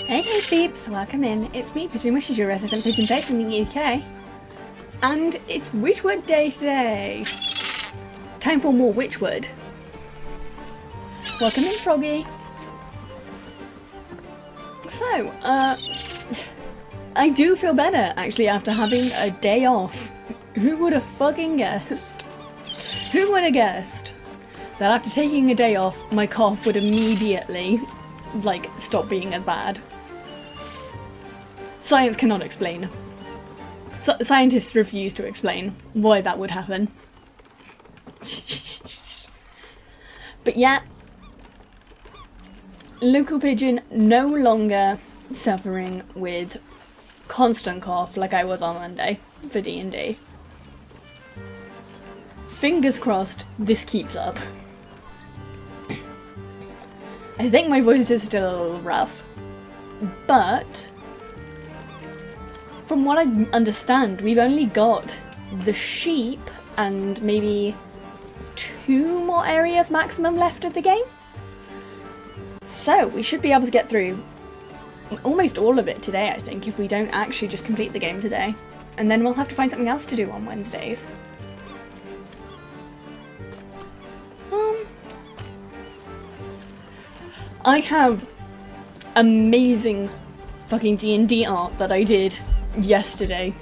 Hey peeps, welcome in. It's me, Pigeon Wishes, your resident pigeon fae from the UK. And it's Wytchwood Day today. Time for more Wytchwood. Welcome in, Froggy. So, I do feel better actually after having a day off. Who would have fucking guessed? Who would have guessed that after taking a day off, my cough would immediately, like, stop being as bad? Science cannot explain. Scientists refuse to explain why that would happen. But yeah, local pigeon no longer suffering with constant cough like I was on Monday for D&D. Fingers crossed this keeps up. I think my voice is still a little rough, but from what I understand, we've only got the sheep and maybe 2 more areas maximum left of the game. So we should be able to get through almost all of it today, I think, if we don't actually just complete the game today. And then we'll have to find something else to do on Wednesdays. I have amazing fucking D&D art that I did yesterday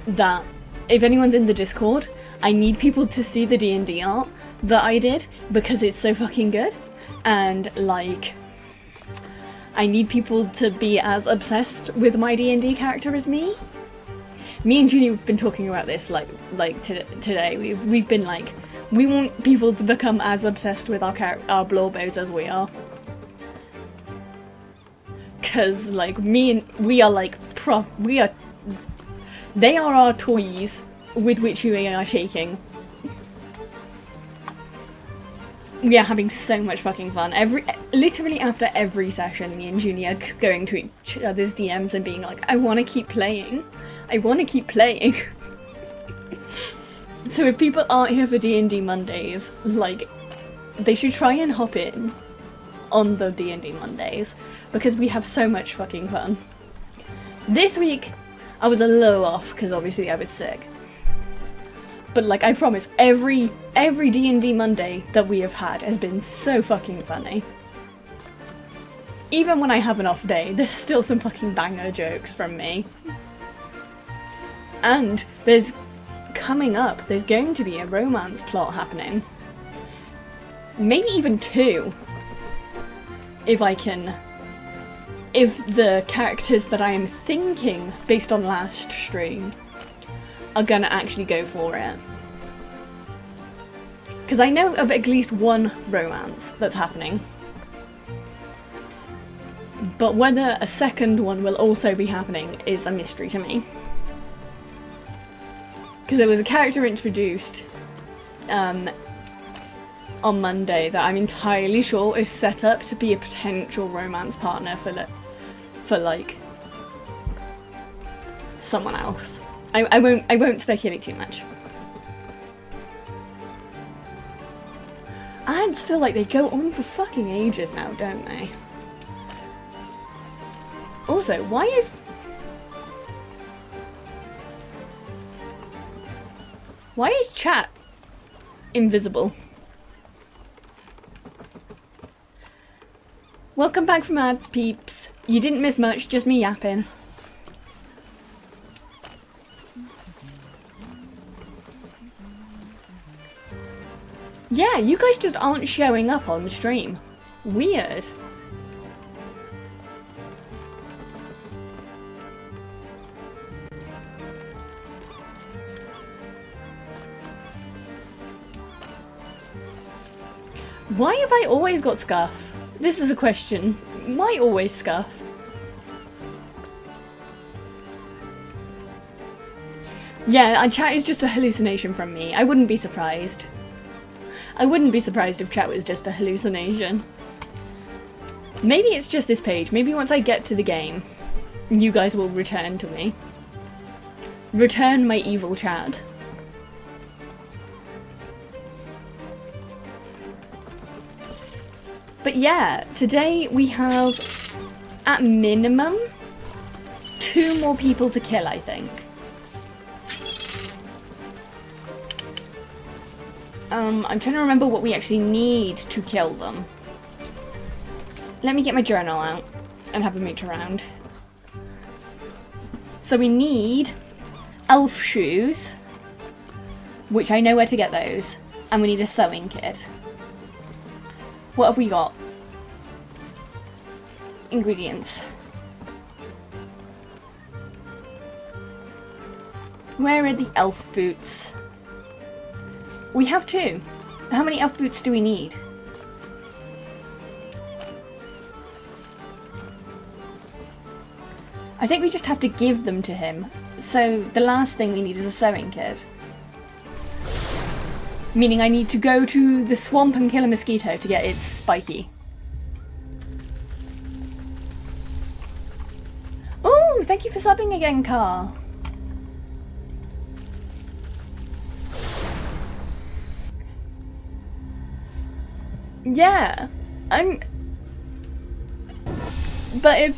that, if anyone's in the Discord, I need people to see the D&D art that I did because it's so fucking good. And, like, I need people to be as obsessed with my D&D character as me. Me and Junie have been talking about this, today. We've been like, we want people to become as obsessed with our Blawbows as we are. Cause, like, we are they are our toys with which we are shaking. We are having so much fucking fun. Literally after every session, me and Junie are going to each other's DMs and being like, I want to keep playing. I want to keep playing. So if people aren't here for D&D Mondays, like, they should try and hop in on the D&D Mondays, because we have so much fucking fun. This week, I was a little off, because obviously I was sick. But, like, I promise, every D&D Monday that we have had has been so fucking funny. Even when I have an off day, there's still some fucking banger jokes from me. And there's going to be a romance plot happening. Maybe even 2. If the characters that I am thinking, based on last stream, are gonna actually go for it. Because I know of at least one romance that's happening. But whether a second one will also be happening is a mystery to me. Because there was a character introduced on Monday that I'm entirely sure is set up to be a potential romance partner for like someone else. I won't speculate too much. Ads feel like they go on for fucking ages now, don't they? Also, why is chat invisible? Welcome back from ads, peeps. You didn't miss much, just me yapping. Yeah, you guys just aren't showing up on stream. Weird. Why have I always got scuff? This is a question. Why always scuff? Yeah, chat is just a hallucination from me. I wouldn't be surprised. I wouldn't be surprised if chat was just a hallucination. Maybe it's just this page. Maybe once I get to the game, you guys will return to me. Return my evil Chad. But yeah, today we have, at minimum, 2 more people to kill, I think. I'm trying to remember what we actually need to kill them. Let me get my journal out and have a mooch around. So we need elf shoes, which I know where to get those, and we need a sewing kit. What have we got? Ingredients. Where are the elf boots? We have 2. How many elf boots do we need? I think we just have to give them to him. So the last thing we need is a sewing kit. Meaning I need to go to the swamp and kill a mosquito to get its spiky. Oh, thank you for subbing again, Car. Yeah, but if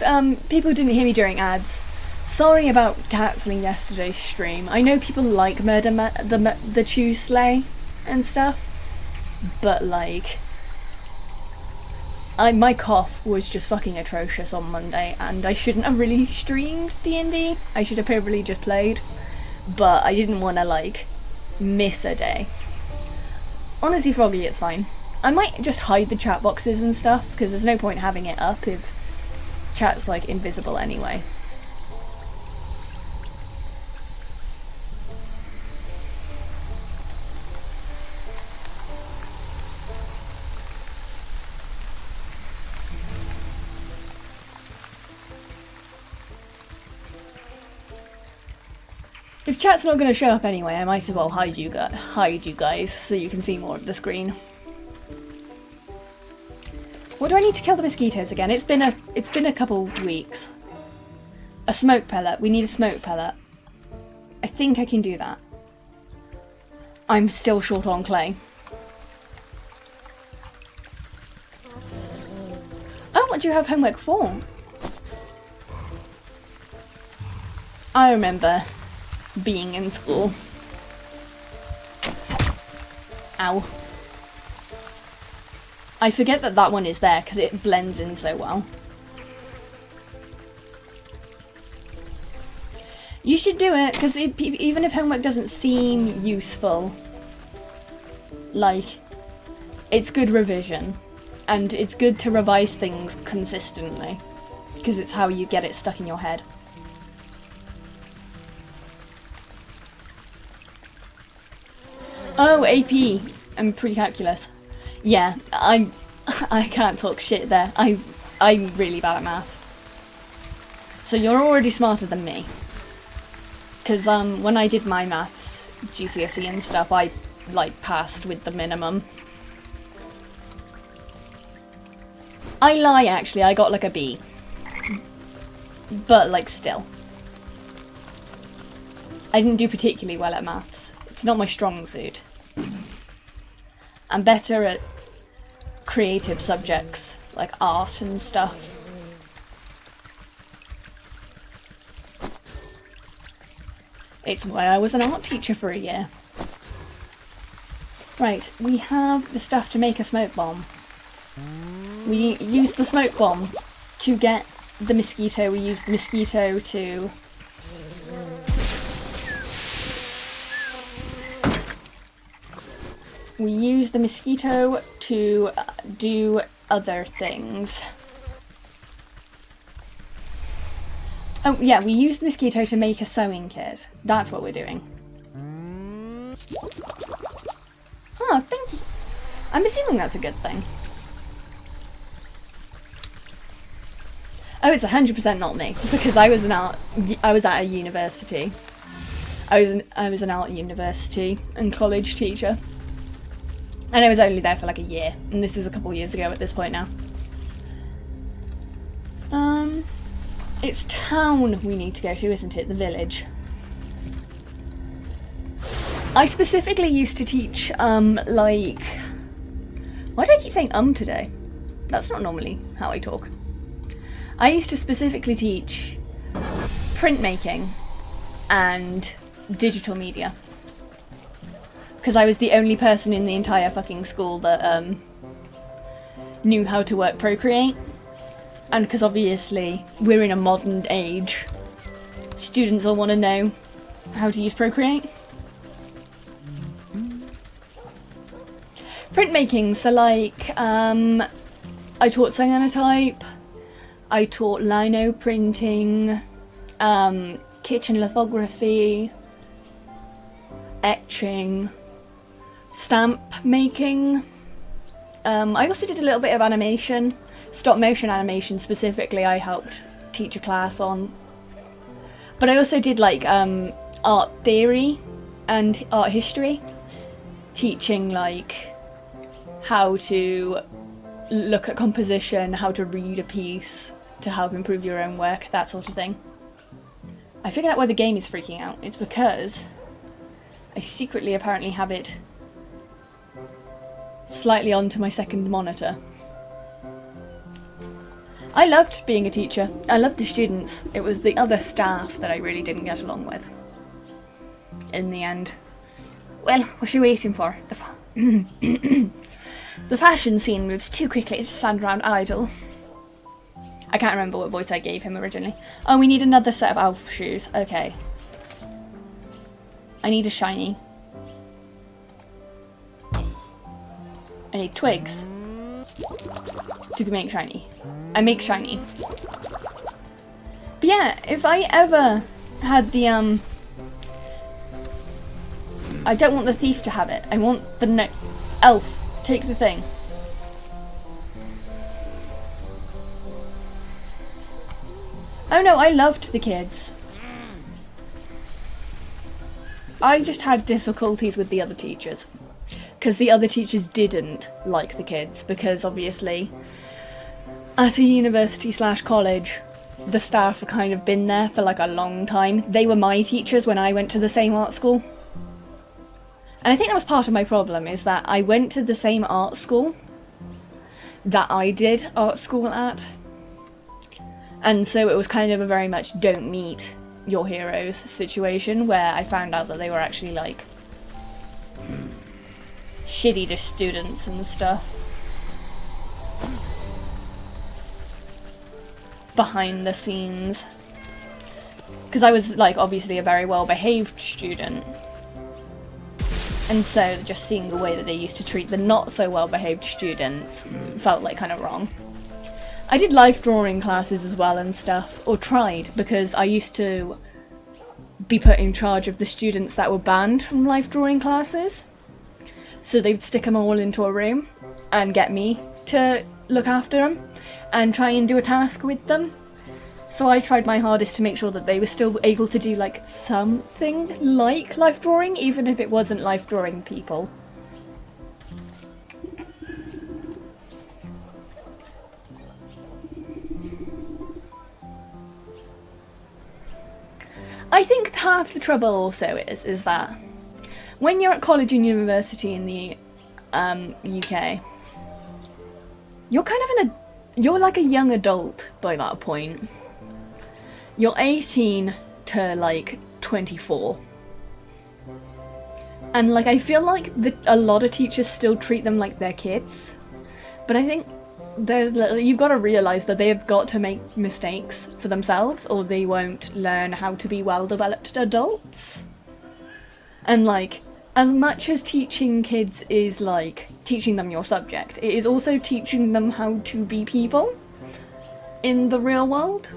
people didn't hear me during ads, sorry about cancelling yesterday's stream. I know people like the Choose Slay and stuff, but like, my cough was just fucking atrocious on Monday, and I shouldn't have really streamed D&D. I should have probably just played, but I didn't want to like miss a day. Honestly, Froggy, it's fine. I might just hide the chat boxes and stuff, because there's no point having it up if chat's like invisible anyway. If chat's not going to show up anyway, I might as well hide you guys so you can see more of the screen. What do I need to kill the mosquitoes again? It's been a couple weeks. A smoke pellet. We need a smoke pellet. I think I can do that. I'm still short on clay. Oh, what do you have homework for? I remember being in school. Ow. I forget that that one is there because it blends in so well. You should do it, because even if homework doesn't seem useful, like, it's good revision. And it's good to revise things consistently, because it's how you get it stuck in your head. Oh, AP and pre-calculus. Yeah, I can't talk shit there. I'm really bad at math. So you're already smarter than me. Because when I did my maths, GCSE and stuff, I like passed with the minimum. I lie, actually, I got like a B. But like still. I didn't do particularly well at maths. It's not my strong suit. I'm better at creative subjects, like art and stuff. It's why I was an art teacher for a year. Right, we have the stuff to make a smoke bomb. We use the smoke bomb to get the mosquito. We use the mosquito to... We use the mosquito to do other things. Oh yeah, we use the mosquito to make a sewing kit. That's what we're doing. Oh, thank you. I'm assuming that's a good thing. Oh, it's 100% not me, because I was at a university. I was an art university and college teacher. And I was only there for like a year, and this is a couple years ago at this point now. It's town we need to go to, isn't it? The village. I specifically used to teach, like... Why do I keep saying today? That's not normally how I talk. I used to specifically teach printmaking and digital media. Because I was the only person in the entire fucking school that, knew how to work Procreate. And because obviously we're in a modern age, students all want to know how to use Procreate. Printmaking, so like, I taught cyanotype, I taught lino printing, kitchen lithography, etching, stamp making. I also did a little bit of animation, stop motion animation specifically I helped teach a class on. But I also did like art theory and art history, teaching like how to look at composition, how to read a piece to help improve your own work, that sort of thing. I figured out why the game is freaking out. It's because I secretly apparently have it slightly onto my second monitor. I loved being a teacher. I loved the students. It was the other staff that I really didn't get along with. In the end. Well, what's you waiting for? The fashion scene moves too quickly to stand around idle. I can't remember what voice I gave him originally. Oh, we need another set of elf shoes. Okay. I need a shiny. I need twigs to make shiny. I make shiny. But yeah, if I ever had the I don't want the thief to have it. I want the elf. Take the thing. Oh no, I loved the kids. I just had difficulties with the other teachers. Because the other teachers didn't like the kids. Because obviously, at a university / college, the staff have kind of been there for like a long time. They were my teachers when I went to the same art school. And I think that was part of my problem, is that I went to the same art school that I did art school at. And so it was kind of a very much don't meet your heroes situation, where I found out that they were actually like shitty to students and stuff. Behind the scenes. Because I was like obviously a very well behaved student. And so just seeing the way that they used to treat the not so well behaved students felt like kind of wrong. I did life drawing classes as well and stuff, or tried, because I used to be put in charge of the students that were banned from life drawing classes. So they'd stick them all into a room and get me to look after them and try and do a task with them. So I tried my hardest to make sure that they were still able to do like something like life drawing, even if it wasn't life drawing people. I think half the trouble also is that when you're at college and university in the UK, you're kind of you're like a young adult by that point. You're 18 to like 24. And like I feel like a lot of teachers still treat them like they're kids. But I think you've got to realise that they've got to make mistakes for themselves, or they won't learn how to be well-developed adults. And like, as much as teaching kids is like teaching them your subject, it is also teaching them how to be people in the real world.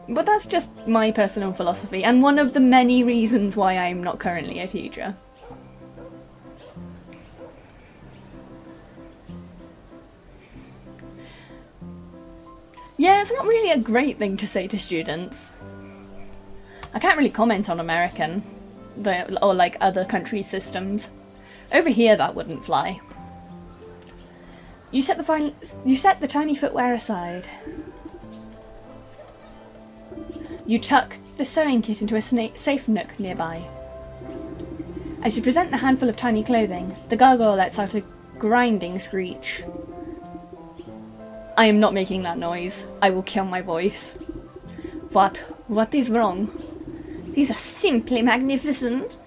But that's just my personal philosophy, and one of the many reasons why I'm not currently a teacher. Yeah, it's not really a great thing to say to students. I can't really comment on American, or like other countries' systems. Over here that wouldn't fly. You set the tiny footwear aside. You tuck the sewing kit into a safe nook nearby. As you present the handful of tiny clothing, the gargoyle lets out a grinding screech. I am not making that noise. I will kill my voice. What? What is wrong? These are simply magnificent.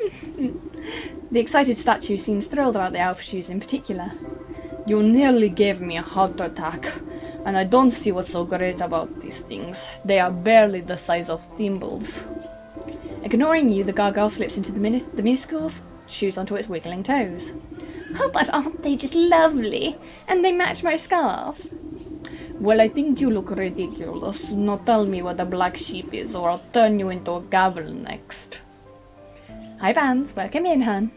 The excited statue seems thrilled about the elf shoes in particular. You nearly gave me a heart attack, and I don't see what's so great about these things. They are barely the size of thimbles. Ignoring you, the gargoyle slips into the minuscule shoes onto its wiggling toes. Oh, but aren't they just lovely? And they match my scarf. Well, I think you look ridiculous. Now tell me what a black sheep is, or I'll turn you into a gavel next. Hi, Bands. Welcome in, hun.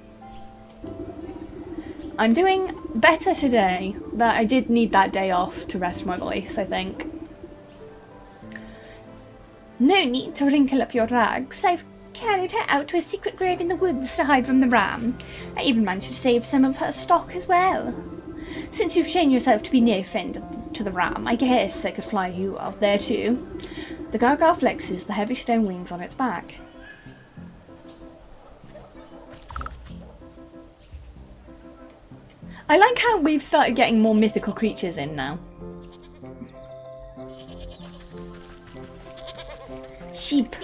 I'm doing better today, but I did need that day off to rest my voice, I think. No need to wrinkle up your rags. I've carried her out to a secret grave in the woods to hide from the ram. I even managed to save some of her stock as well. Since you've shown yourself to be no friend to the ram, I guess I could fly you out there too. The gargoyle flexes the heavy stone wings on its back. I like how we've started getting more mythical creatures in now. Sheep.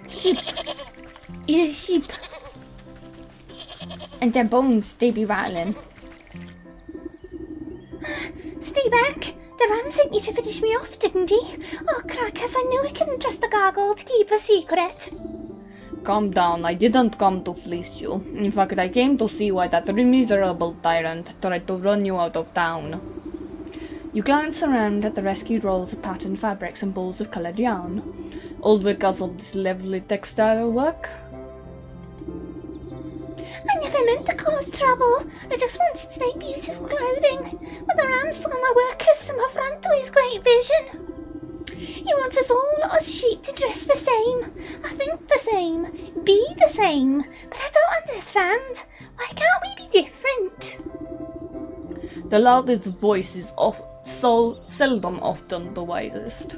Sheep. It is sheep. And their bones, they be rattling. Stay back! The ram sent you to finish me off, didn't he? Oh, crackers, I knew I couldn't trust the gargoyle to keep a secret. Calm down, I didn't come to fleece you. In fact, I came to see why that miserable tyrant tried to run you out of town. You glance around at the rescued rolls of patterned fabrics and balls of coloured yarn. All because of this lovely textile work? I never meant to cause trouble. I just wanted to make beautiful clothing. But the ram stole my work as some affront to his great vision. He wants us all, us sheep, to dress the same. I think the same. Be the same. But I don't understand. Why can't we be different? The loudest voice is so seldom often the wisest.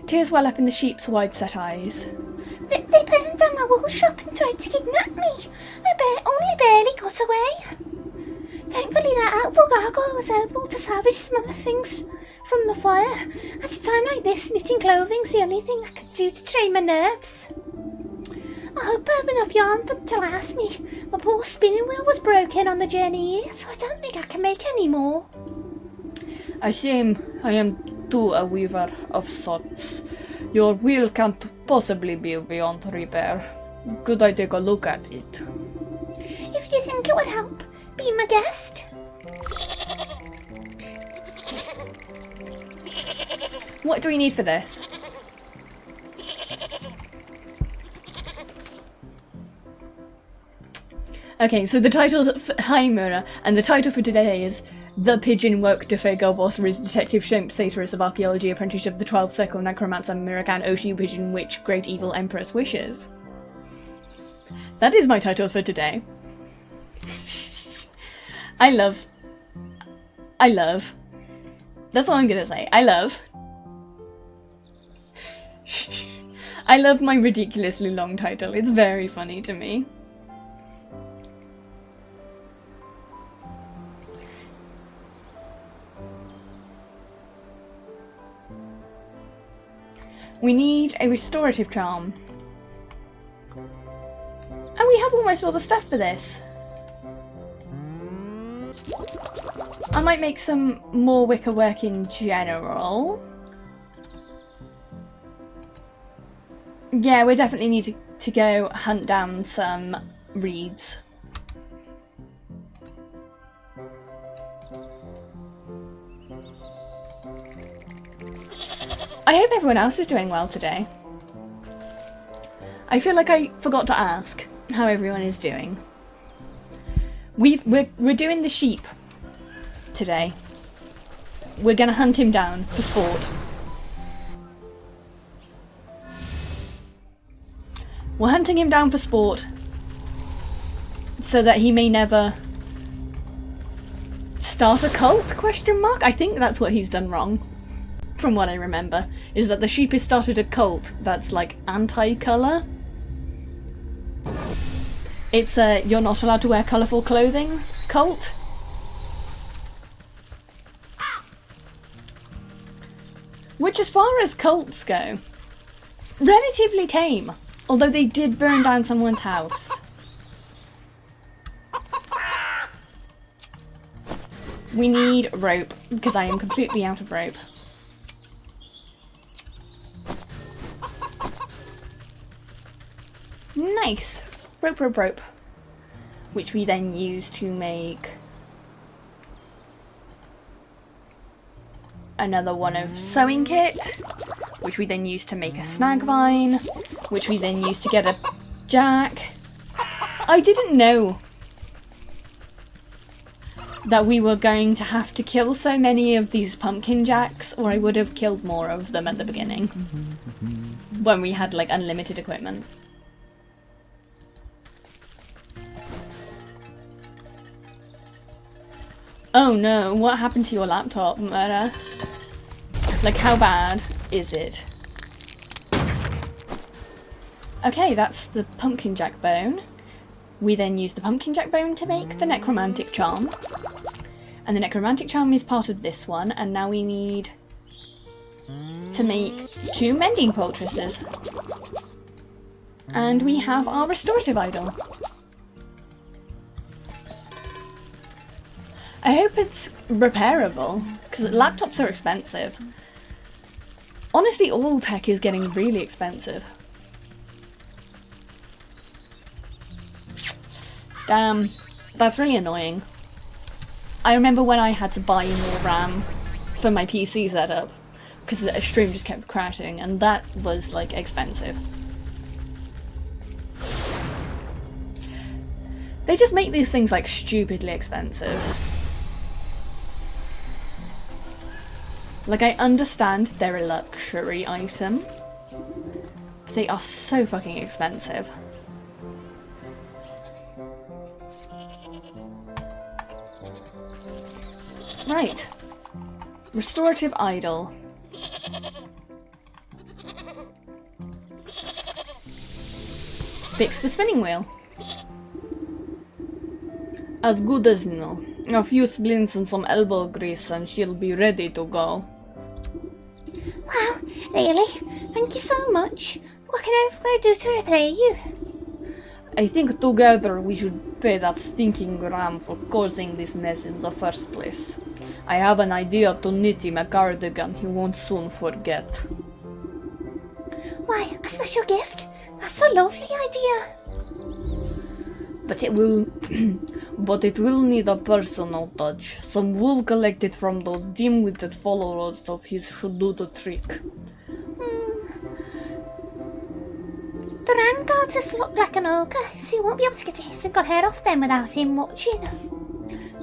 Tears well up in the sheep's wide-set eyes. They burned down my wool shop and tried to kidnap me. I only barely got away. Thankfully, that helpful gargoyle was able to salvage some of the things from the fire. At a time like this, knitting clothing's the only thing I can do to train my nerves. I hope I have enough yarn to last me. My poor spinning wheel was broken on the journey here, so I don't think I can make any more. A shame. I am too a weaver of sorts. Your wheel can't possibly be beyond repair. Could I take a look at it? If you think it would help, be my guest. What do we need for this? Okay, so the title hi Mura, and the title for today is The Pigeon Woke Defay Gobos Riz Detective Shrimp Satirist of Archaeology Apprentice of the 12th Circle Necromancer Mirakan Oshu Pigeon Witch Great Evil Empress Wishes. That is my title for today. I love. That's all I'm gonna say. I love my ridiculously long title. It's very funny to me. We need a restorative charm. And we have almost all the stuff for this. I might make some more wicker work in general. Yeah, we definitely need to go hunt down some reeds. I hope everyone else is doing well today. I feel like I forgot to ask how everyone is doing. We're doing the sheep today. We're gonna hunt him down for sport. We're hunting him down for sport so that he may never start a cult, question mark? I think that's what he's done wrong. from what I remember, is that the sheep has started a cult that's like anti-colour. It's a you're not allowed to wear colourful clothing cult. Which, as far as cults go, relatively tame. Although they did burn down someone's house. We need rope, because I am completely out of rope. Nice! Rope, rope, rope. Which we then use to make another one of sewing kit, which we then use to make a snag vine, which we then use to get a jack. I didn't know that we were going to have to kill so many of these pumpkin jacks, or I would have killed more of them at the beginning when we had like unlimited equipment. Oh no, what happened to your laptop, Murder? Like, how bad is it? Okay, that's the pumpkin jack bone. We then use the pumpkin jack bone to make the necromantic charm. And the necromantic charm is part of this one, and now we need to make 2 mending poultices. And we have our restorative idol. I hope it's repairable, because laptops are expensive. Honestly, all tech is getting really expensive. Damn, that's really annoying. I remember when I had to buy more RAM for my PC setup, because the stream just kept crashing, and that was, like, expensive. They just make these things, like, stupidly expensive. Like, I understand they're a luxury item, but they are so fucking expensive. Right. Restorative idol. Fix the spinning wheel. As good as new. A few splints and some elbow grease and she'll be ready to go. Wow, really? Thank you so much. What can I do to repay you? I think together we should pay that stinking ram for causing this mess in the first place. I have an idea to knit him a cardigan he won't soon forget. Why, a special gift? That's a lovely idea. But it will need a personal touch. Some wool collected from those dim-witted followers of his should do the trick. The ram guards us look like an ogre, so you won't be able to get a single hair off them without him watching.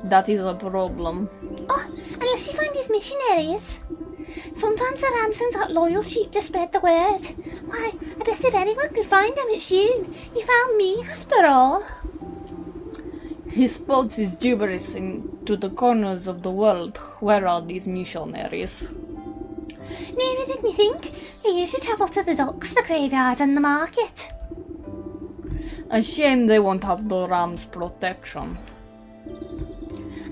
That is a problem. Oh, unless you find his missionaries. Sometimes the ram sends out loyal sheep to spread the word. Why, I bet if anyone could find him, it's you. You found me, after all. He spouts his gibberish into the corners of the world. Where are these missionaries? Nearer than you think. They usually travel to the docks, the graveyard and the market. A shame they won't have the ram's protection.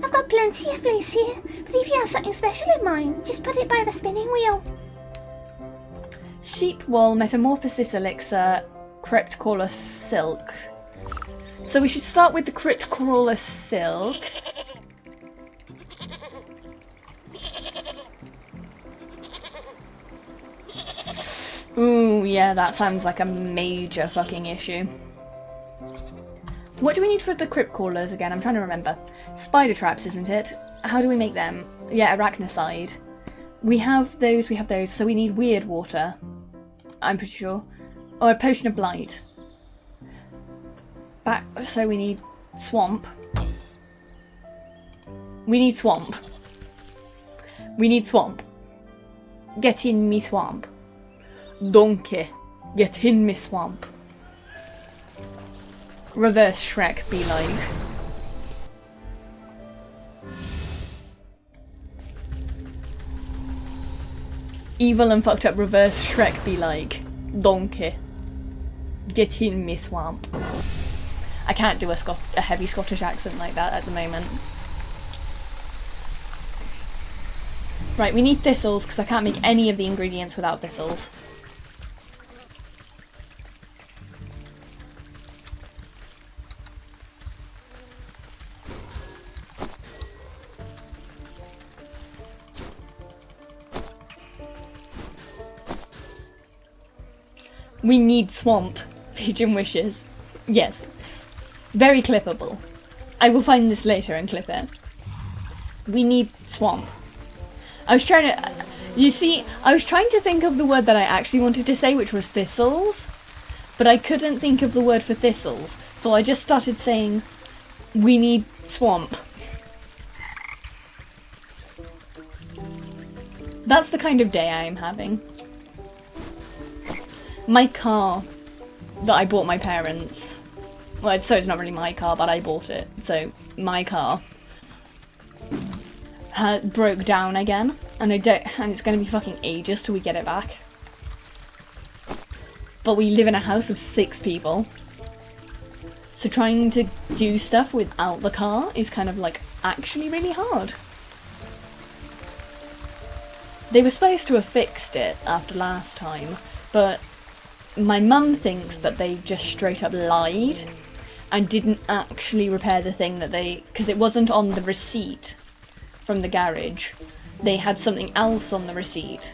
I've got plenty of fleece here, but if you have something special in mind, just put it by the spinning wheel. Sheep wool, metamorphosis elixir, crypt crawler silk. So we should start with the crypt crawler silk. Ooh, yeah, that sounds like a major fucking issue. What do we need for the crypt crawlers again? I'm trying to remember. Spider traps, isn't it? How do we make them? Yeah, arachnicide. We have those, so we need weird water. I'm pretty sure. Or a potion of blight. So we need swamp. We need swamp. We need swamp. Get in me swamp. Donkey, get in me swamp. Reverse Shrek be like. evil and fucked up reverse Shrek be like, donkey, get in me swamp. I can't do a heavy Scottish accent like that at the moment. Right, we need thistles because I can't make any of the ingredients without thistles. We need swamp. Pigeon wishes. Yes. Very clippable. I will find this later and clip it. We need swamp. I was trying to... You see, I was trying to think of the word that I actually wanted to say, which was thistles. But I couldn't think of the word for thistles. So I just started saying, we need swamp. That's the kind of day I am having. My car that I bought my parents, well, so it's not really my car, but I bought it, so my car broke down again, and it's going to be fucking ages till we get it back. But we live in a house of 6 people, so trying to do stuff without the car is kind of like actually really hard. They were supposed to have fixed it after last time, but my mum thinks that they just straight up lied and didn't actually repair the thing that because it wasn't on the receipt from the garage. They had something else on the receipt.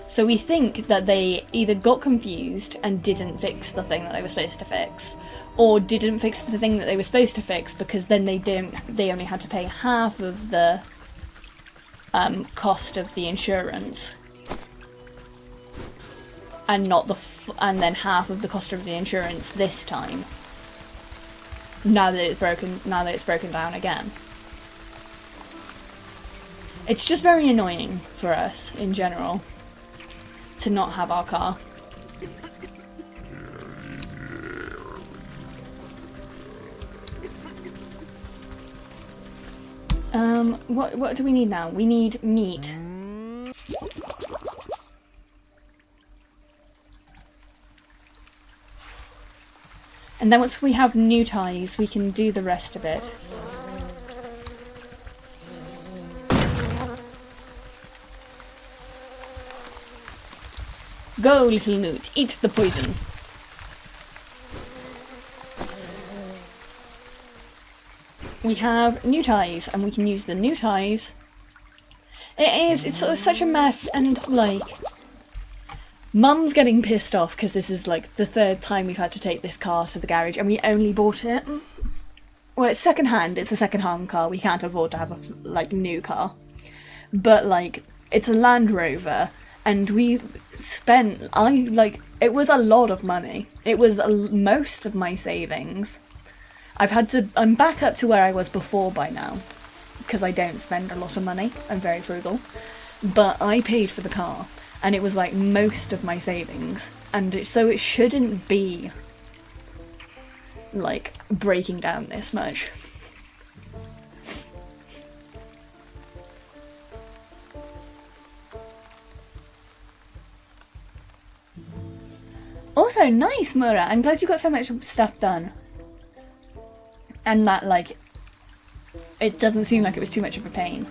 So we think that they either got confused and didn't fix the thing that they were supposed to fix, or didn't fix the thing that they were supposed to fix because then they only had to pay half of the cost of the insurance. And not and then half of the cost of the insurance this time. Now that it's broken down again. It's just very annoying for us in general to not have our car. What do we need now? We need meat. And then once we have new ties, we can do the rest of it. Go, little newt, eat the poison. We have new ties, and we can use the new ties. It's sort of such a mess, and like... Mum's getting pissed off because this is like the 3rd time we've had to take this car to the garage, and we only bought it. Well, it's second hand. It's a second-hand car. We can't afford to have a new car, but like it's a Land Rover, and we spent it was a lot of money. It was most of my savings. I'm back up to where I was before by now because I don't spend a lot of money. I'm very frugal, but I paid for the car. And it was like most of my savings, and so it shouldn't be like breaking down this much. Also, nice, Mura. I'm glad you got so much stuff done, and that like it doesn't seem like it was too much of a pain.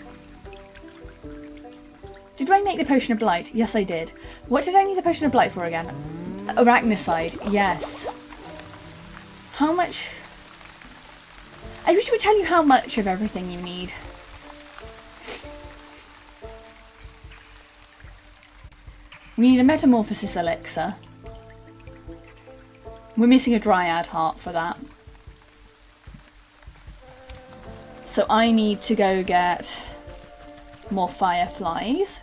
Did I make the potion of blight? Yes, I did. What did I need the potion of blight for again? Arachnicide. Yes. How much? I wish it would tell you how much of everything you need. We need a metamorphosis elixir. We're missing a dryad heart for that. So I need to go get more fireflies.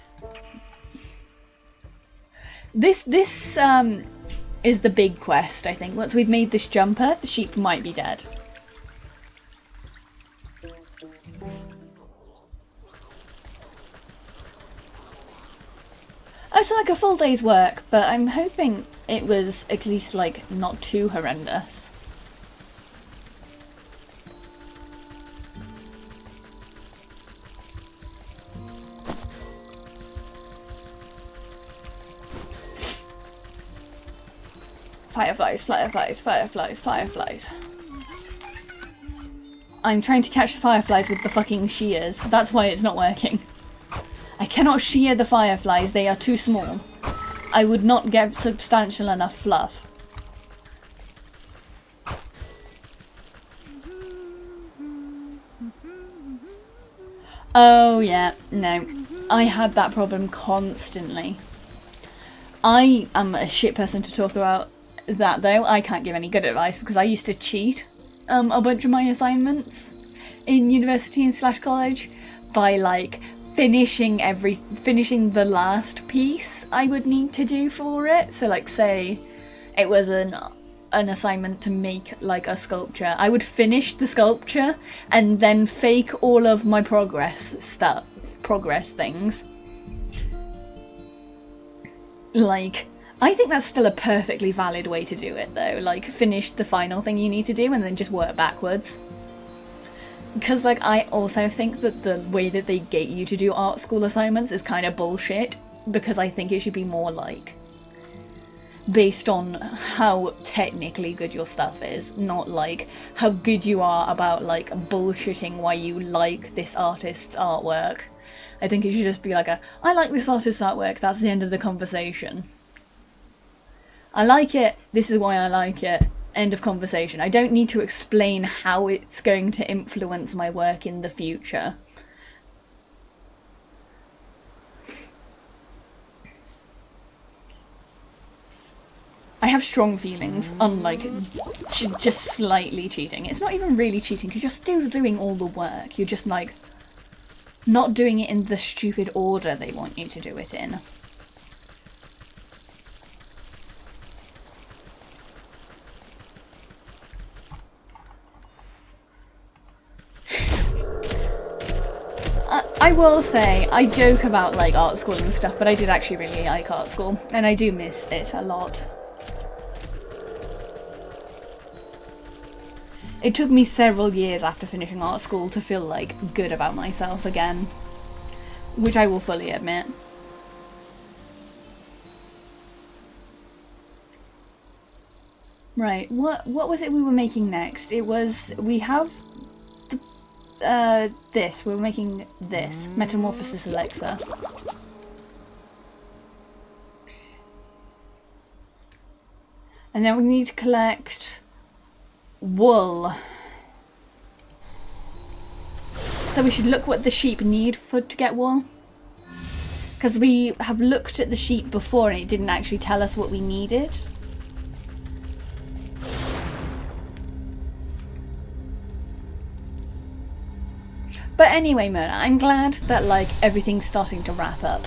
This is the big quest, I think. Once we've made this jumper, the sheep might be dead. Oh, it's like a full day's work, but I'm hoping it was at least like not too horrendous. Fireflies, fireflies, fireflies, fireflies. I'm trying to catch the fireflies with the fucking shears. That's why it's not working. I cannot shear the fireflies, they are too small. I would not get substantial enough fluff. Oh yeah, no. I had that problem constantly. I am a shit person to talk about that though. I can't give any good advice because I used to cheat a bunch of my assignments in university and / college by like finishing the last piece I would need to do for it. So like say it was an assignment to make like a sculpture. I would finish the sculpture and then fake all of my progress things. Like, I think that's still a perfectly valid way to do it though. Like, finish the final thing you need to do and then just work backwards. Because, like, I also think that the way that they get you to do art school assignments is kind of bullshit. Because I think it should be more, like, based on how technically good your stuff is. Not, like, how good you are about, like, bullshitting why you like this artist's artwork. I think it should just be like I like this artist's artwork, that's the end of the conversation. I like it, this is why I like it, end of conversation. I don't need to explain how it's going to influence my work in the future. I have strong feelings, unlike just slightly cheating. It's not even really cheating, because you're still doing all the work. You're just like not doing it in the stupid order they want you to do it in. I will say, I joke about like art school and stuff, but I did actually really like art school, and I do miss it a lot. It took me several years after finishing art school to feel like good about myself again, which I will fully admit. Right, what was it we were making next? It was, we have this, we were making this, Metamorphosis Elixir. And then we need to collect wool. So we should look what the sheep need to get wool. Because we have looked at the sheep before and it didn't actually tell us what we needed. But anyway, Mona, I'm glad that like everything's starting to wrap up.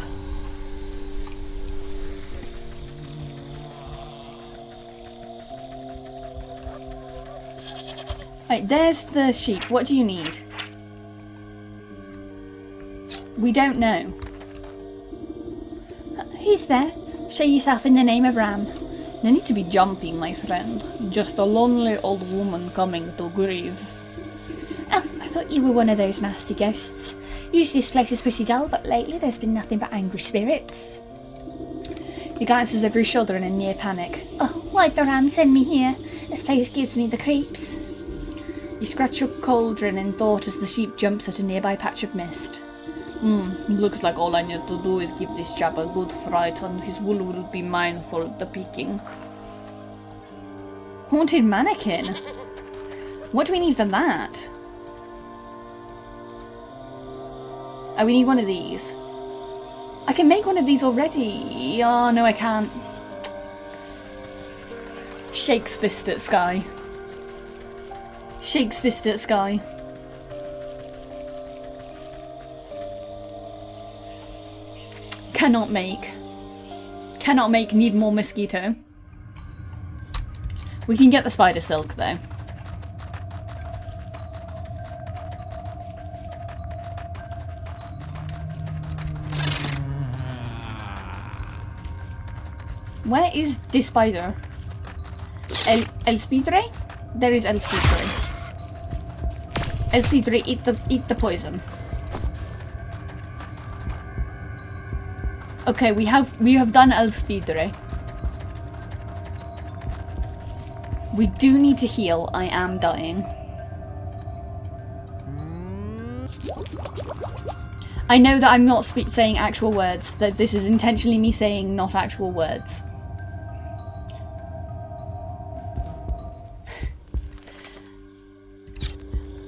Right, there's the sheep. What do you need? We don't know. Who's there? Show yourself in the name of Ram. No need to be jumping, my friend. Just a lonely old woman coming to grieve. Oh, I thought you were one of those nasty ghosts. Usually this place is pretty dull, but lately there's been nothing but angry spirits. He glances over his shoulder in a near panic. Oh, why'd the Ram send me here? This place gives me the creeps. You scratch your cauldron in thought as the sheep jumps at a nearby patch of mist. Looks like all I need to do is give this chap a good fright and his wool will be mine for the picking. Haunted mannequin? What do we need for that? Oh, we need one of these. I can make one of these already. Oh, no, I can't. Shakes fist at sky. Shakes fist at sky. Cannot make. Cannot make, need more mosquito. We can get the spider silk though. Where is the spider? El Spidre? There is El Spidre. El Spidre, eat the poison. Okay, we have done El Spidre. We do need to heal. I am dying. I know that I'm not saying actual words, that this is intentionally me saying not actual words.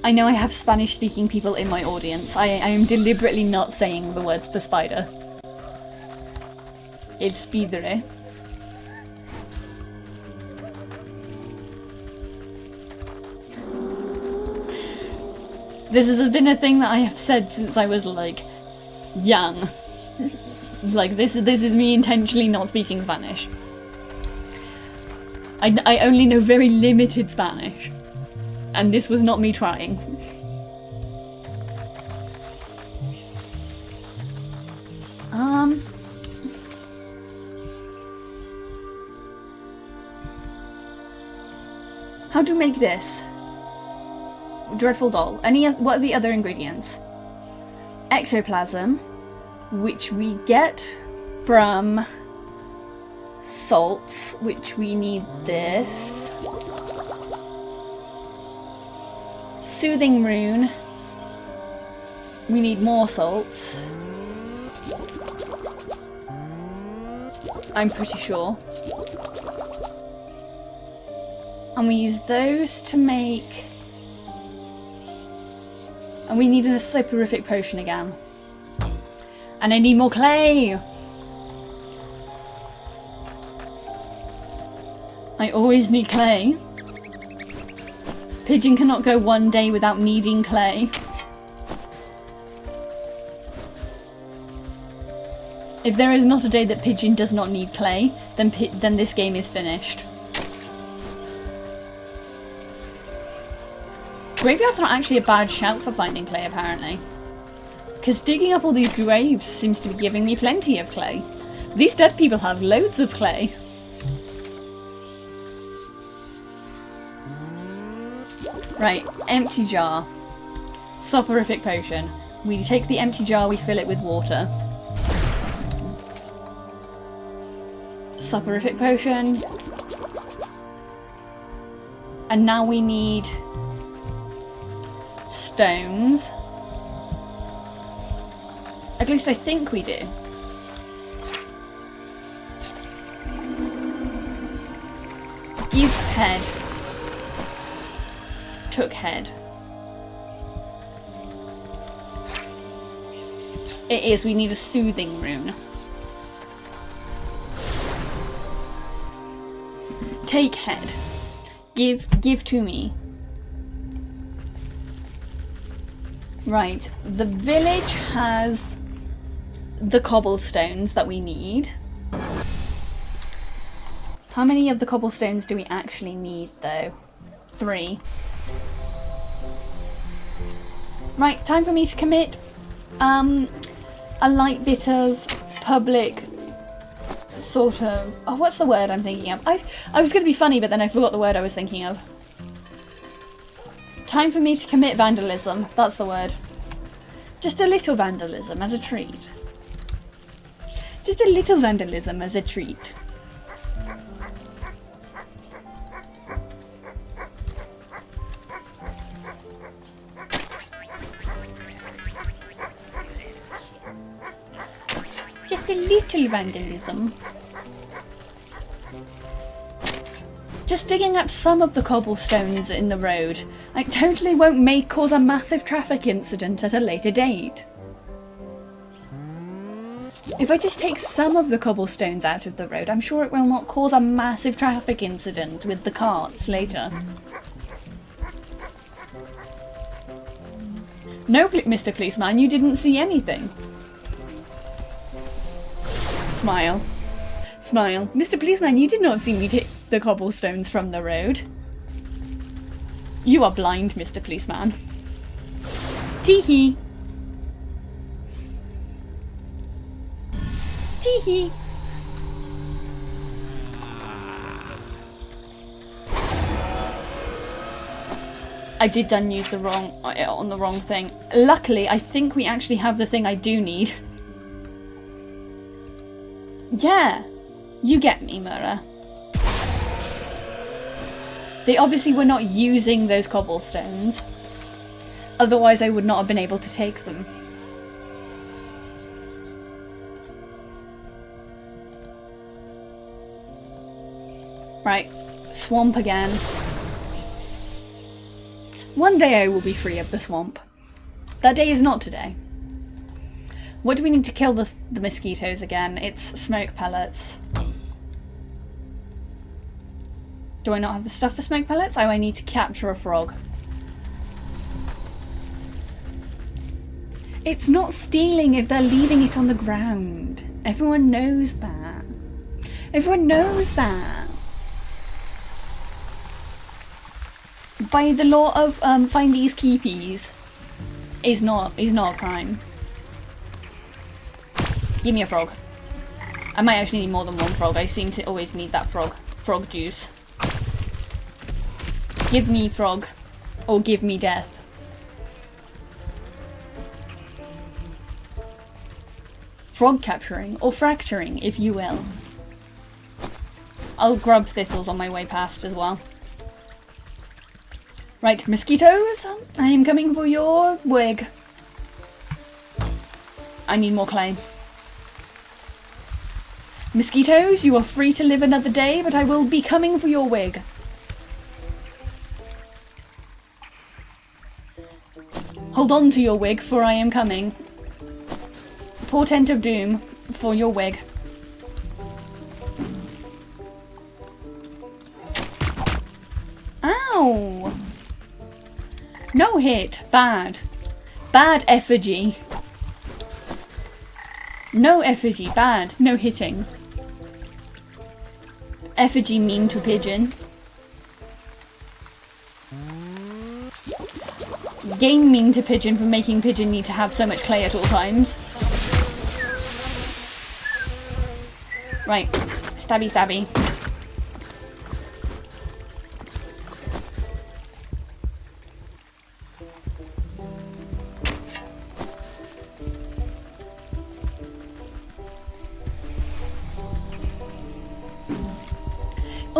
I know I have Spanish-speaking people in my audience. I am deliberately not saying the words for spider. El spidere. This has been a thing that I have said since I was, like, young. Like, this is me intentionally not speaking Spanish. I only know very limited Spanish. And this was not me trying. How to make this? Dreadful doll. What are the other ingredients? Ectoplasm, which we get from salts, which we need this. Soothing rune. We need more salts. I'm pretty sure. And we use those to make... And we need a soporific potion again. And I need more clay! I always need clay. Pigeon cannot go one day without needing clay. If there is not a day that Pigeon does not need clay, then this game is finished. Graveyard's not actually a bad shout for finding clay, apparently. Because digging up all these graves seems to be giving me plenty of clay. These dead people have loads of clay. Right, empty jar. Soporific potion. We take the empty jar, we fill it with water. Soporific potion. And now we need stones. At least I think we do. Give head. Took head. It is, we need a soothing rune. Take head. Give to me. Right, the village has the cobblestones that we need. How many of the cobblestones do we actually need though? 3. Right, time for me to commit a light bit of public sort of... Oh, what's the word I'm thinking of? I was going to be funny, but then I forgot the word I was thinking of. Time for me to commit vandalism. That's the word. Just a little vandalism as a treat. Just a little vandalism as a treat. Just a little vandalism. Just digging up some of the cobblestones in the road. I totally won't cause a massive traffic incident at a later date. If I just take some of the cobblestones out of the road, I'm sure it will not cause a massive traffic incident with the carts later. No, Mr. Policeman, you didn't see anything. Smile. Smile. Mr. Policeman, you did not see me take the cobblestones from the road. You are blind, Mr. Policeman. Tee-hee. Tee-hee. I did done use the wrong thing. Luckily, I think we actually have the thing I do need. Yeah, you get me, Mura. They obviously were not using those cobblestones. Otherwise I would not have been able to take them. Right, swamp again. One day I will be free of the swamp. That day is not today. What do we need to kill the mosquitoes again? It's smoke pellets. Do I not have the stuff for smoke pellets? Oh, I need to capture a frog. It's not stealing if they're leaving it on the ground. Everyone knows that. Everyone knows that. By the law of find these keepies is not a crime. Give me a frog. I might actually need more than one frog. I seem to always need that frog juice. Give me frog, or give me death. Frog capturing, or fracturing, if you will. I'll grub thistles on my way past as well. Right, mosquitoes, I am coming for your wig. I need more clay. Mosquitoes, you are free to live another day, but I will be coming for your wig. Hold on to your wig, for I am coming. Portent of doom for your wig. Ow! No hit. Bad. Bad effigy. No effigy. Bad. No hitting. Effigy mean to pigeon. Game mean to pigeon for making pigeon need to have so much clay at all times. Right. Stabby stabby.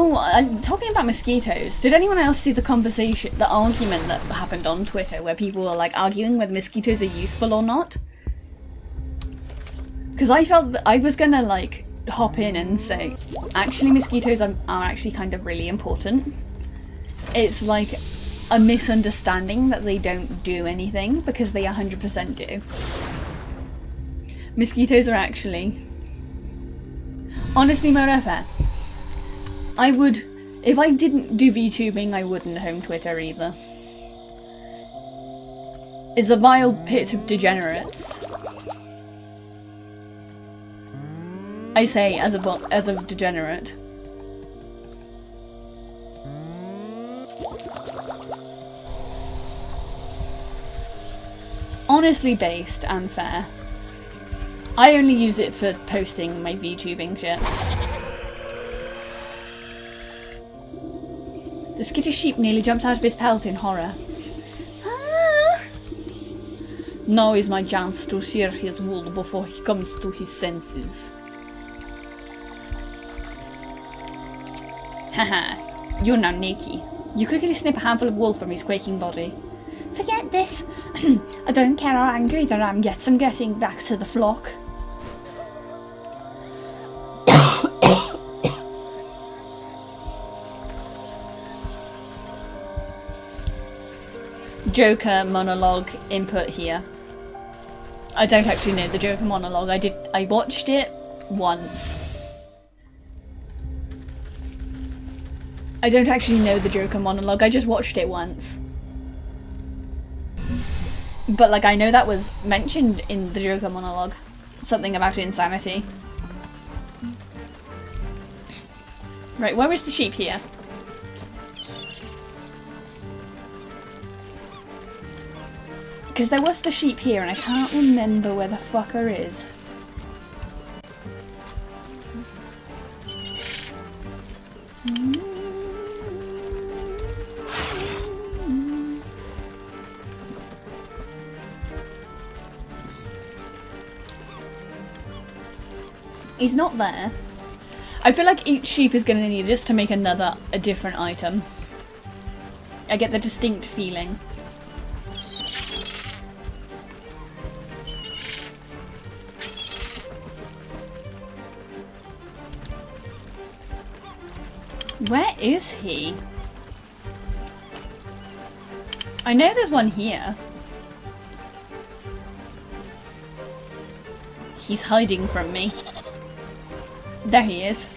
Oh, talking about mosquitoes, did anyone else see the conversation, the argument that happened on Twitter where people were like arguing whether mosquitoes are useful or not? Because I felt that I was gonna like hop in and say, actually mosquitoes are actually kind of really important. It's like a misunderstanding that they don't do anything, because they 100% do. Mosquitoes are actually... Honestly, Morefa, I would... If I didn't do VTubing, I wouldn't home Twitter either. It's a vile pit of degenerates. I say as a degenerate. Honestly based and fair. I only use it for posting my VTubing shit. The skittish sheep nearly jumps out of his pelt in horror. Ah! Now is my chance to shear his wool before he comes to his senses. Haha, you're now naked. You quickly snip a handful of wool from his quaking body. Forget this. I don't care how angry the ram gets, I'm getting back to the flock. Joker monologue input here. I don't actually know the Joker monologue. I watched it once. I don't actually know the Joker monologue, I just watched it once. But like I know that was mentioned in the Joker monologue. Something about insanity. Right, where is the sheep here? Because there was the sheep here and I can't remember where the fucker is. He's not there. I feel like each sheep is going to need us to make a different item. I get the distinct feeling. Where is he? I know there's one here. He's hiding from me. There he is.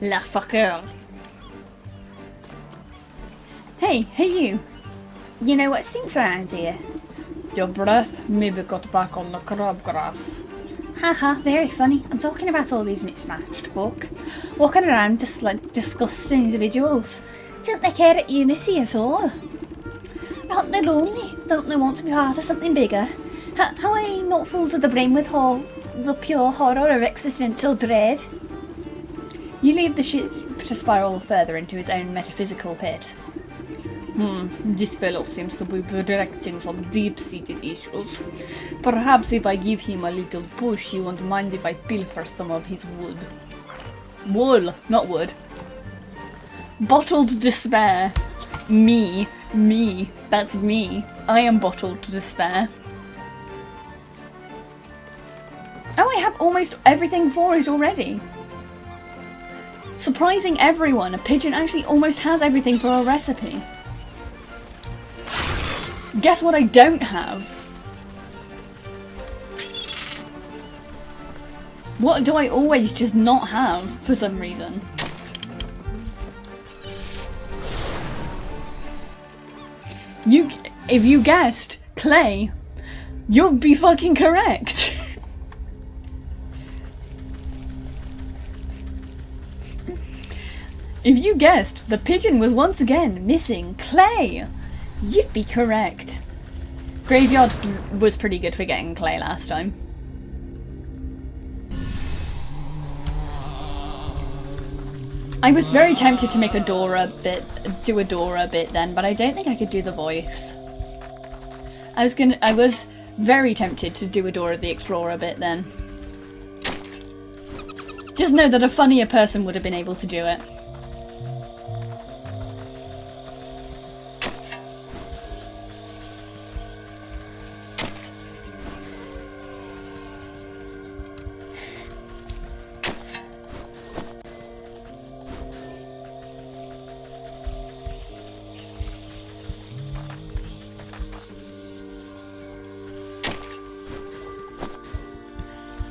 La fucker. Hey you. You know what stinks around here? Your breath maybe got back on the crabgrass. Haha, very funny. I'm talking about all these mismatched folk walking around just like disgusting individuals. Don't they care at unity at all? Aren't they lonely? Don't they want to be part of something bigger? How are they not full to the brim with the pure horror of existential dread? You leave the ship to spiral further into his own metaphysical pit. This fellow seems to be directing some deep-seated issues. Perhaps if I give him a little push, he won't mind if I pilfer some of his wood. Wool, not wood. Bottled despair. Me, that's me. I am bottled despair. Oh, I have almost everything for it already. Surprising everyone, a pigeon actually almost has everything for a recipe. Guess what I don't have? What do I always just not have for some reason? If you guessed clay, you'll be fucking correct. If you guessed the pigeon was once again missing clay, you'd be correct. Graveyard was pretty good for getting clay last time. I was very tempted to make do a Dora bit then, but I don't think I could do the voice. I was very tempted to do a Dora the Explorer bit then. Just know that a funnier person would have been able to do it.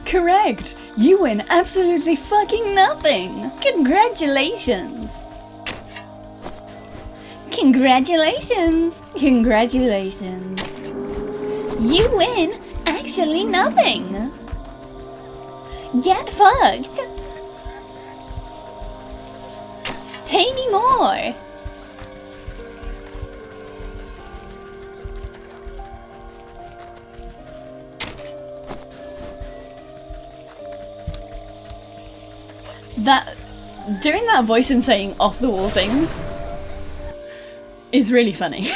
Correct! You win absolutely fucking nothing! Congratulations! Congratulations! Congratulations! You win actually nothing! Get fucked! Pay me more! Doing that voice and saying off the wall things is really funny.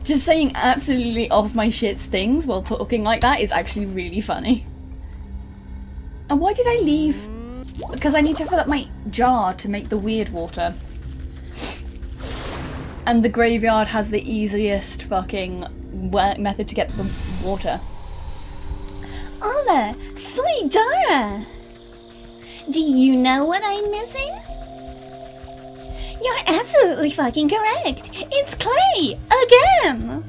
Just saying absolutely off my shits things while talking like that is actually really funny. And why did I leave? Because I need to fill up my jar to make the weird water. And the graveyard has the easiest fucking method to get the water. Ola, soy Dora! Do you know what I'm missing? You're absolutely fucking correct! It's clay! Again!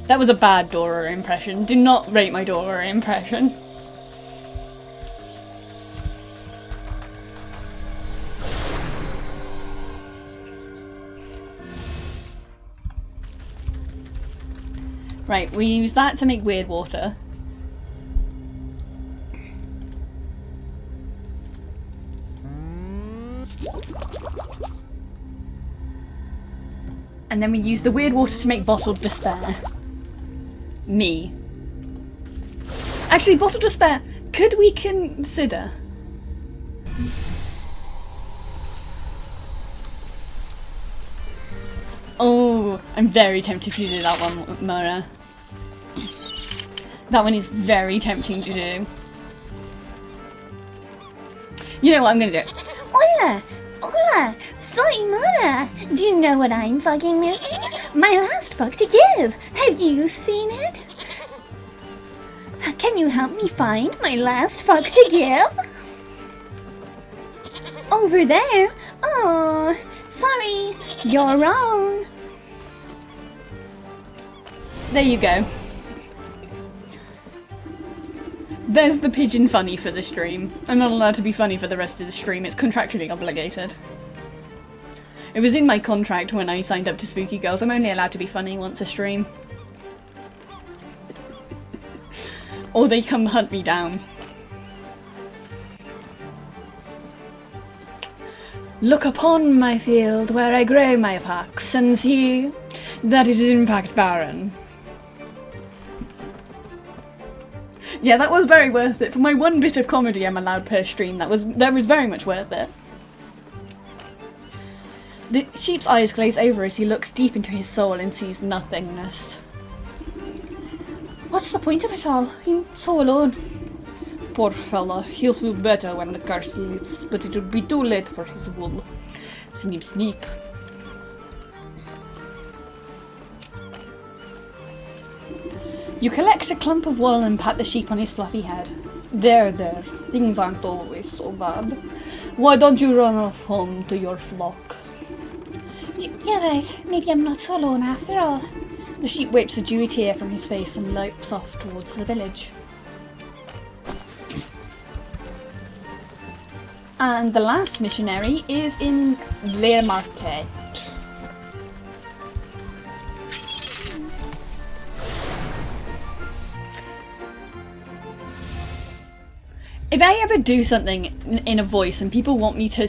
That was a bad Dora impression. Do not rate my Dora impression. Right, we use that to make weird water. And then we use the weird water to make bottled despair. Me. Actually, bottled despair, could we consider? Oh, I'm very tempted to do that one, Mara. That one is very tempting to do. You know what I'm gonna do? Hola! Hola! Soy Mora! Do you know what I'm fucking missing? My last fuck to give! Have you seen it? Can you help me find my last fuck to give? Over there? Oh, sorry, you're wrong. There you go. There's the pigeon funny for the stream. I'm not allowed to be funny for the rest of the stream, it's contractually obligated. It was in my contract when I signed up to Spooky Girls, I'm only allowed to be funny once a stream. Or they come hunt me down. Look upon my field where I grow my fox and see that it is in fact barren. Yeah, that was very worth it. For my one bit of comedy I'm allowed per stream, that was very much worth it. The sheep's eyes glaze over as he looks deep into his soul and sees nothingness. What's the point of it all? I'm so alone. Poor fella, he'll feel better when the curse lifts, but it'll be too late for his wool. Sneep sneep. You collect a clump of wool and pat the sheep on his fluffy head. There, things aren't always so bad. Why don't you run off home to your flock? You're right, maybe I'm not so alone after all. The sheep wipes a dewy tear from his face and lopes off towards the village. And the last missionary is in Le Marquet. If I ever do something in a voice and people want me to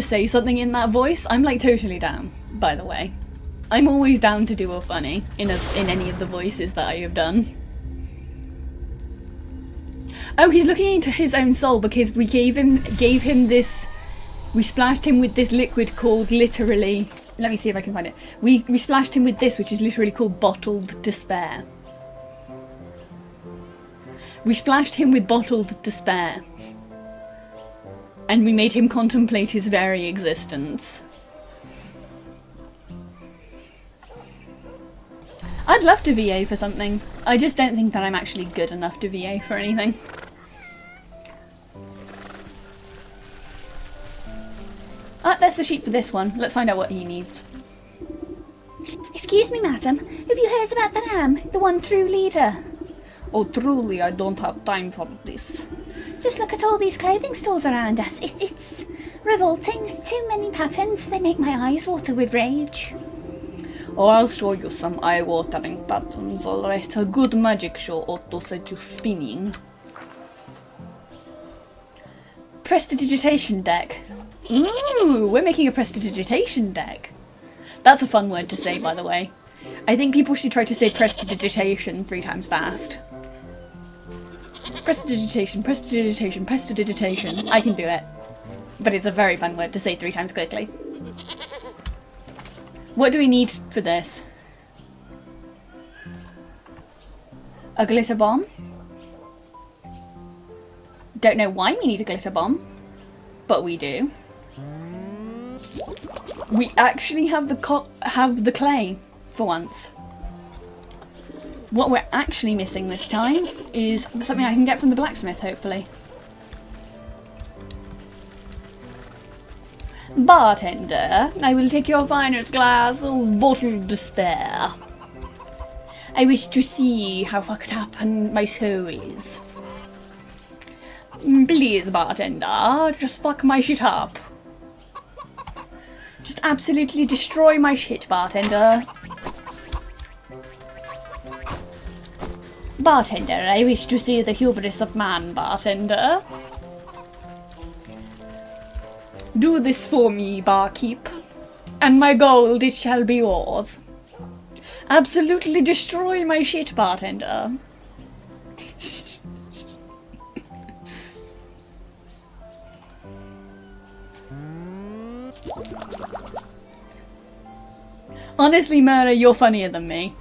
say something in that voice, I'm like totally down, by the way. I'm always down to do a funny in any of the voices that I have done. Oh, he's looking into his own soul because we gave him this, we splashed him with this liquid called literally, let me see if I can find it. We splashed him with this, which is literally called bottled despair. We splashed him with bottled despair. And we made him contemplate his very existence. I'd love to VA for something. I just don't think that I'm actually good enough to VA for anything. Ah, that's the sheep for this one. Let's find out what he needs. Excuse me, madam. Have you heard about the ram? The one true leader? Oh, truly, I don't have time for this. Just look at all these clothing stores around us. It's revolting. Too many patterns. They make my eyes water with rage. Oh, I'll show you some eye-watering patterns, alright. A good magic show ought to set you spinning. Prestidigitation deck. Ooh, we're making a prestidigitation deck. That's a fun word to say, by the way. I think people should try to say prestidigitation 3 times fast. Prestidigitation, prestidigitation, prestidigitation. I can do it. But it's a very fun word to say 3 times quickly. What do we need for this? A glitter bomb? Don't know why we need a glitter bomb, but we do. We actually have the clay for once. What we're actually missing this time is something I can get from the blacksmith, hopefully. Bartender, I will take your finest glass of bottled despair. I wish to see how fucked up my soul is. Please, bartender, just fuck my shit up. Just absolutely destroy my shit, bartender. Bartender, I wish to see the hubris of man, bartender. Do this for me, barkeep, and my gold it shall be yours. Absolutely destroy my shit, bartender. Honestly, Mura, you're funnier than me.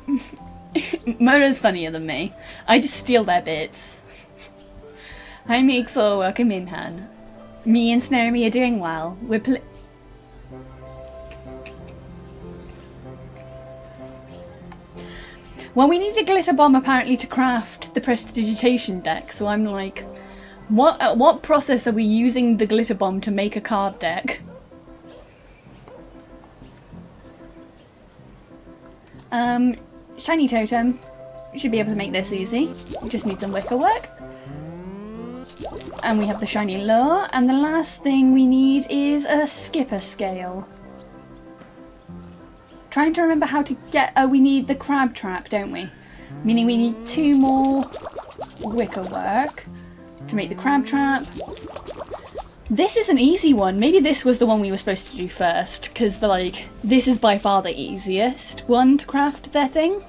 Mura's funnier than me. I just steal their bits. Hi Mixo, welcome in, Han. Me and Snowy are doing well. We're well, we need a glitter bomb apparently to craft the prestidigitation deck, so I'm like, what process are we using the glitter bomb to make a card deck? Shiny totem. Should be able to make this easy. Just need some wicker work. And we have the shiny lure, and the last thing we need is a skipper scale. Trying to remember how to get... Oh, we need the crab trap, don't we? Meaning we need 2 more wicker work to make the crab trap. This is an easy one. Maybe this was the one we were supposed to do first, because this is by far the easiest one to craft their thing.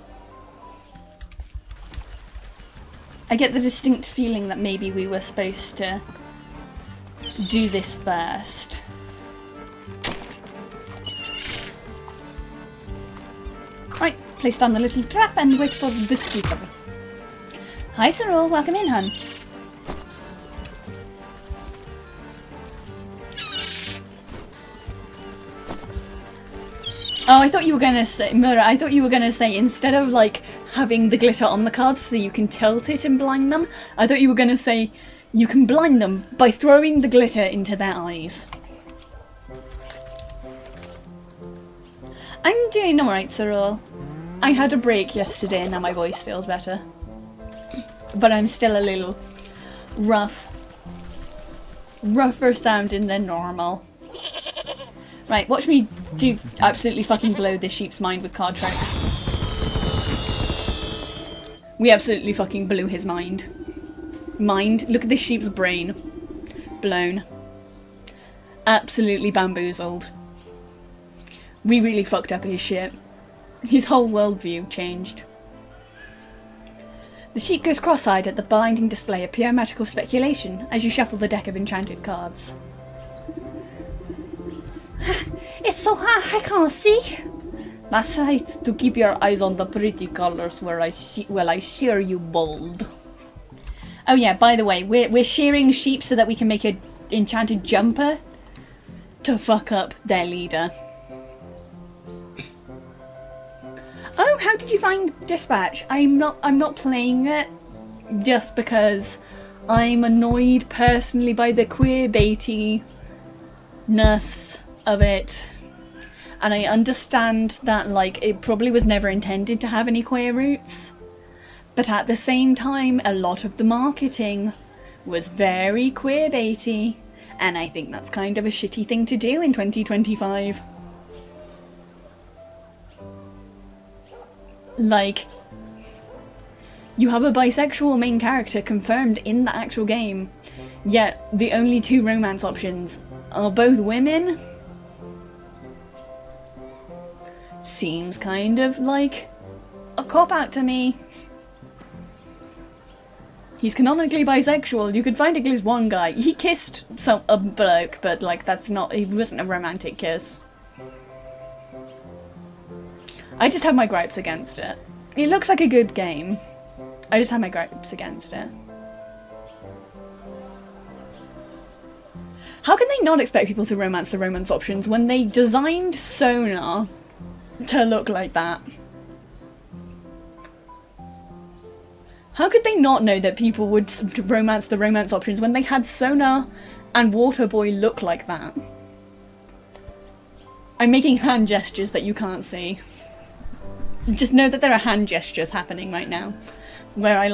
I get the distinct feeling that maybe we were supposed to do this first. Right, place down the little trap and wait for the skipper. Hi Cyril, welcome in, hun. Oh, I thought you were gonna say, Mura, I thought you were gonna say, instead of having the glitter on the cards so you can tilt it and blind them, I thought you were gonna say you can blind them by throwing the glitter into their eyes. I'm doing alright, Cyril. I had a break yesterday and now my voice feels better. But I'm still a little rougher sounding than normal. Right, watch me do absolutely fucking blow this sheep's mind with card tricks. We absolutely fucking blew his mind. Look at this sheep's brain. Blown. Absolutely bamboozled. We really fucked up his shit. His whole worldview changed. The sheep goes cross-eyed at the blinding display of pure magical speculation as you shuffle the deck of enchanted cards. It's so hot, I can't see. That's right, to keep your eyes on the pretty colours where I shear you bold. Oh yeah, by the way, we're shearing sheep so that we can make an enchanted jumper to fuck up their leader. Oh, how did you find Dispatch? I'm not playing it just because I'm annoyed personally by the queerbaitiness of it. And I understand that it probably was never intended to have any queer roots. But at the same time, a lot of the marketing was very queerbaity. And I think that's kind of a shitty thing to do in 2025. You have a bisexual main character confirmed in the actual game, yet the only 2 romance options are both women? Seems kind of like a cop-out to me. He's canonically bisexual. You could find at least one guy. He kissed a bloke, but that's not... It wasn't a romantic kiss. I just have my gripes against it. It looks like a good game. I just have my gripes against it. How can they not expect people to romance the romance options when they designed Sona to look like that? How could they not know that people would romance the romance options when they had Sona and Waterboy look like that? I'm making hand gestures that you can't see. Just know that there are hand gestures happening right now, where I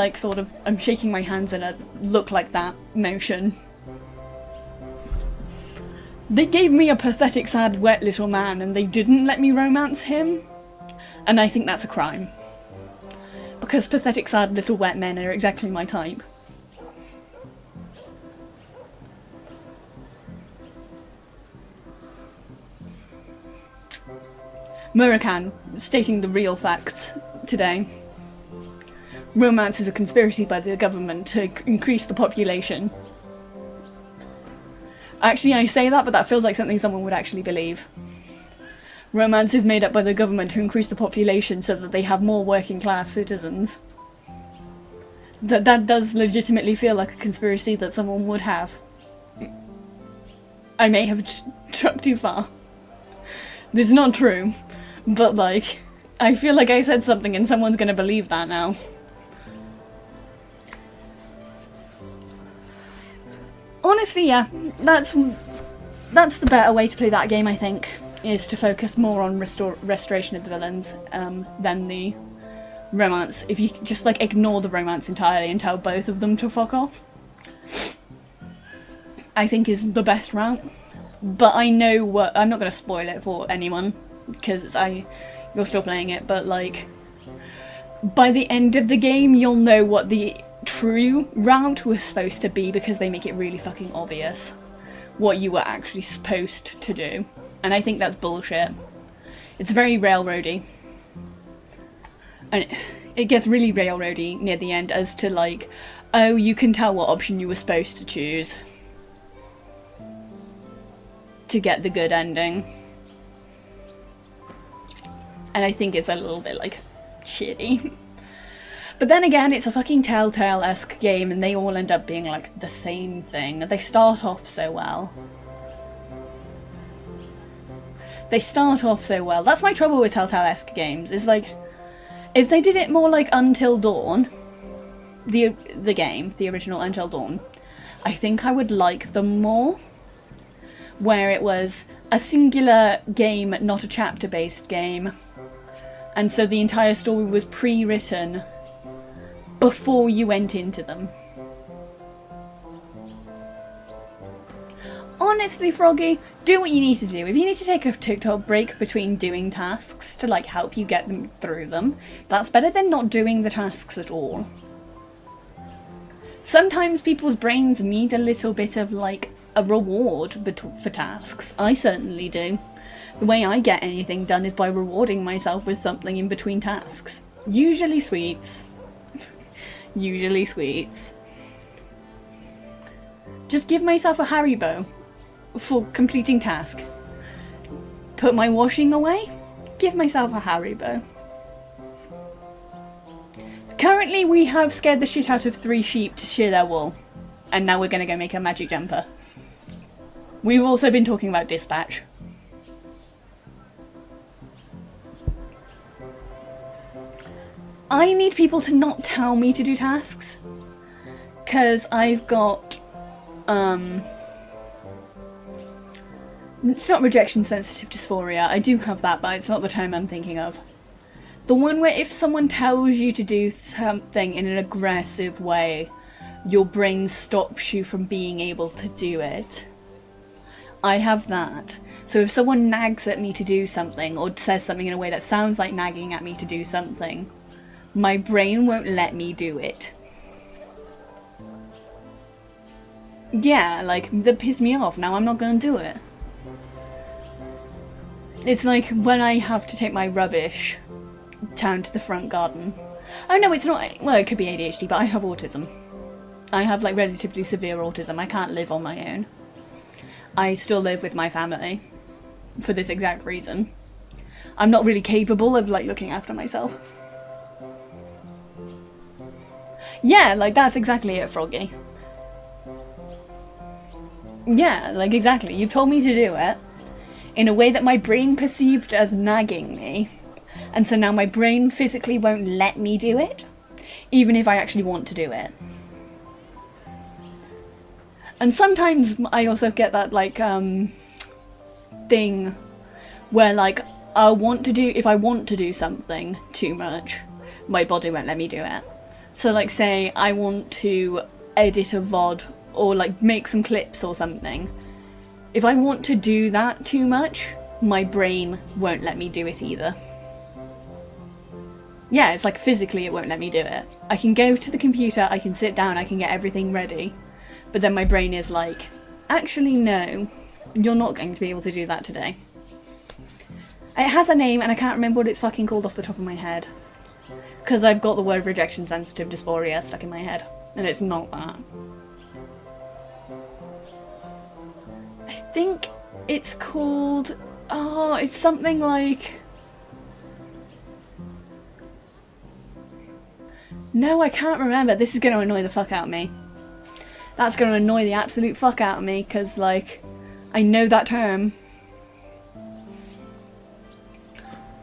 I'm shaking my hands in a look like that motion. They gave me a pathetic, sad, wet little man and they didn't let me romance him, and I think that's a crime. Because pathetic, sad, little wet men are exactly my type. Murakan, stating the real facts today. Romance is a conspiracy by the government to increase the population. Actually, I say that, but that feels like something someone would actually believe. Romance is made up by the government to increase the population so that they have more working class citizens. That does legitimately feel like a conspiracy that someone would have. I may have struck too far. This is not true, but like, I feel like I said something and someone's gonna believe that now. Honestly, yeah, that's the better way to play that game, I think, is to focus more on restoration of the villains than the romance. If you just like ignore the romance entirely and tell both of them to fuck off, I think is the best route. But I know what, I'm not going to spoil it for anyone because you're still playing it, but like by the end of the game you'll know what the true route was supposed to be because they make it really fucking obvious what you were actually supposed to do. And I think that's bullshit. It's very railroady. And it gets really railroady near the end as to like, oh, you can tell what option you were supposed to choose to get the good ending. And I think it's a little bit like shitty. But then again, it's a fucking Telltale-esque game and they all end up being like the same thing. They start off so well. That's my trouble with Telltale-esque games, is like, if they did it more like Until Dawn, the game, the original Until Dawn, I think I would like them more. Where it was a singular game, not a chapter-based game. And so the entire story was pre-written before you went into them. Honestly, Froggy, do what you need to do. If you need to take a TikTok break between doing tasks to like help you get them through them, that's better than not doing the tasks at all. Sometimes people's brains need a little bit of like a reward for tasks. I certainly do. The way I get anything done is by rewarding myself with something in between tasks. Usually sweets. Usually sweets. Just give myself a Haribo for completing task. Put my washing away, give myself a Haribo. Currently we have scared the shit out of 3 sheep to shear their wool. And now we're gonna go make a magic jumper. We've also been talking about dispatch. I need people to not tell me to do tasks. Because I've got it's not rejection sensitive dysphoria. I do have that, but it's not the term I'm thinking of. The one where if someone tells you to do something in an aggressive way, your brain stops you from being able to do it. I have that. So if someone nags at me to do something, or says something in a way that sounds like nagging at me to do something, my brain won't let me do it. Yeah, like, that pissed me off, now I'm not gonna do it. It's like when I have to take my rubbish down to the front garden. Oh no, it's not, well, it could be ADHD, but I have autism. I have like relatively severe autism, I can't live on my own. I still live with my family, for this exact reason. I'm not really capable of like looking after myself. Yeah, like that's exactly it, Froggy. Yeah, like exactly. You've told me to do it in a way that my brain perceived as nagging me. And so now my brain physically won't let me do it, even if I actually want to do it. And sometimes I also get that like thing where like if I want to do something too much, my body won't let me do it. So like say I want to edit a VOD or like make some clips or something. If I want to do that too much, my brain won't let me do it either. Yeah, it's like physically it won't let me do it. I can go to the computer, I can sit down, I can get everything ready. But then my brain is like, actually no, you're not going to be able to do that today. It has a name and I can't remember what it's fucking called off the top of my head. Because I've got the word rejection sensitive dysphoria stuck in my head. And it's not that. think it's called... Oh, it's something like... No, I can't remember. This is going to annoy the fuck out of me. That's going to annoy the absolute fuck out of me, because, like, I know that term.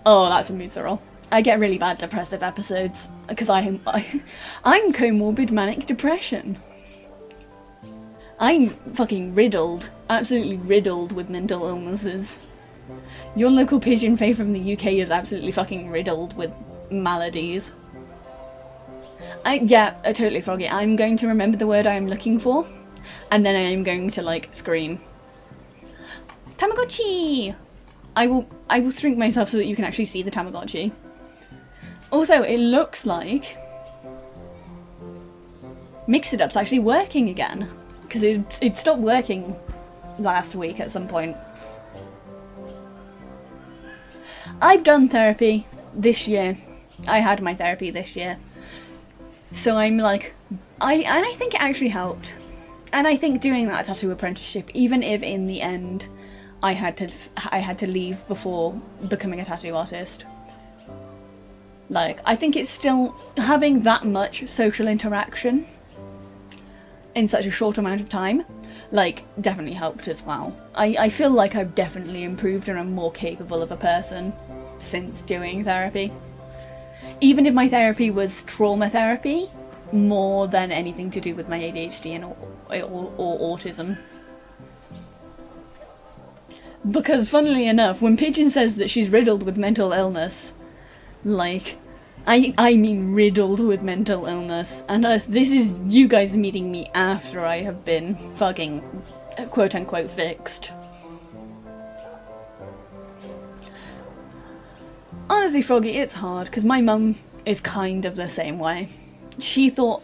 Oh, that's a mood swirl. I get really bad depressive episodes, because I'm comorbid manic depression. I'm fucking riddled, absolutely riddled with mental illnesses. Your local pigeon fae from the UK is absolutely fucking riddled with maladies. Yeah, totally, Froggy. I'm going to remember the word I am looking for, and then I am going to, like, scream. Tamagotchi! I will shrink myself so that you can actually see the Tamagotchi. Also, it looks like Mix It Up's actually working again, because it stopped working last week at some point. I've done therapy this year. I had my therapy this year. So I'm like, I think it actually helped. And I think doing that tattoo apprenticeship, even if in the end I had to leave before becoming a tattoo artist. Like, I think it's still having that much social interaction in such a short amount of time, like, definitely helped as well. I feel like I've definitely improved and I'm more capable of a person since doing therapy. Even if my therapy was trauma therapy, more than anything to do with my ADHD and or autism. Because funnily enough, when Pigeon says that she's riddled with mental illness, like, I mean riddled with mental illness, and this is you guys meeting me after I have been fucking quote-unquote fixed. Honestly, Froggy, it's hard, because my mum is kind of the same way. She thought...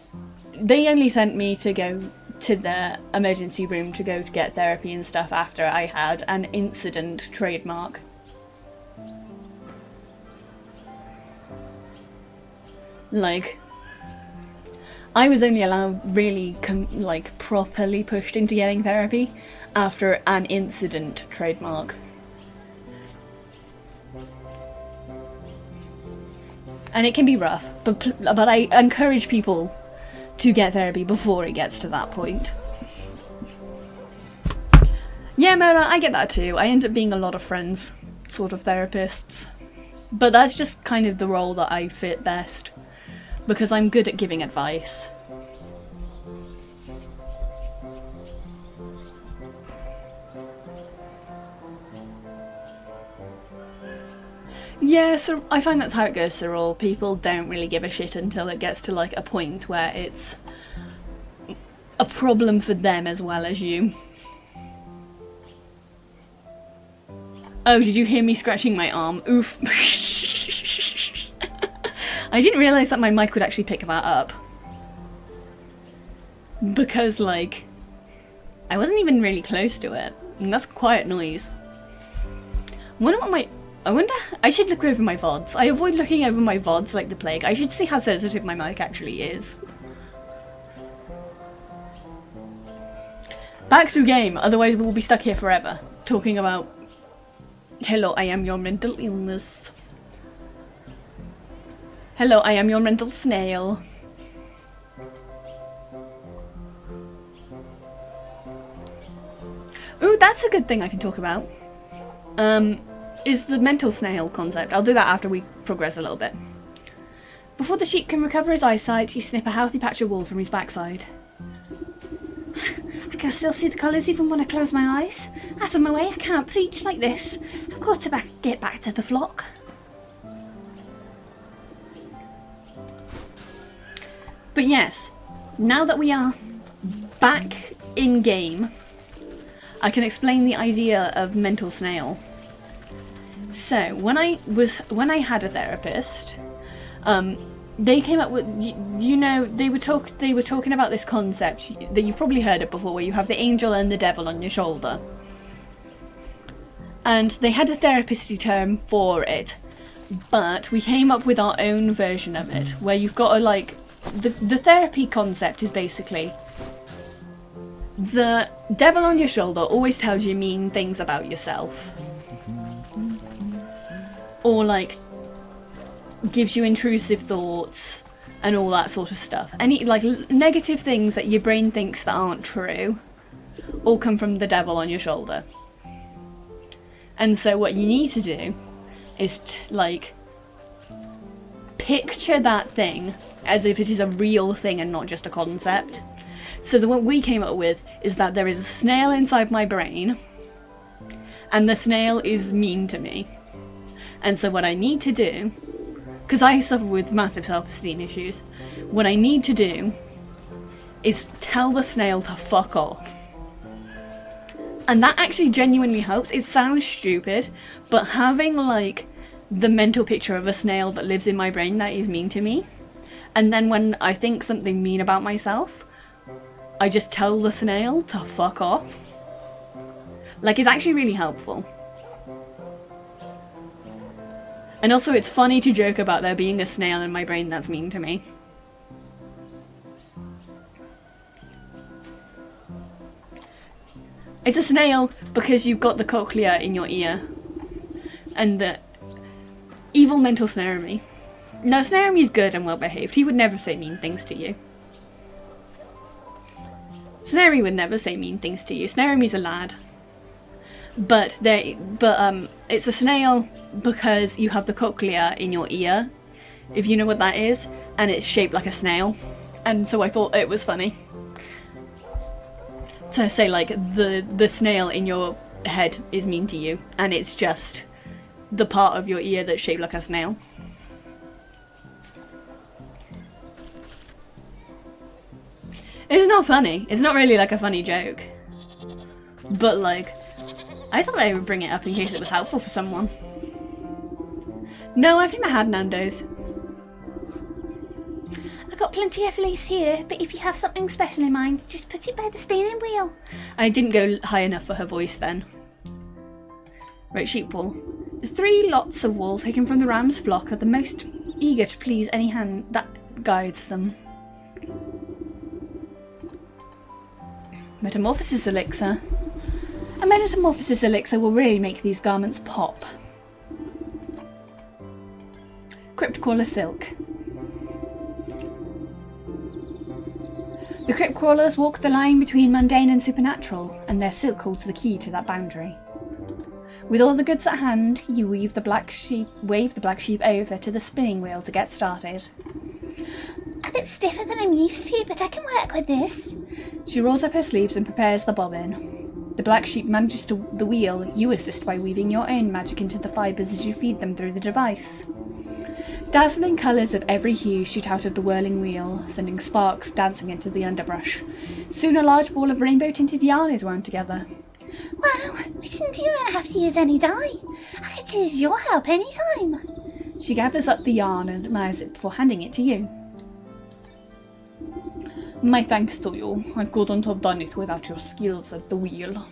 They only sent me to go to the emergency room to go to get therapy and stuff after I had an incident trademark. Like, I was only allowed really, like, properly pushed into getting therapy after an incident trademark. And it can be rough, but I encourage people to get therapy before it gets to that point. Yeah, Mona, I get that too. I end up being a lot of friends, sort of therapists. But that's just kind of the role that I fit best, because I'm good at giving advice. Yeah, so I find that's how it goes, Cyril. People don't really give a shit until it gets to, like, a point where it's a problem for them as well as you. Oh, did you hear me scratching my arm? Oof. I didn't realise that my mic would actually pick that up. Because, like, I wasn't even really close to it. And that's quiet noise. I wonder, I should look over my VODs. I avoid looking over my VODs like the plague. I should see how sensitive my mic actually is. Back to game, otherwise we'll be stuck here forever. Talking about, hello, I am your mental illness. Hello, I am your mental snail. Ooh, that's a good thing I can talk about. Is the mental snail concept. I'll do that after we progress a little bit. Before the sheep can recover his eyesight, you snip a healthy patch of wool from his backside. I can still see the colours even when I close my eyes. Out of my way, I can't preach like this. I've got to get back to the flock. But yes, now that we are back in game, I can explain the idea of mental snail. So when I had a therapist, they came up with, you know, they were talking about this concept that you've probably heard it before, where you have the angel and the devil on your shoulder. And they had a therapist term for it, but we came up with our own version of it, where you've got to, like, the therapy concept is basically the devil on your shoulder always tells you mean things about yourself. Or like gives you intrusive thoughts and all that sort of stuff. Any like negative things that your brain thinks that aren't true all come from the devil on your shoulder. And so what you need to do is like picture that thing as if it is a real thing and not just a concept. So the one we came up with is that there is a snail inside my brain and the snail is mean to me. And so what I need to do, because I suffer with massive self-esteem issues, what I need to do is tell the snail to fuck off. And that actually genuinely helps. It sounds stupid, but having like the mental picture of a snail that lives in my brain that is mean to me, and then when I think something mean about myself, I just tell the snail to fuck off. Like, it's actually really helpful. And also it's funny to joke about there being a snail in my brain that's mean to me. It's a snail because you've got the cochlea in your ear. And the evil mental Snaremy. No, Snaremy's good and well behaved. He would never say mean things to you. Snaremy would never say mean things to you. Snaremy's a lad. But it's a snail because you have the cochlea in your ear, if you know what that is, and it's shaped like a snail. And so I thought it was funny to say like the snail in your head is mean to you, and it's just the part of your ear that's shaped like a snail. It's not funny. It's not really like a funny joke. But like, I thought I would bring it up in case it was helpful for someone. No, I've never had Nando's. I've got plenty of fleece here, but if you have something special in mind, just put it by the spinning wheel. I didn't go high enough for her voice then. Right, sheep wool. The 3 lots of wool taken from the ram's flock are the most eager to please any hand that guides them. Metamorphosis elixir. A metamorphosis elixir will really make these garments pop. Crypt crawler silk. The crypt crawlers walk the line between mundane and supernatural, and their silk holds the key to that boundary. With all the goods at hand, you wave the black sheep over to the spinning wheel to get started. A bit stiffer than I'm used to, but I can work with this. She rolls up her sleeves and prepares the bobbin. The black sheep manages the wheel. You assist by weaving your own magic into the fibres as you feed them through the device. Dazzling colours of every hue shoot out of the whirling wheel, sending sparks dancing into the underbrush. Soon a large ball of rainbow-tinted yarn is wound together. Wow, we didn't even have to use any dye. I could use your help anytime. She gathers up the yarn and admires it before handing it to you. My thanks to you. I couldn't have done it without your skills at the wheel.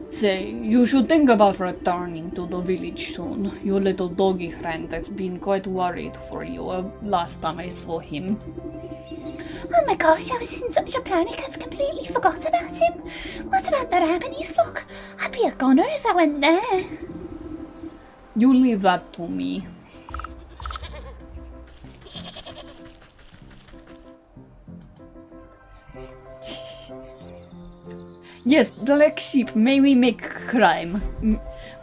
Say, you should think about returning to the village soon. Your little doggy friend has been quite worried for you last time I saw him. Oh my gosh, I was in such a panic I've completely forgot about him. What about the Rabbini's flock? I'd be a goner if I went there. You leave that to me. Yes, black sheep, may we make crime?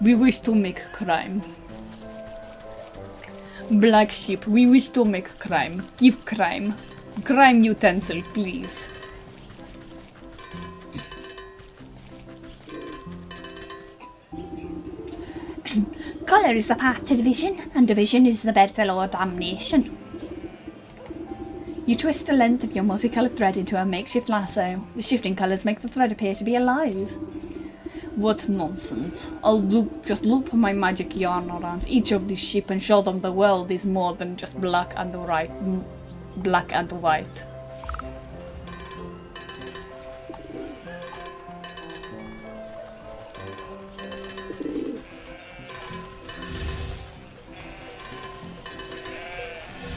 We wish to make crime. Black sheep, we wish to make crime. Give crime. Crime utensil, please. Colour is the path to division, and division is the bedfellow of damnation. You twist a length of your multicoloured thread into a makeshift lasso. The shifting colours make the thread appear to be alive. What nonsense. I'll just loop my magic yarn around each of these sheep and show them the world is more than just black and white.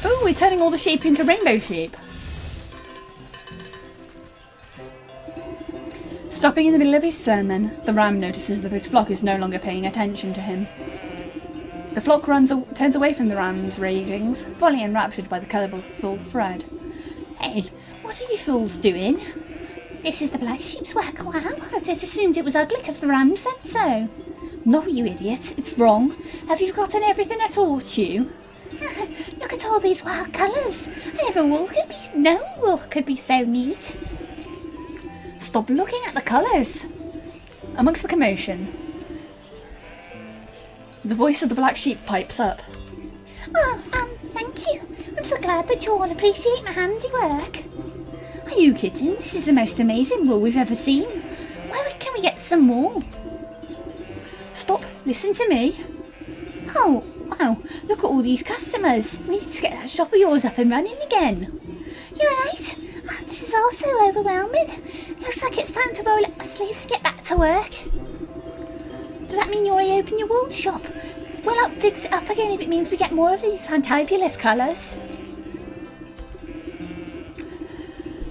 Oh, we're turning all the sheep into rainbow sheep. Stopping in the middle of his sermon, the ram notices that his flock is no longer paying attention to him. The flock turns away from the ram's ravings, fully enraptured by the colourful thread. Hey, what are you fools doing? This is the black sheep's work. Wow, I just assumed it was ugly because the ram said so. No, you idiots, it's wrong. Have you forgotten everything I taught you? Look at all these wild colours. No wool could be so neat. Stop looking at the colours. Amongst the commotion, the voice of the black sheep pipes up. Thank you. I'm so glad that you all appreciate my handiwork. Are you kidding? This is the most amazing wool we've ever seen. Where can we get some more? Stop, listen to me. Oh, wow, look at all these customers. We need to get that shop of yours up and running again. You're right. Oh, this is all so overwhelming. Looks like it's time to roll up my sleeves and get back to work. Does that mean you'll reopen your wool shop? We'll fix it up again if it means we get more of these fantabulous colours.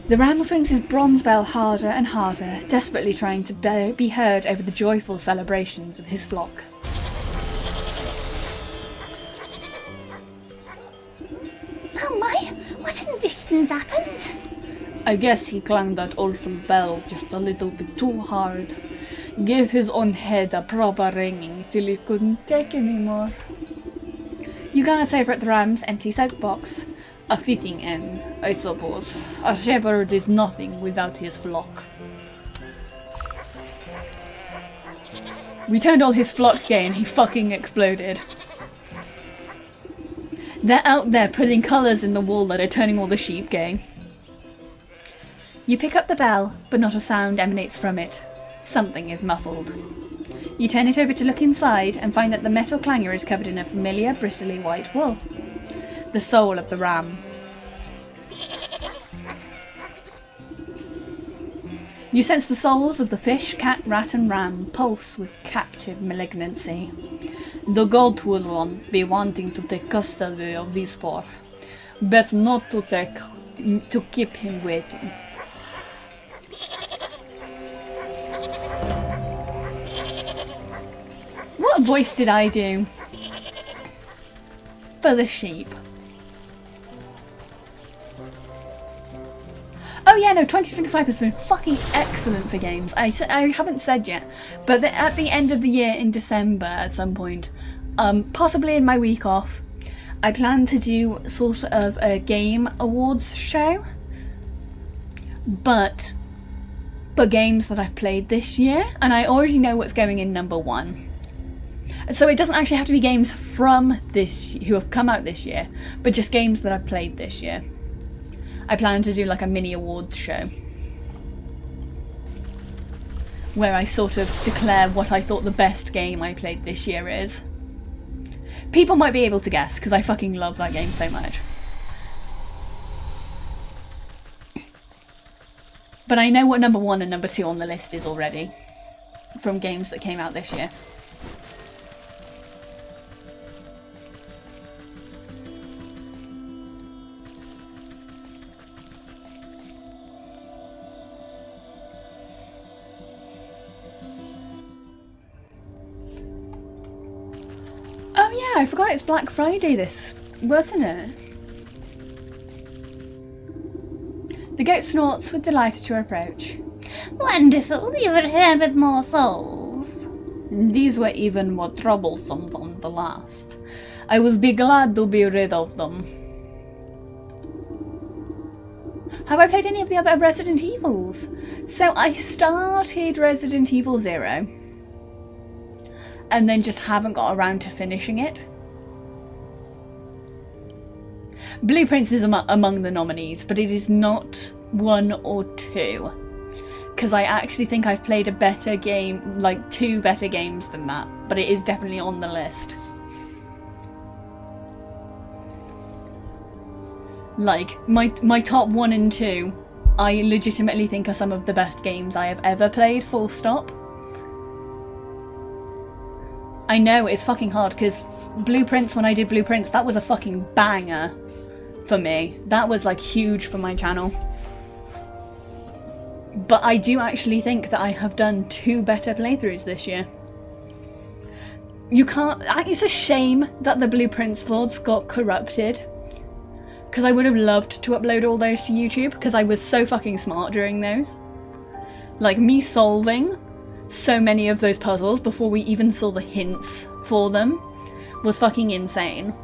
The ram swings his bronze bell harder and harder, desperately trying to be heard over the joyful celebrations of his flock. Oh my, what in the dickens happened? I guess he clanged that awful bell just a little bit too hard. Gave his own head a proper ringing till he couldn't take anymore. You glance over at the ram's empty soapbox. A fitting end, I suppose. A shepherd is nothing without his flock. We turned all his flock gay and he fucking exploded. They're out there putting colours in the wool that are turning all the sheep gay. You pick up the bell, but not a sound emanates from it. Something is muffled. You turn it over to look inside and find that the metal clanger is covered in a familiar bristly white wool. The soul of the ram. You sense the souls of the fish, cat, rat and ram pulse with captive malignancy. The goat will be wanting to take custody of these four. Best not to keep him waiting. What voice did I do? For the sheep. Oh yeah, no, 2025 has been fucking excellent for games. I haven't said yet, but at the end of the year in December at some point, possibly in my week off, I plan to do sort of a game awards show, but for games that I've played this year, and I already know what's going in number 1. So it doesn't actually have to be games from who have come out this year, but just games that I've played this year. I plan to do like a mini awards show where I sort of declare what I thought the best game I played this year is. People might be able to guess because I fucking love that game so much. But I know what number 1 and number 2 on the list is already from games that came out this year. Oh yeah, I forgot it's Black Friday wasn't it? The goat snorts with delight at your approach. Wonderful, you've returned with more souls. These were even more troublesome than the last. I will be glad to be rid of them. Have I played any of the other Resident Evils? So I started Resident Evil 0. And then just haven't got around to finishing it. Blueprints is among the nominees, but it is not 1 or 2. Because I actually think I've played a better game, like 2 better games than that, but it is definitely on the list. Like, my top 1 and 2, I legitimately think are some of the best games I have ever played, full stop. I know, it's fucking hard, because Blueprints, when I did Blueprints, that was a fucking banger for me. That was, like, huge for my channel. But I do actually think that I have done 2 better playthroughs this year. You can't... It's a shame that the blueprints VODs got corrupted. Because I would have loved to upload all those to YouTube, because I was so fucking smart during those. Like, me solving so many of those puzzles before we even saw the hints for them was fucking insane.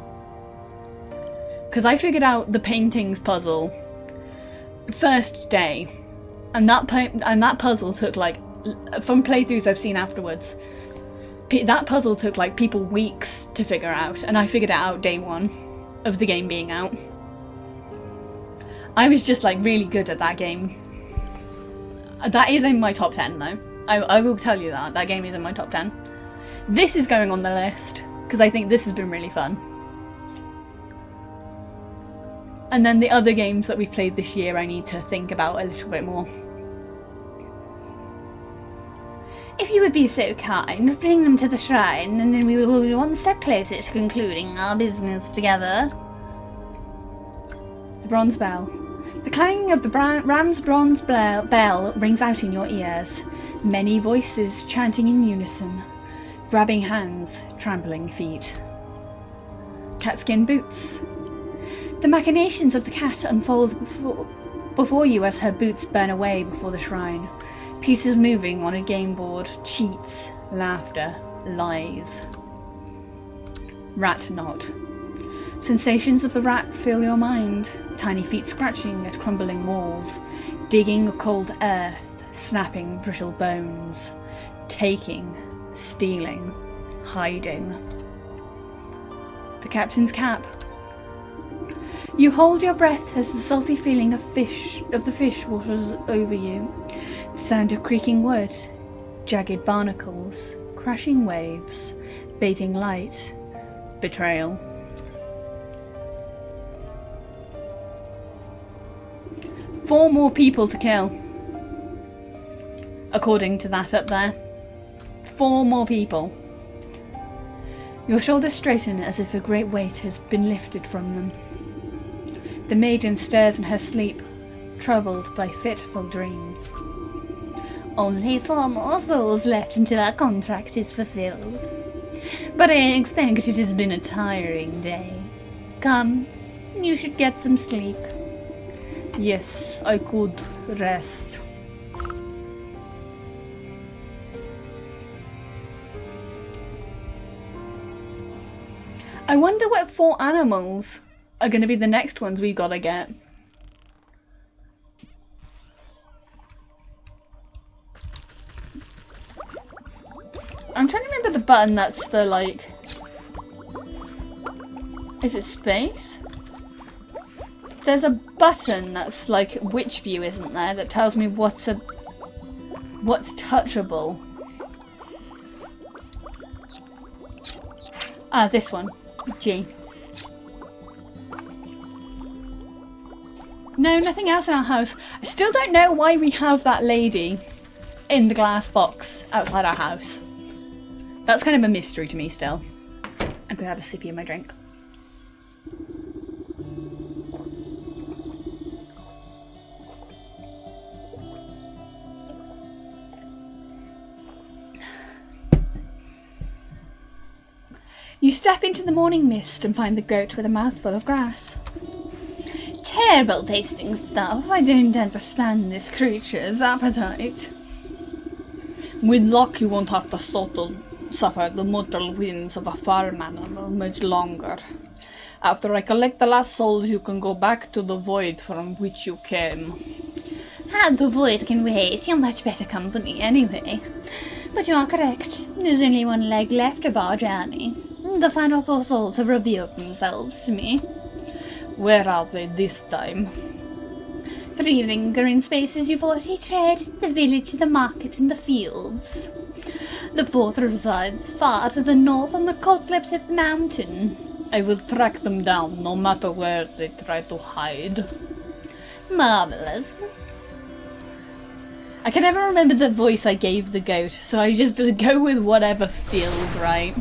Because I figured out the paintings puzzle first day, and that puzzle took like, from playthroughs I've seen afterwards, that puzzle took like people weeks to figure out, and I figured it out day 1 of the game being out. I was just like really good at that game. That is in my top 10 though. I will tell you that game is in my top 10. This is going on the list because I think this has been really fun. And then the other games that we've played this year I need to think about a little bit more. If you would be so kind, bring them to the shrine, and then we will be one step closer to concluding our business together. The bronze bell. The clanging of the ram's bronze bell rings out in your ears. Many voices chanting in unison. Grabbing hands, trampling feet. Catskin boots. The machinations of the cat unfold before you as her boots burn away before the shrine. Pieces moving on a game board. Cheats, laughter, lies. Rat knot. Sensations of the rat fill your mind. Tiny feet scratching at crumbling walls. Digging cold earth. Snapping brittle bones. Taking. Stealing. Hiding. The captain's cap. You hold your breath as the salty feeling of the fish washes over you. The sound of creaking wood. Jagged barnacles. Crashing waves. Fading light. Betrayal. Four more people to kill. According to that up there. 4 more people. Your shoulders straighten as if a great weight has been lifted from them. The maiden stirs in her sleep, troubled by fitful dreams. Only 4 more souls left until our contract is fulfilled. But I expect it has been a tiring day. Come, you should get some sleep. Yes, I could rest. I wonder what 4 animals are going to be the next ones we gotta get. I'm trying to remember the button that's the like... Is it space? There's a button that's like witch view, isn't there, that tells me what's touchable. Ah, this one. G. No, nothing else in our house. I still don't know why we have that lady in the glass box outside our house. That's kind of a mystery to me still. I'm gonna have a sippy of my drink. You step into the morning mist and find the goat with a mouthful of grass. Terrible tasting stuff. I don't understand this creature's appetite. With luck you won't have to suffer the mortal whims of a farm animal much longer. After I collect the last souls you can go back to the void from which you came. The void can wait. You're much better company anyway. But you are correct. There's only 1 leg left of our journey. The final 4 souls have revealed themselves to me. Where are they this time? 3 linger in spaces you've already tread, the village, the market, and the fields. The 4th resides far to the north on the cold slopes of the mountain. I will track them down, no matter where they try to hide. Marvellous. I can never remember the voice I gave the goat, so I just go with whatever feels right.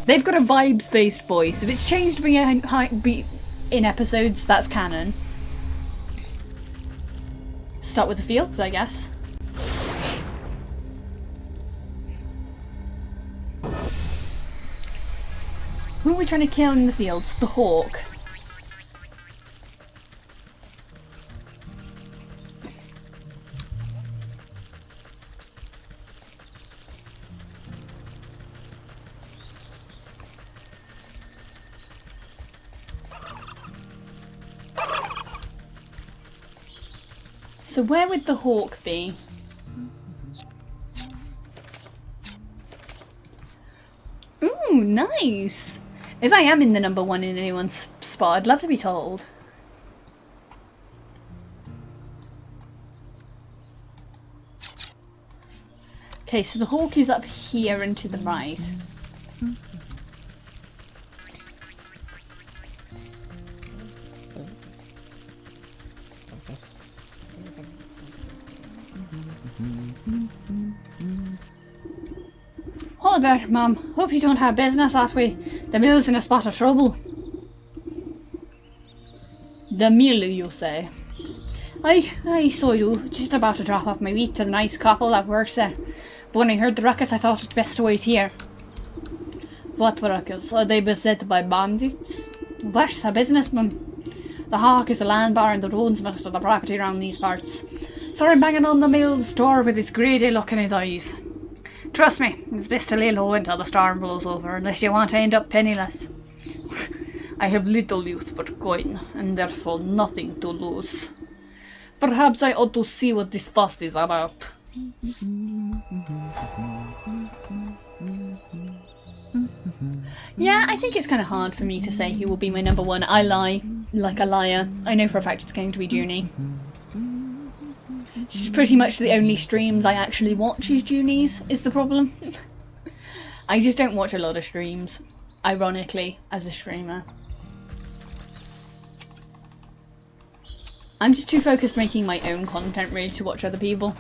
They've got a vibes-based voice. If it's changed in episodes, that's canon. Start with the fields, I guess. Who are we trying to kill in the fields? The hawk. So where would the hawk be? Ooh, nice! If I am in the number one in anyone's spot, I'd love to be told. Okay, so the hawk is up here and to the right. Oh there, Mum. Hope you don't have business that way. The mill's in a spot of trouble. The mill, you say? Aye, so I do. Just about to drop off my wheat to the nice couple that works there. But when I heard the ruckus, I thought it best to wait here. What ruckus? Are they beset by bandits? Where's a businessman? The hawk is the land bar and the owns most of the property around these parts. Saw him banging on the mill's door with his greedy look in his eyes. Trust me, it's best to lay low until the storm blows over, unless you want to end up penniless. I have little use for coin, and therefore nothing to lose. Perhaps I ought to see what this fuss is about. Yeah, I think it's kind of hard for me to say who will be my number one. I lie, like a liar. I know for a fact it's going to be Junie. She's pretty much the only streams I actually watch is Junie's, is the problem. I just don't watch a lot of streams, ironically, as a streamer. I'm just too focused making my own content really to watch other people.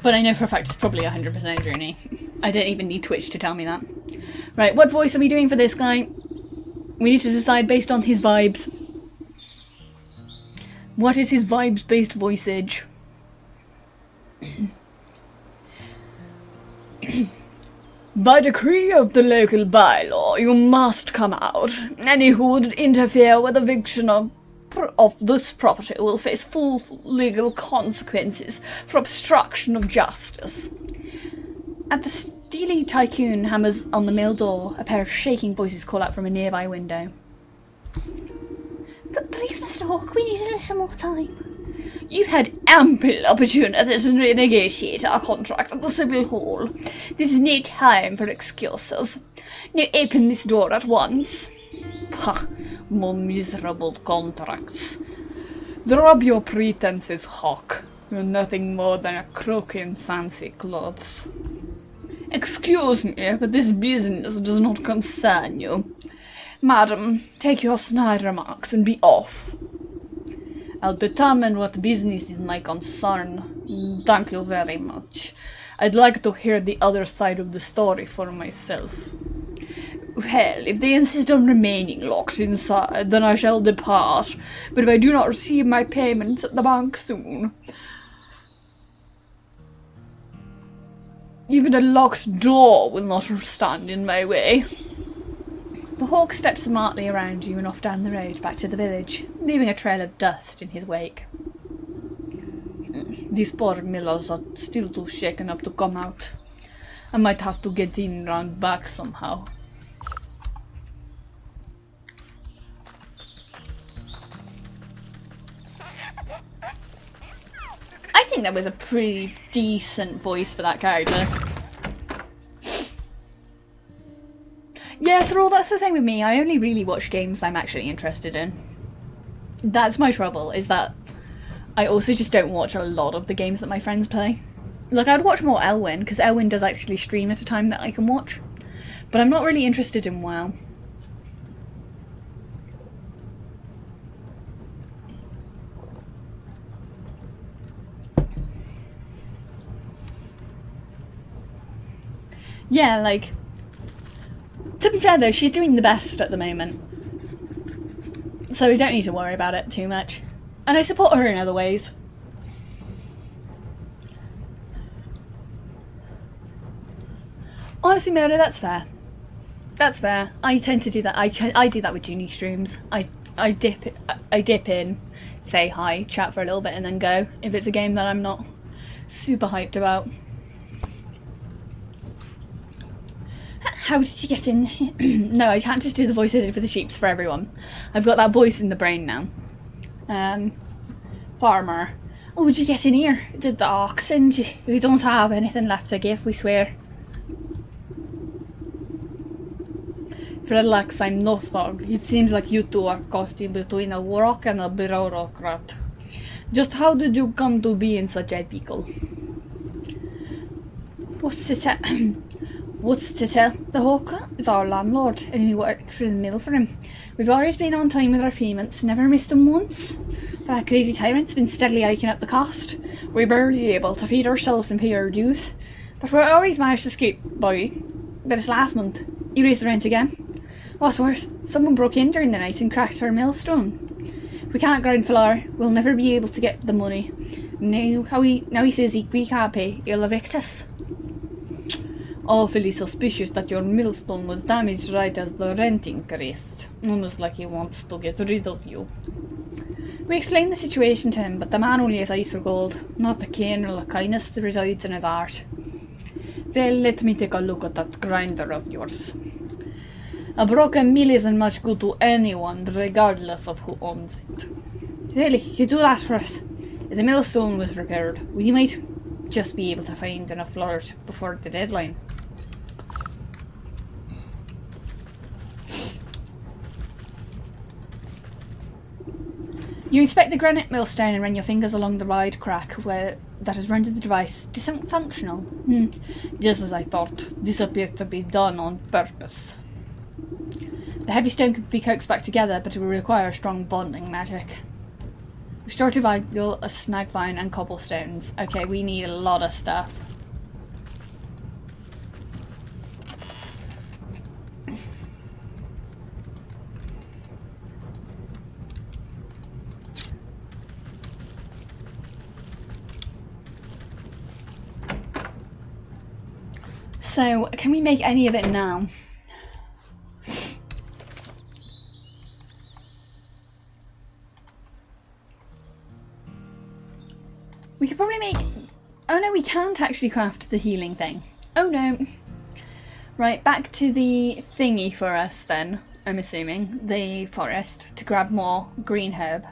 But I know for a fact it's probably 100% Junie. I don't even need Twitch to tell me that. Right, what voice are we doing for this guy? We need to decide based on his vibes. What is his vibes-based voiceage? By decree of the local bylaw, you must come out. Any who would interfere with eviction of this property will face full legal consequences for obstruction of justice. At the steely tycoon hammers on the mill door, a pair of shaking voices call out from a nearby window. But please, Mr. Hawk, we need a little more time. You've had ample opportunity to renegotiate our contract at the Civil Hall. This is no time for excuses. Now open this door at once. Pah, more miserable contracts. Drop your pretenses, Hawk. You're nothing more than a crook in fancy clothes. Excuse me, but this business does not concern you. Madam, take your snide remarks and be off. I'll determine what business is my concern. Thank you very much. I'd like to hear the other side of the story for myself. Well, if they insist on remaining locked inside, then I shall depart. But if I do not receive my payments at the bank soon, even a locked door will not stand in my way. The hawk steps smartly around you and off down the road back to the village, leaving a trail of dust in his wake. These poor millers are still too shaken up to come out. I might have to get in round back somehow. I think that was a pretty decent voice for that character. Yeah, so that's the same with me. I only really watch games I'm actually interested in. That's my trouble, is that I also just don't watch a lot of the games that my friends play. Like, I'd watch more Elwyn, because Elwyn does actually stream at a time that I can watch. But I'm not really interested in WoW. Yeah, like, to be fair though, she's doing the best at the moment. So we don't need to worry about it too much. And I support her in other ways. Honestly, Mary, that's fair. That's fair. I tend to do that. I do that with Junie streams. I dip in, say hi, chat for a little bit, and then go. If it's a game that I'm not super hyped about. How did you get in here? No, I can't just do the voice I did for the sheeps for everyone. I've got that voice in the brain now. Farmer. Oh, did you get in here? Did the ox send you? We don't have anything left to give, we swear. Relax, I'm no thug. It seems like you two are caught in between a rock and a bureaucrat. Just how did you come to be in such a pickle? What's to tell? What's to tell? The hawker is our landlord, and we work for the mill for him. We've always been on time with our payments, never missed them once. That crazy tyrant's been steadily hiking up the cost. We're barely able to feed ourselves and pay our dues. But we always managed to escape by. But it's last month. He raised the rent again. What's worse, someone broke in during the night and cracked our millstone. If we can't grind flour, we'll never be able to get the money. Now he says we can't pay, he'll evict us. Awfully suspicious that your millstone was damaged right as the rent increased. Almost like he wants to get rid of you. We explained the situation to him, but the man only has eyes for gold, not the cane or the kindness that resides in his heart. Well, let me take a look at that grinder of yours. A broken mill isn't much good to anyone, regardless of who owns it. Really, you do that for us. If the millstone was repaired, we might just be able to find enough flour before the deadline. You inspect the granite millstone and run your fingers along the wide crack where that has rendered the device dysfunctional. Just as I thought. This appears to be done on purpose. The heavy stone could be coaxed back together, but it will require strong bonding magic. Restorative vigil, a snag vine, and cobblestones. Okay, we need a lot of stuff. So, can we make any of it now? We could probably make... Oh no, we can't actually craft the healing thing. Oh no. Right, back to the thingy for us then, I'm assuming. The forest, to grab more green herb.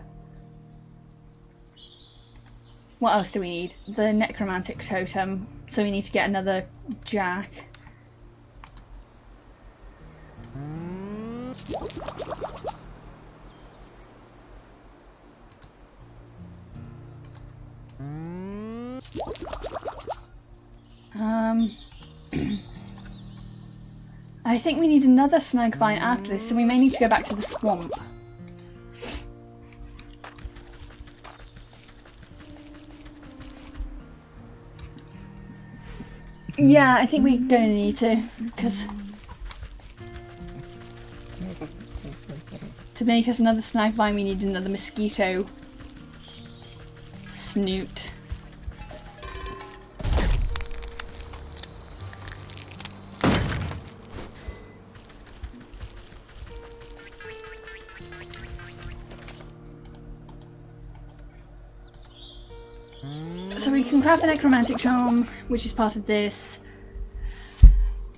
What else do we need? The necromantic totem. So we need to get another jack. I think we need another snag vine after this, so we may need to go back to the swamp. Yeah, I think we're gonna need to, because to make us another snag vine we need another mosquito snoot. So we can craft the necromantic charm, which is part of this.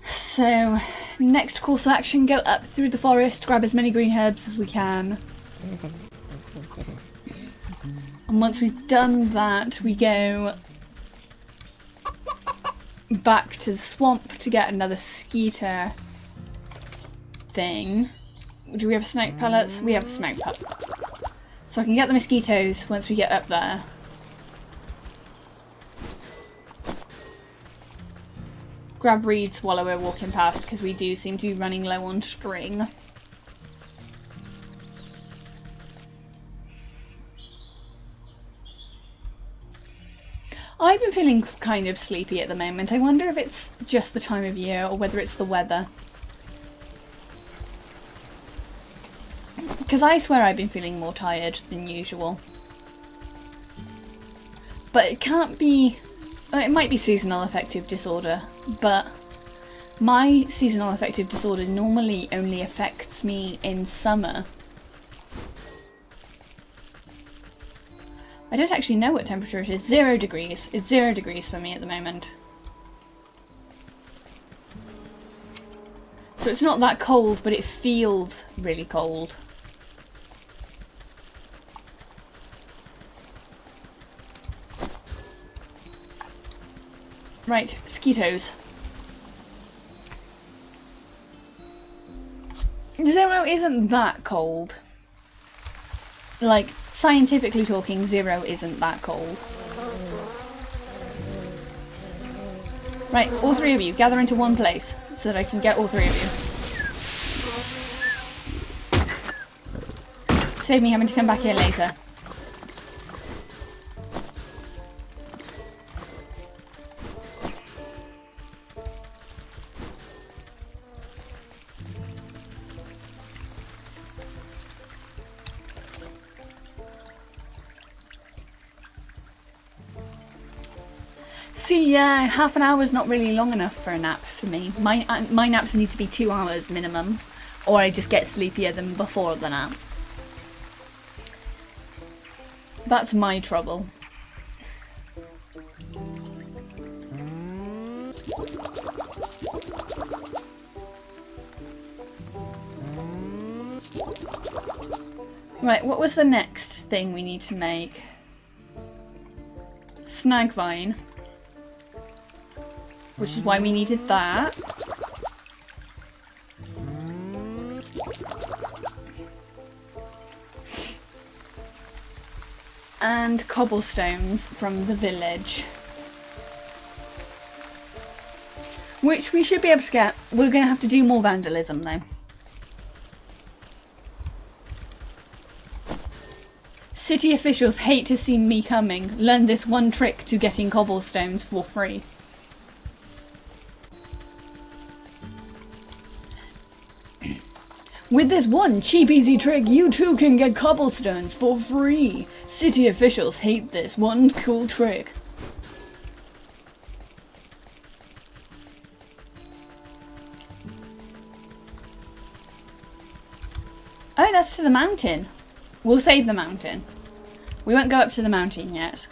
So, next course of action, go up through the forest, grab as many green herbs as we can. And once we've done that, we go back to the swamp to get another skeeter thing. Do we have snake pellets? We have the snake pellets. So I can get the mosquitoes once we get up there. Grab reeds while we're walking past, because we do seem to be running low on string. I've been feeling kind of sleepy at the moment. I wonder if it's just the time of year or whether it's the weather. Because I swear I've been feeling more tired than usual. But it can't be... It might be seasonal affective disorder, but My seasonal affective disorder normally only affects me in summer. I don't actually know what temperature it is. 0 degrees. It's 0 degrees for me at the moment. So it's not that cold, but it feels really cold. Right, mosquitoes. 0 isn't that cold. Like, scientifically talking, 0 isn't that cold. Right, all 3 of you, gather into one place so that I can get all 3 of you. Save me having to come back here later. See, half an hour is not really long enough for a nap for me. My naps need to be 2 hours minimum, or I just get sleepier than before the nap. That's my trouble. Right, what was the next thing we need to make? Snag vine. Which is why we needed that. And cobblestones from the village. Which we should be able to get. We're going to have to do more vandalism though. City officials hate to see me coming. Learn this one trick to getting cobblestones for free. With this one cheap easy trick, you too can get cobblestones for free. City officials hate this one cool trick. Oh, that's to the mountain. We'll save the mountain. We won't go up to the mountain yet.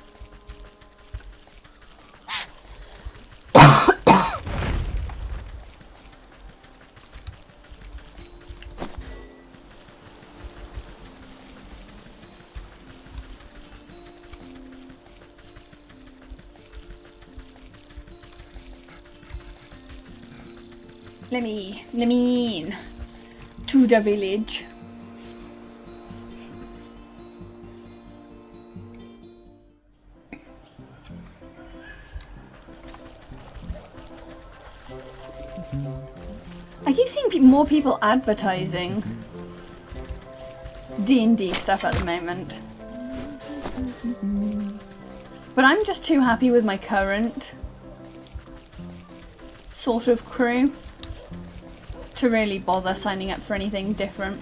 Let me in to the village. I keep seeing more people advertising D&D stuff at the moment. But I'm just too happy with my current sort of crew to really bother signing up for anything different.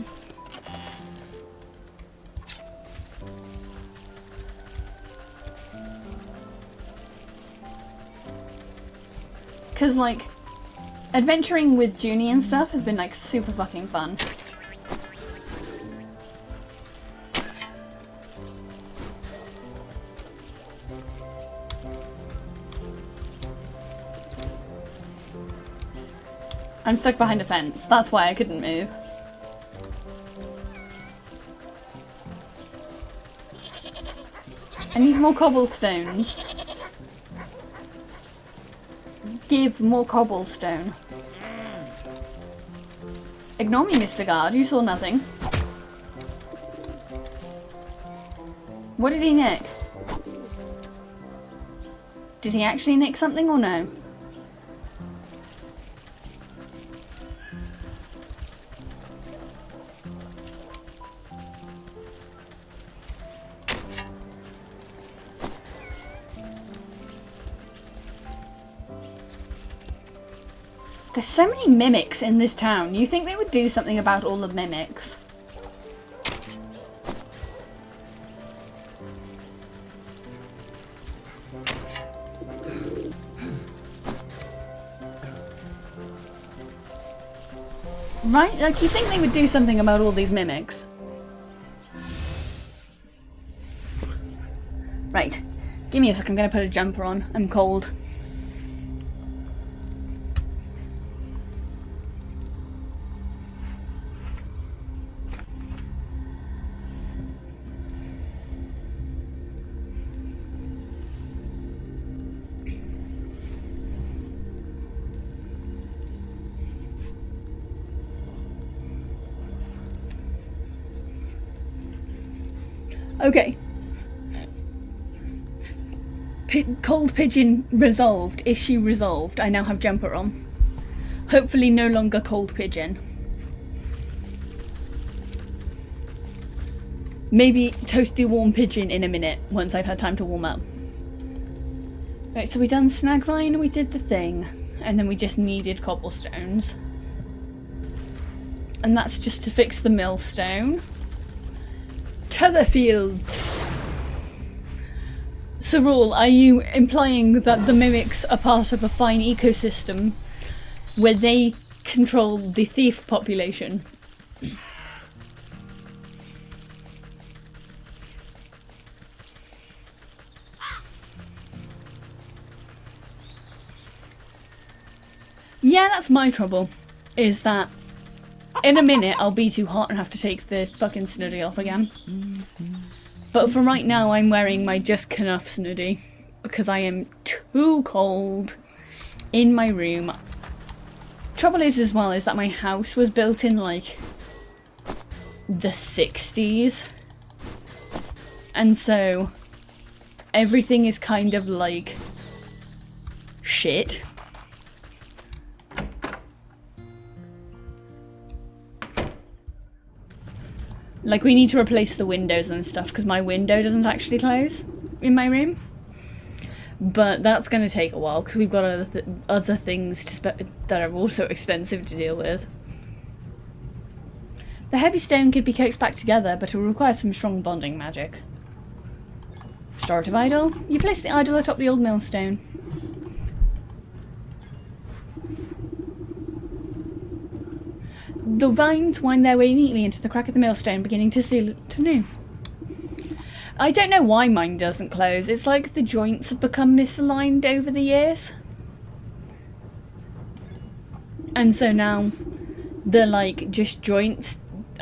Because, like, adventuring with Junie and stuff has been, like, super fucking fun. I'm stuck behind a fence. That's why I couldn't move. I need more cobblestones. Give more cobblestone. Ignore me, Mr. Guard. You saw nothing. What did he nick? Did he actually nick something or no? There's so many mimics in this town. You think they would do something about all the mimics? Right? Like, you think they would do something about all these mimics. Right. Give me a sec, I'm gonna put a jumper on. I'm cold. Okay. Cold pigeon resolved. Issue resolved. I now have jumper on. Hopefully no longer cold pigeon. Maybe toasty warm pigeon in a minute once I've had time to warm up. Right, so we done Snagvine, we did the thing, and then we just needed cobblestones. And that's just to fix the millstone. To the fields. Sarul, are you implying that the mimics are part of a fine ecosystem where they control the thief population? Yeah, that's my trouble, is that in a minute I'll be too hot and have to take the fucking snooty off again. But for right now I'm wearing my Just Enough snooty because I am too cold in my room. Trouble is as well is that my house was built in like the 60s. And so everything is kind of like shit. Like, we need to replace the windows and stuff because my window doesn't actually close in my room. But that's going to take a while because we've got other things that are also expensive to deal with. The heavy stone could be coaxed back together, but it will require some strong bonding magic. Restorative idol. You place the idol atop the old millstone. The vines wind their way neatly into the crack of the millstone, beginning to seal it to new. I don't know why mine doesn't close. It's like the joints have become misaligned over the years. And so now the like just joints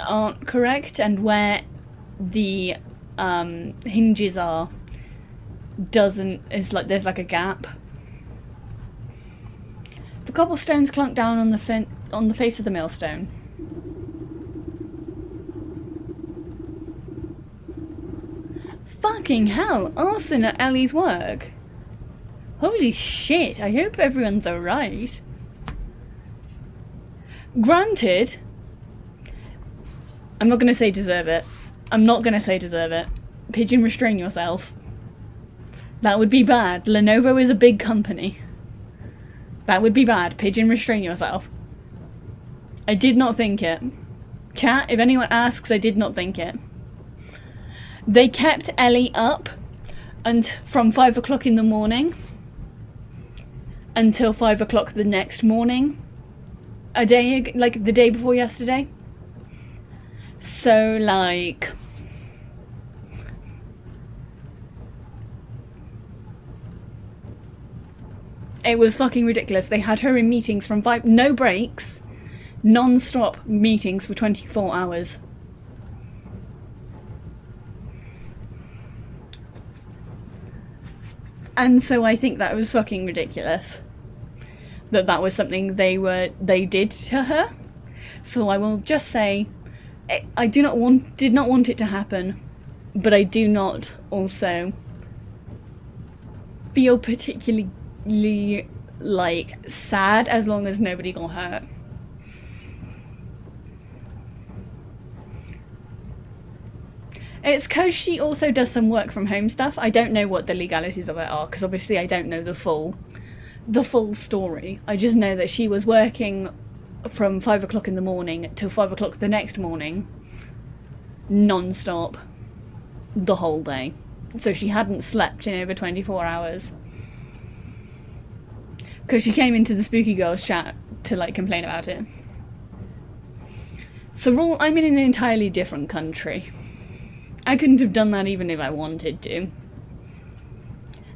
aren't correct, and where the hinges are is like there's like a gap. The cobblestones clunk down on the face of the millstone. Fucking hell, arson at Ellie's work. Holy shit, I hope everyone's alright. Granted, I'm not going to say deserve it. I'm not going to say deserve it. Pigeon, restrain yourself. That would be bad. Lenovo is a big company. That would be bad. Pigeon, restrain yourself. I did not think it. Chat, if anyone asks, I did not think it. They kept Ellie up from 5 o'clock in the morning until 5 o'clock the next morning. Like the day before yesterday. So, like... it was fucking ridiculous. They had her in meetings from 5... no breaks. Non-stop meetings for 24 hours. And so I think that was fucking ridiculous. That was something they did to her. So I will just say, I did not want it to happen, but I do not also feel particularly like sad as long as nobody got hurt. It's because she also does some work from home stuff. I don't know what the legalities of it are, because obviously I don't know the full story. I just know that she was working from 5 o'clock in the morning till 5 o'clock the next morning, non-stop, the whole day. So she hadn't slept in over 24 hours. Because she came into the Spooky Girls chat to like complain about it. So I'm in an entirely different country. I couldn't have done that even if I wanted to.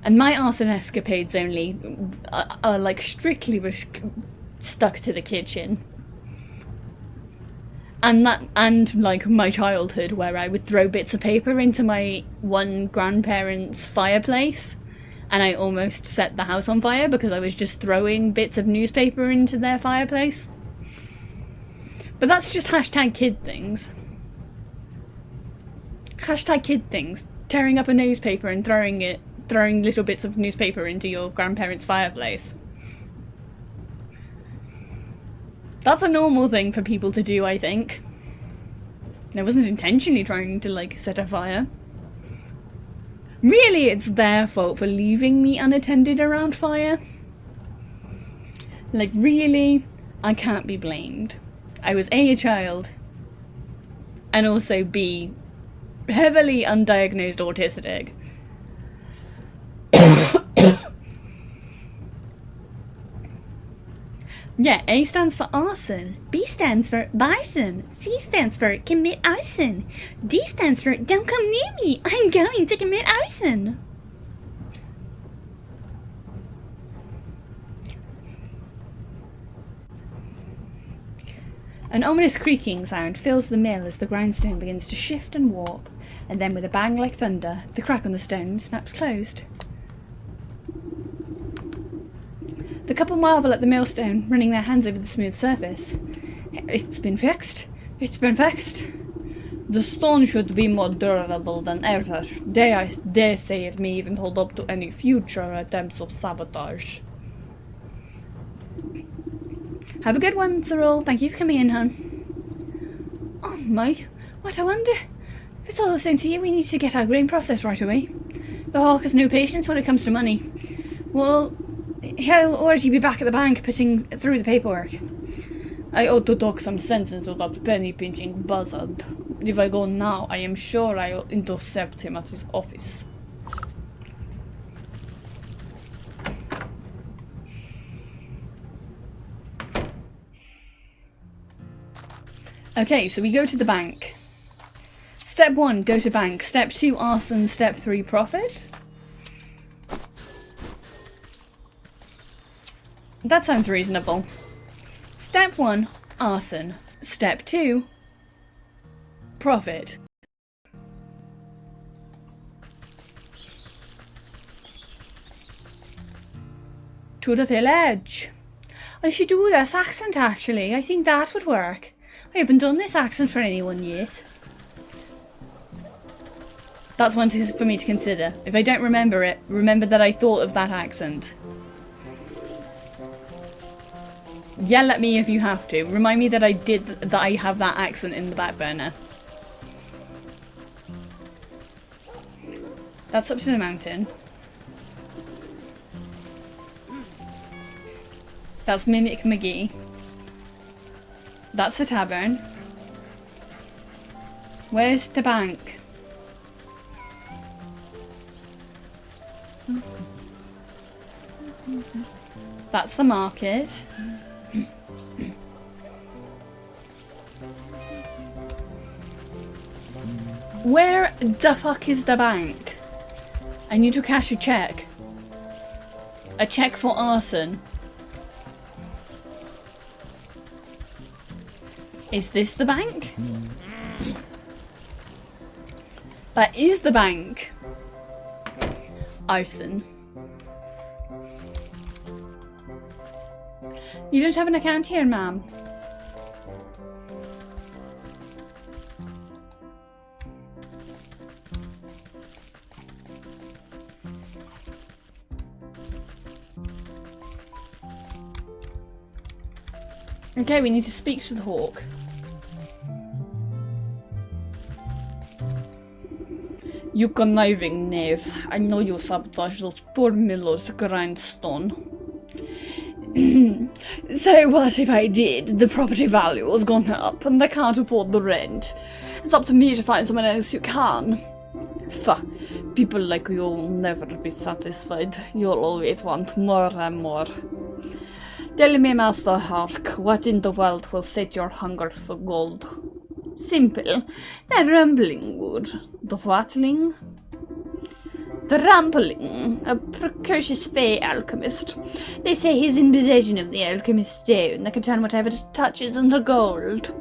And my arson escapades only are like strictly stuck to the kitchen. And like my childhood, where I would throw bits of paper into my one grandparent's fireplace, and I almost set the house on fire because I was just throwing bits of newspaper into their fireplace. But that's just hashtag kid things. Hashtag kid things. Tearing up a newspaper and throwing little bits of newspaper into your grandparents' fireplace. That's a normal thing for people to do, I think. And I wasn't intentionally trying to, like, set a fire. Really, it's their fault for leaving me unattended around fire. Like, really, I can't be blamed. I was A, a child, and also B, heavily undiagnosed autistic. Yeah, A stands for arson, B stands for barson, C stands for commit arson, D stands for don't come near me, I'm going to commit arson. An ominous creaking sound fills the mill as the grindstone begins to shift and warp, and then with a bang like thunder, the crack on the stone snaps closed. The couple marvel at the millstone, running their hands over the smooth surface. It's been fixed. It's been fixed. The stone should be more durable than ever. Dare say it may even hold up to any future attempts of sabotage. Have a good one, Cyril. Thank you for coming in, hon. Oh my, what a wonder. If it's all the same to you, we need to get our grain processed right away. The hawk has no patience when it comes to money. Well, he'll already be back at the bank putting through the paperwork. I ought to talk some sense into that penny-pinching buzzard. If I go now, I am sure I'll intercept him at his office. Okay, so we go to the bank. Step 1, go to bank. Step 2, arson. Step 3, profit. That sounds reasonable. Step 1, arson. Step 2, profit. To the village. I should do this accent actually. I think that would work. I haven't done this accent for anyone yet. That's one for me to consider. If I don't remember it, remember that I thought of that accent. Yell at me if you have to. Remind me that I have that accent in the back burner. That's up to the mountain. That's Mimic McGee. That's the tavern. Where's the bank? That's the market. Where the fuck is the bank? I need to cash a check. A check for arson. Is this the bank? That is the bank. Arson. You don't have an account here, ma'am. Okay, we need to speak to the hawk. You conniving knave. I know you sabotaged those poor millers' grindstone. So what if I did? The property value has gone up and they can't afford the rent. It's up to me to find someone else who can. People like you will never be satisfied. You'll always want more and more. Tell me, Master Hark, what in the world will set your hunger for gold? Simple. The rumbling wood. The watling? The rumbling, a precocious fey alchemist. They say he's in possession of the alchemist's stone that can turn whatever it touches into gold.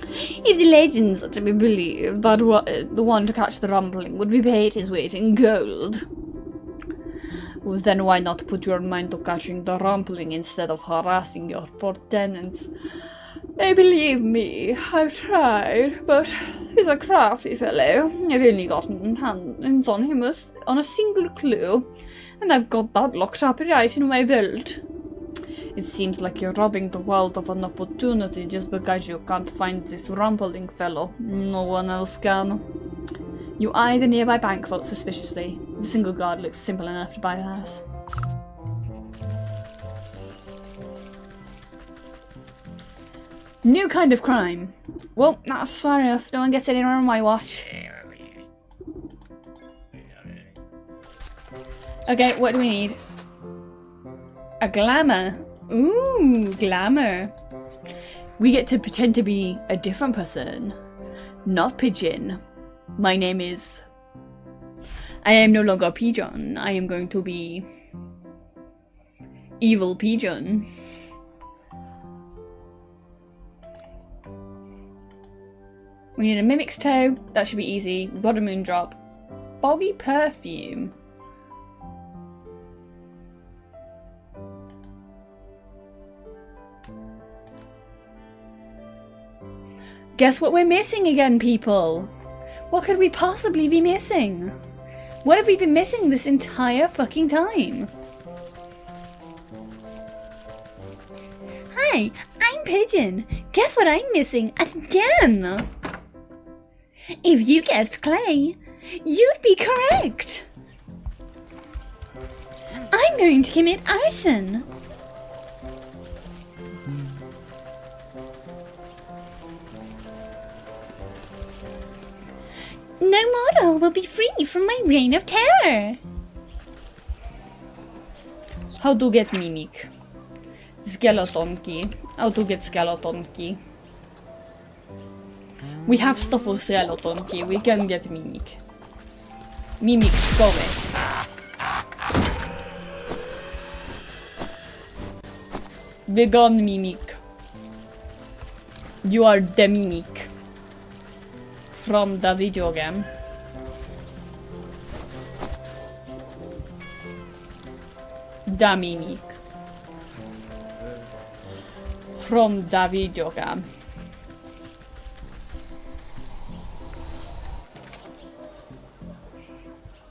If the legends are to be believed, that the one to catch the rumbling would be paid his weight in gold. Well, then why not put your mind to catching the rumbling instead of harassing your poor tenants? Believe me, I've tried, but he's a crafty fellow. I've only gotten hands on him on a single clue, and I've got that locked up right in my vault. It seems like you're robbing the world of an opportunity just because you can't find this rumbling fellow. No one else can. You eye the nearby bank vault suspiciously. The single guard looks simple enough to bypass. New kind of crime. Well, that's fair enough. No one gets anywhere on my watch. Okay, what do we need? A glamour. Ooh, glamour. We get to pretend to be a different person. Not Pigeon. My name is... I am no longer Pigeon. I am going to be... Evil Pigeon. We need a mimic's toe. That should be easy. We've got a moon drop. Boggy perfume. Guess what we're missing again, people? What could we possibly be missing? What have we been missing this entire fucking time? Hi, I'm Pigeon. Guess what I'm missing again? If you guessed clay, you'd be correct. I'm going to commit arson. No mortal will be free from my reign of terror. How to get mimic? Skeleton key. How to get skeleton key? We have stuff for skeleton key. We can get mimic. Mimic, go away. Be gone, mimic. You are the mimic. From the video game. The mimic. From the video game.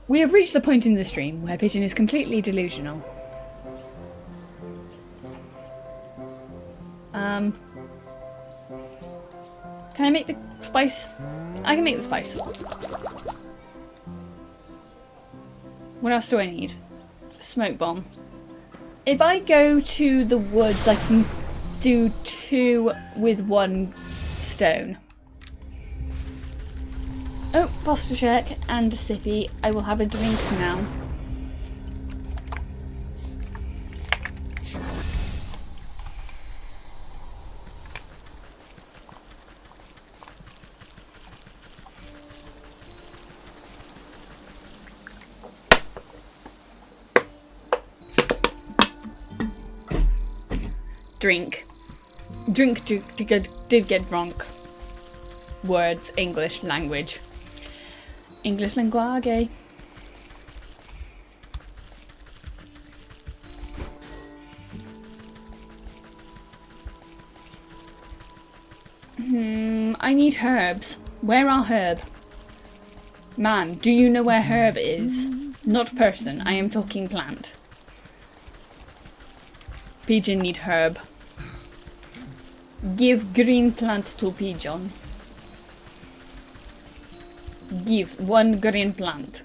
We have reached the point in the stream where Pigeon is completely delusional. Can I make the spice? I can make the spice. What else do I need? A smoke bomb. If I go to the woods, I can do 2 with 1 stone. Oh, posture check and a sippy. I will have a drink now. Drink. Drink did get drunk. Words, English language. English linguage. I need herbs. Where are herb? Man, do you know where herb is? Not person, I am talking plant. Pigeon need herb. Give green plant to Pigeon. Give 1 green plant.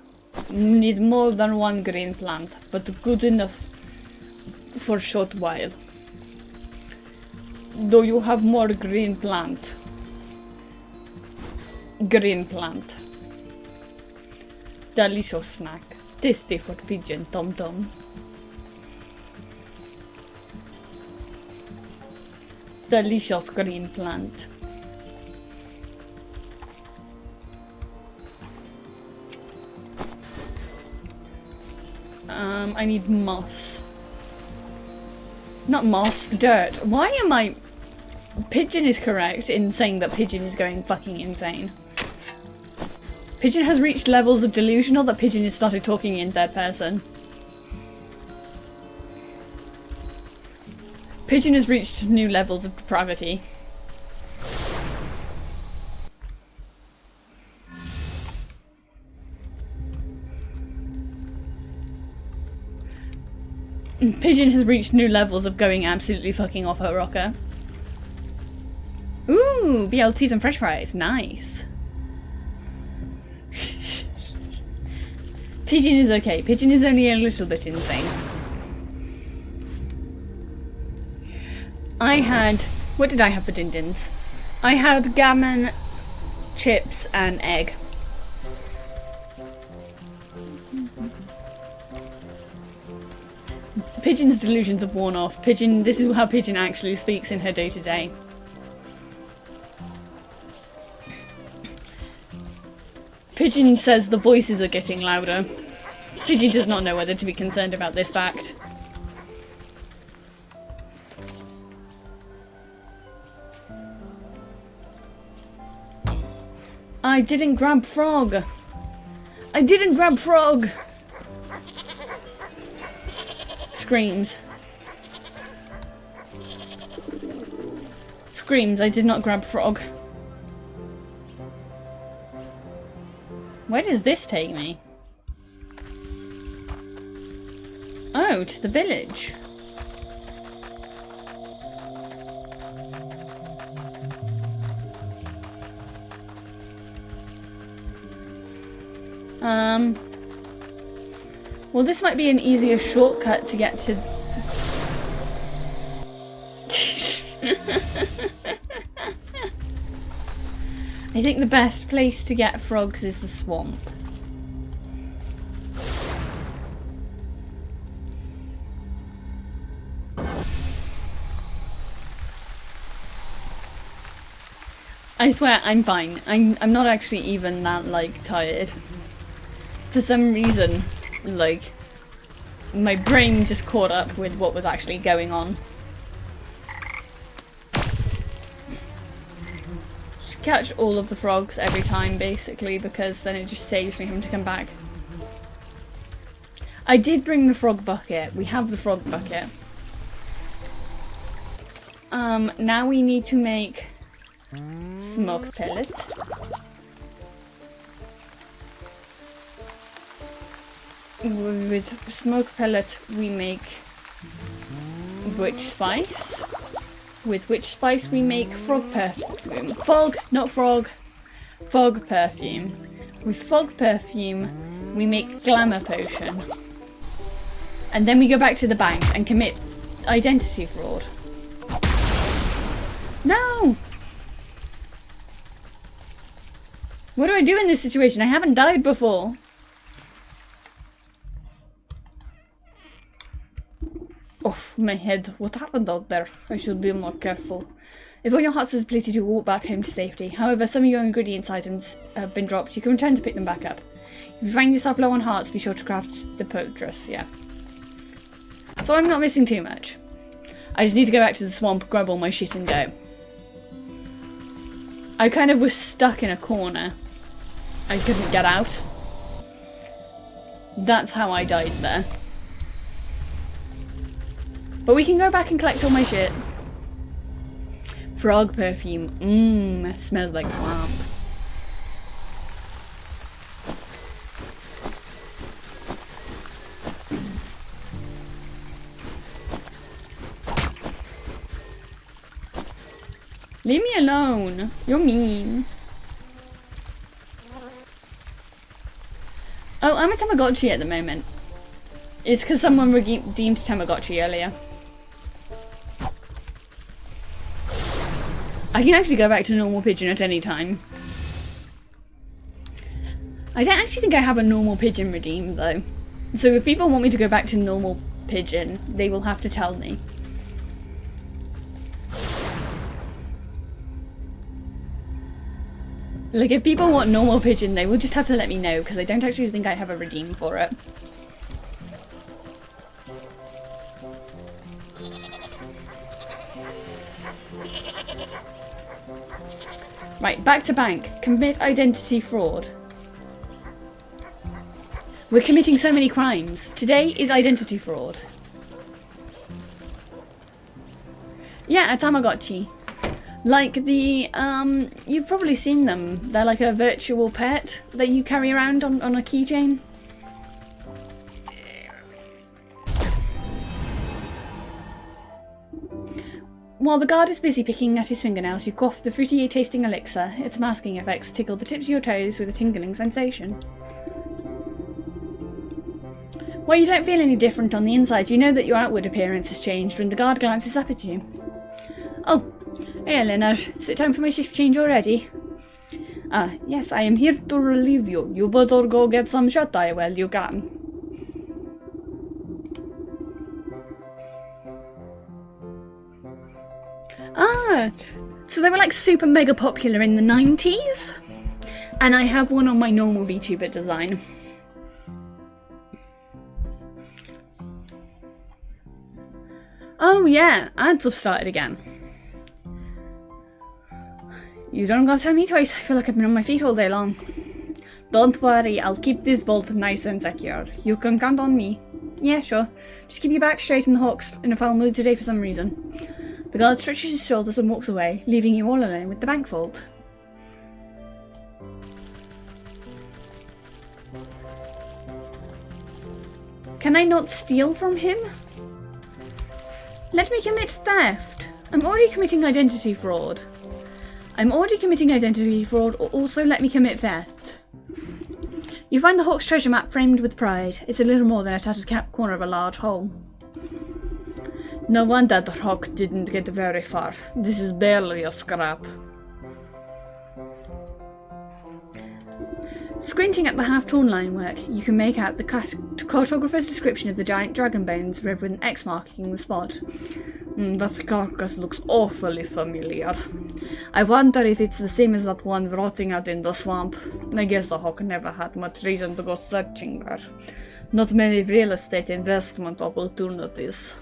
Need more than 1 green plant, but good enough for a short while. Do you have more green plant? Green plant. Delicious snack. Tasty for Pigeon Tom Tom. delicious green plant. I need moss. Not moss, dirt. Why am I... Pigeon is correct in saying that Pigeon is going fucking insane. Pigeon has reached levels of delusional that Pigeon has started talking in third person. Pigeon has reached new levels of depravity. Pigeon has reached new levels of going absolutely fucking off her rocker. Ooh, BLTs and french fries. Nice. Pigeon is okay. Pigeon is only a little bit insane. I had... What did I have for din-dins? I had gammon, chips and egg. Pigeon's delusions have worn off. Pigeon, this is how Pigeon actually speaks in her day-to-day. Pigeon says the voices are getting louder. Pigeon does not know whether to be concerned about this fact. I didn't grab frog. I didn't grab frog. Screams. Screams, I did not grab frog. Where does this take me? Oh, to the village. Well, this might be an easier shortcut to get to... I think the best place to get frogs is the swamp. I swear, I'm fine. I'm not actually even that, like, tired. For some reason, like, my brain just caught up with what was actually going on. Just catch all of the frogs every time, basically, because then it just saves me having to come back. I did bring the frog bucket. We have the frog bucket. Now we need to make smoke pellet. With smoke pellet we make witch spice. With witch spice we make frog perfume. Fog, not frog. Fog perfume. With fog perfume we make glamour potion. And then we go back to the bank and commit identity fraud. No! What do I do in this situation? I haven't died before. Off my head. What happened out there? I should be more careful. If all your hearts are depleted, you will walk back home to safety. However, some of your ingredients items have been dropped. You can return to pick them back up. If you find yourself low on hearts, be sure to craft the poultice. Yeah. So I'm not missing too much. I just need to go back to the swamp, grab all my shit and go. I kind of was stuck in a corner. I couldn't get out. That's how I died there. But we can go back and collect all my shit. Frog perfume. Mmm, smells like swamp. Leave me alone. You're mean. Oh, I'm a Tamagotchi at the moment. It's because someone redeemed Tamagotchi earlier. I can actually go back to normal pigeon at any time. I don't actually think I have a normal pigeon redeem though. So if people want me to go back to normal pigeon, they will have to tell me. Like, if people want normal pigeon, they will just have to let me know, because I don't actually think I have a redeem for it. Right, back to bank. Commit identity fraud. We're committing so many crimes. Today is identity fraud. Yeah, a Tamagotchi. Like the, you've probably seen them. They're like a virtual pet that you carry around on a keychain. While the guard is busy picking at his fingernails, you quaff the fruity tasting elixir. Its masking effects tickle the tips of your toes with a tingling sensation. While you don't feel any different on the inside, you know that your outward appearance has changed when the guard glances up at you. Oh, hey Leonard, is it time for my shift change already? Yes, I am here to relieve you. You better go get some shut-eye while you can. So they were like super mega popular in the 90s? And I have one on my normal VTuber design. Oh yeah, ads have started again. You don't gotta tell me twice, I feel like I've been on my feet all day long. Don't worry, I'll keep this vault nice and secure. You can count on me. Yeah, sure. Just keep your back straight and the Hawk's in a foul mood today for some reason. The guard stretches his shoulders and walks away, leaving you all alone with the bank vault. Can I not steal from him? Let me commit theft. I'm already committing identity fraud. Also let me commit theft. You find the Hawk's treasure map framed with pride. It's a little more than a tattered corner of a large hole. No wonder the Hawk didn't get very far. This is barely a scrap. Squinting at the half-torn line work, you can make out the cartographer's description of the giant dragon bones with an X marking the spot. That carcass looks awfully familiar. I wonder if it's the same as that one rotting out in the swamp. I guess the Hawk never had much reason to go searching there. Not many real estate investment opportunities.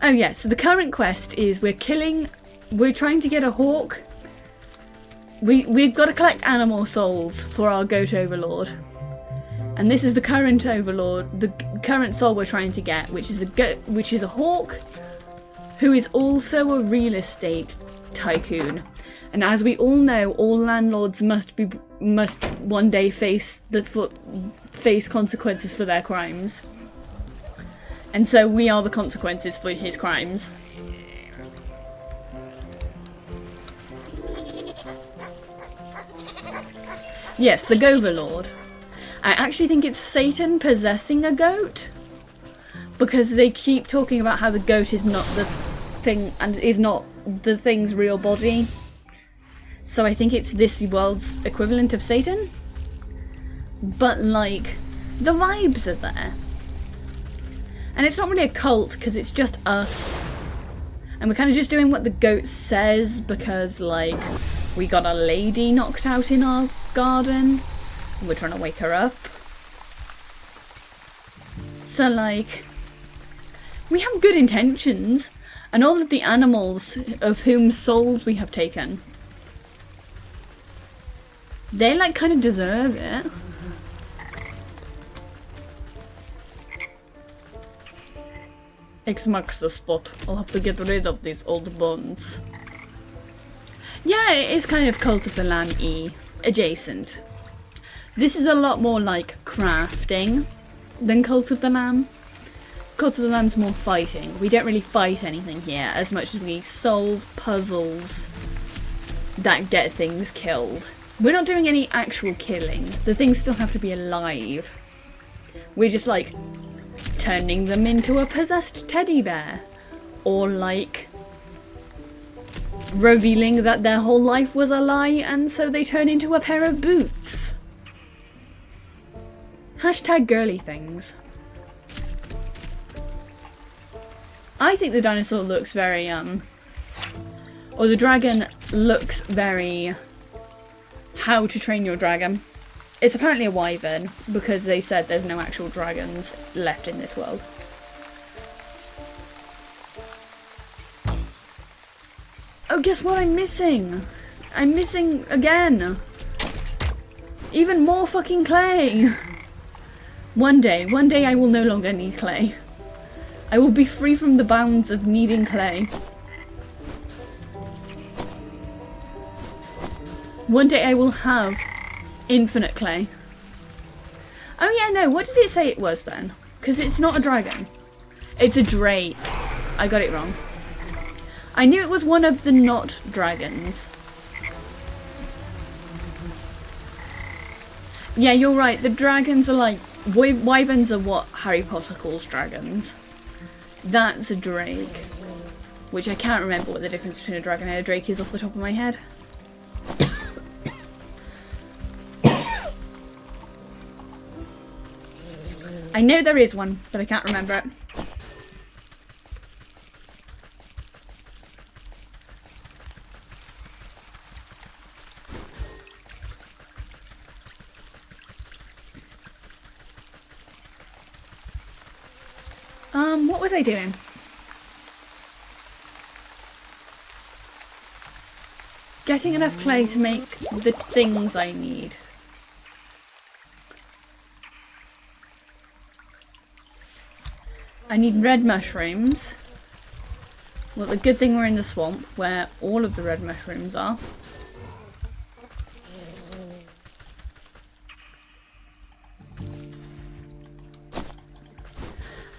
Oh yeah, so the current quest is we're trying to get a hawk. We've got to collect animal souls for our goat overlord. And this is the current overlord, the current soul we're trying to get, which is a hawk who is also a real estate tycoon. And as we all know, all landlords must one day face consequences for their crimes. And so we are the consequences for his crimes. Yes, the Goverlord. I actually think it's Satan possessing a goat. Because they keep talking about how the goat is not the thing and is not the thing's real body. So I think it's this world's equivalent of Satan. But like, the vibes are there. And it's not really a cult because it's just us. And we're kind of just doing what the goat says because like we got a lady knocked out in our garden. And we're trying to wake her up. So like, we have good intentions. And all of the animals of whom souls we have taken, they like kind of deserve it. X marks the spot. I'll have to get rid of these old bones. Yeah, it is kind of Cult of the Lamb-y adjacent. This is a lot more like crafting than Cult of the Lamb. Cult of the Lamb's more fighting. We don't really fight anything here as much as we solve puzzles that get things killed. We're not doing any actual killing. The things still have to be alive. We're just like turning them into a possessed teddy bear. Or like revealing that their whole life was a lie and so they turn into a pair of boots. Hashtag girly things. I think the dinosaur looks very, or Or the dragon looks very How to Train Your Dragon. It's apparently a wyvern because they said there's no actual dragons left in this world. Oh, guess what I'm missing? I'm missing again. Even more fucking clay. One day I will no longer need clay. I will be free from the bounds of needing clay. One day I will have infinite clay. Oh yeah, no, what did it say it was then? Because it's not a dragon. It's a drake. I got it wrong. I knew it was one of the not dragons. Yeah, you're right. The dragons are like... wyverns are what Harry Potter calls dragons. That's a drake. Which I can't remember what the difference between a dragon and a drake is off the top of my head. I know there is one, but I can't remember it. What was I doing? Getting enough clay to make the things I need. I need red mushrooms. Well, the good thing we're in the swamp where all of the red mushrooms are.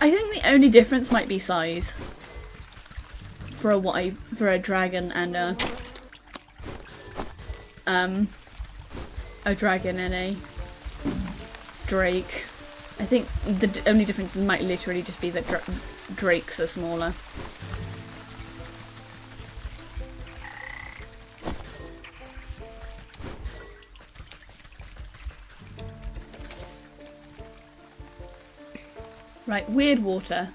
I think the only difference might be size for a dragon and a dragon and a drake. I think the only difference might literally just be that drakes are smaller. Right, weird water.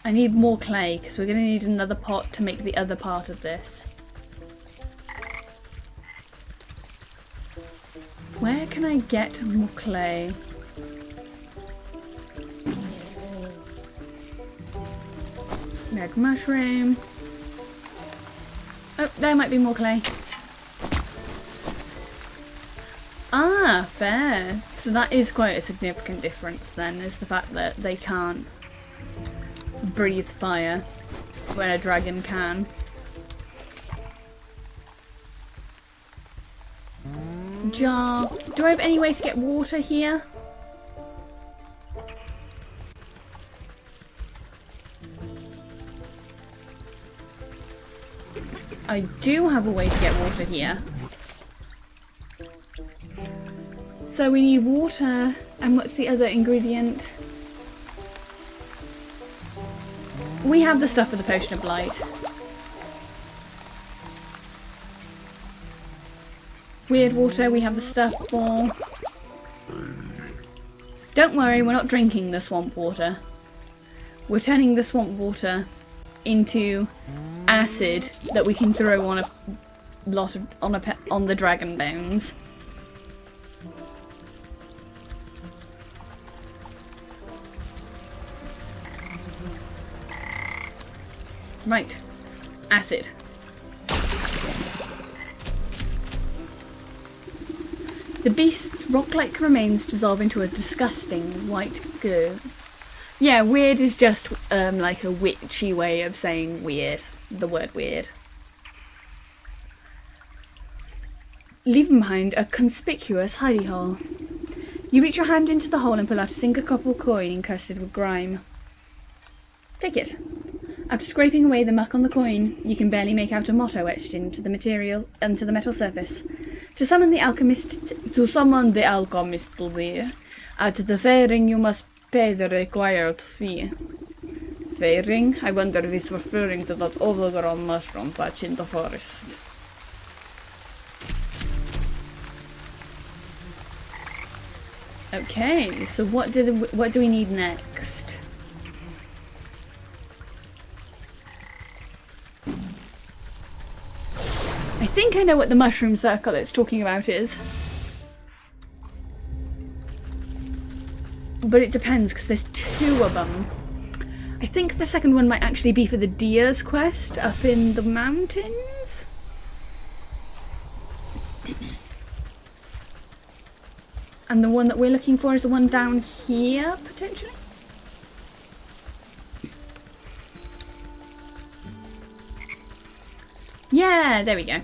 I need more clay because we're going to need another pot to make the other part of this. Where can I get more clay? Red mushroom. Oh, there might be more clay. Ah, fair. So that is quite a significant difference then, is the fact that they can't breathe fire when a dragon can. Jar. Do I have any way to get water here? I do have a way to get water here. So we need water, and what's the other ingredient? We have the stuff for the potion of blight. Weird water, we have the stuff for... Don't worry, we're not drinking the swamp water. We're turning the swamp water into acid that we can throw on a lot of on the dragon bones. Right, acid. The beast's rock-like remains dissolve into a disgusting white goo. Yeah, weird is just like a witchy way of saying weird. The word weird. Leaving behind a conspicuous hidey hole. You reach your hand into the hole and pull out a single copper coin encrusted with grime. Take it. After scraping away the muck on the coin, you can barely make out a motto etched into the metal surface. To summon the alchemist to thee, at the fairing you must pay the required fee. Fairing? I wonder if it's referring to that overgrown mushroom patch in the forest. Okay, so what do we need next? think I know what the mushroom circle it's talking about is. But it depends, because there's 2 of them. I think the second one might actually be for the deer's quest up in the mountains. And the one that we're looking for is the one down here, potentially? Yeah, there we go.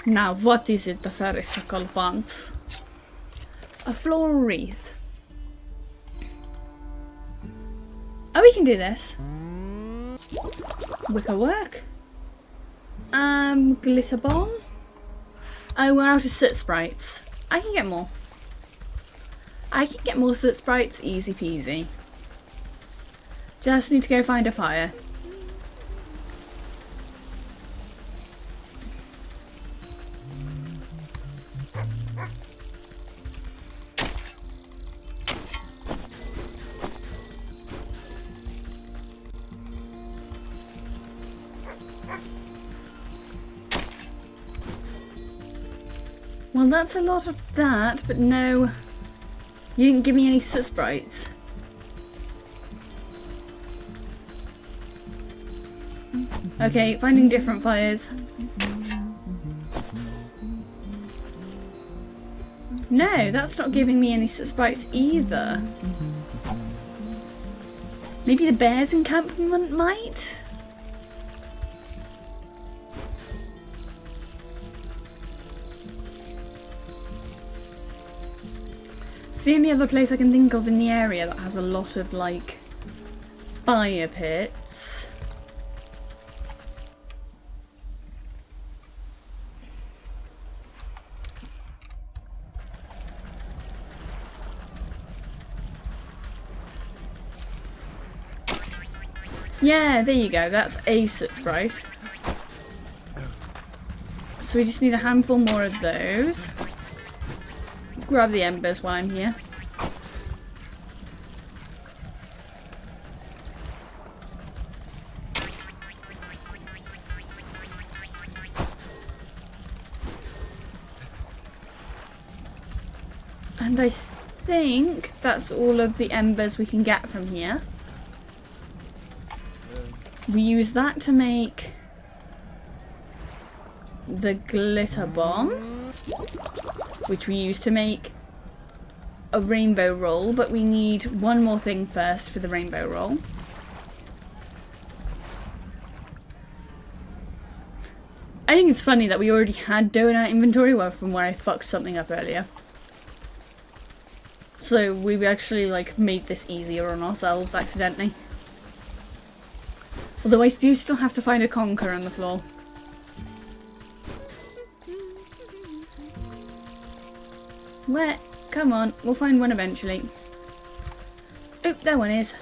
Now, what is it the fairy circle wants? A floral wreath. Oh, we can do this. Wicker work. Glitter bomb. Oh, we're out of soot sprites. I can get more. I can get more soot sprites, easy peasy. Just need to go find a fire. Well, that's a lot of that, but no. You didn't give me any soot sprites. Okay, finding different fires. No, that's not giving me any soot sprites either. Maybe the bears encampment might? It's the only other place I can think of in the area that has a lot of, like, fire pits. Yeah, there you go. That's a soot sprite. So we just need a handful more of those. Grab the embers while I'm here. And I think that's all of the embers we can get from here. We use that to make the glitter bomb, which we use to make a rainbow roll, but we need one more thing first for the rainbow roll. I think it's funny that we already had dough in our inventory from where I fucked something up earlier. So we actually like made this easier on ourselves accidentally. Although I do still have to find a conker on the floor. Where? Come on, we'll find one eventually. Oh, there one is.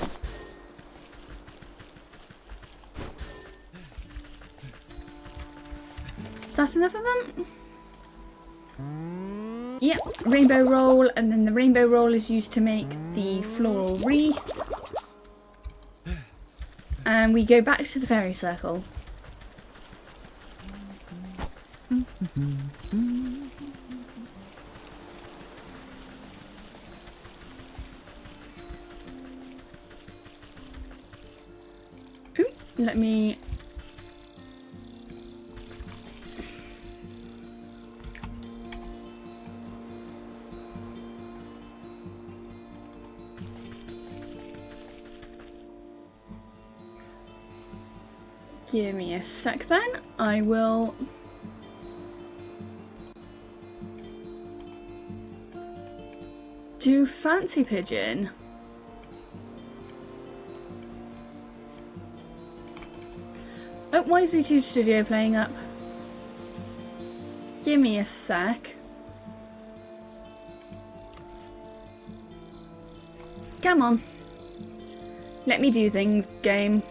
That's enough of them? Yep, rainbow roll, and then the rainbow roll is used to make the floral wreath. And we go back to the fairy circle. Ooh, let me... Give me a sec then. I will... do Fancy Pigeon. Oh, why is VTube Studio playing up? Give me a sec. Come on. Let me do things, game.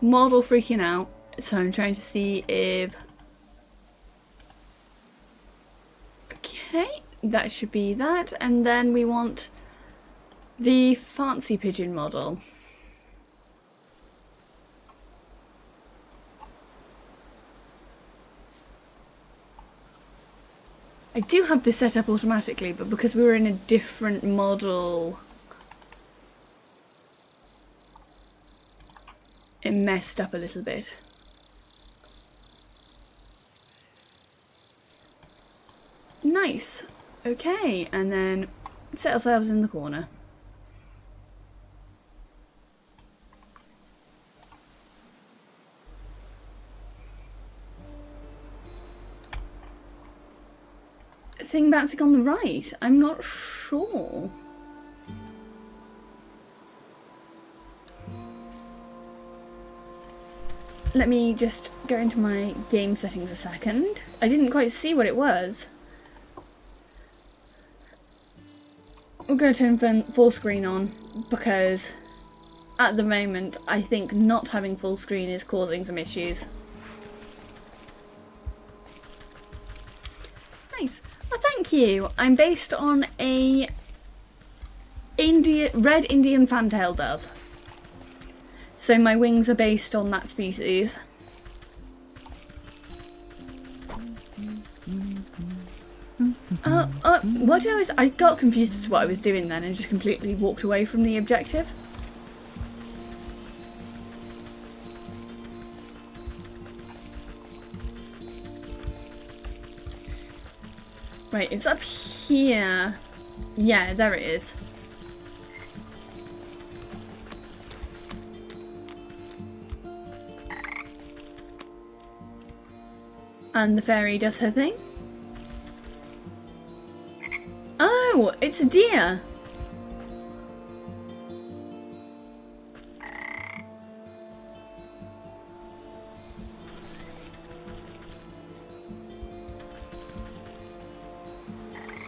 Model freaking out, so I'm trying to see if... Okay, that should be that, and then we want The fancy pigeon model. I do have this set up automatically, but because we were in a different model, it messed up a little bit. Nice. Okay, and then set ourselves in the corner. Thing bouncing on the right? I'm not sure. Let me just go into my game settings a second. I didn't quite see what it was. We're going to turn full screen on because at the moment I think not having full screen is causing some issues. Nice. Well, thank you. I'm based on a red Indian fantail dove. So my wings are based on that species. I got confused as to what I was doing then and just completely walked away from the objective. Right, it's up here. Yeah, there it is. And the fairy does her thing. Oh, it's a deer.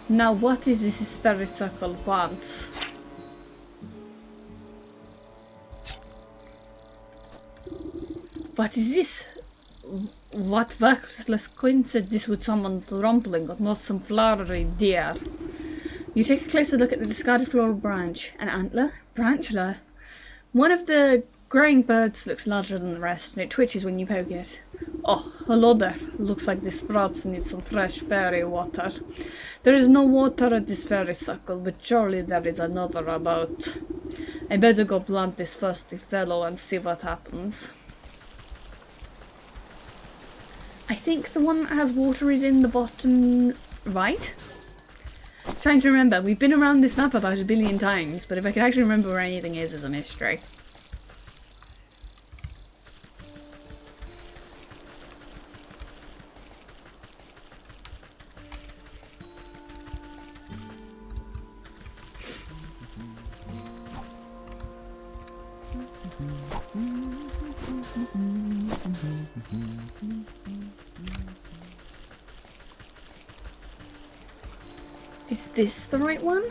Now what is this fairy circle want? What is this? What worthless coincidence this would summon rumbling, but not some flowery deer. You take a closer look at the discarded floral branch. An antler? Branchler? One of the growing birds looks larger than the rest, and it twitches when you poke it. Oh, hello there. Looks like the sprouts need some fresh fairy water. There is no water at this fairy circle, but surely there is another about. I better go plant this thirsty fellow and see what happens. I think the one that has water is in the bottom right. Trying to remember, we've been around this map about 1 billion times, but if I can actually remember where anything is a mystery. Is this the right one?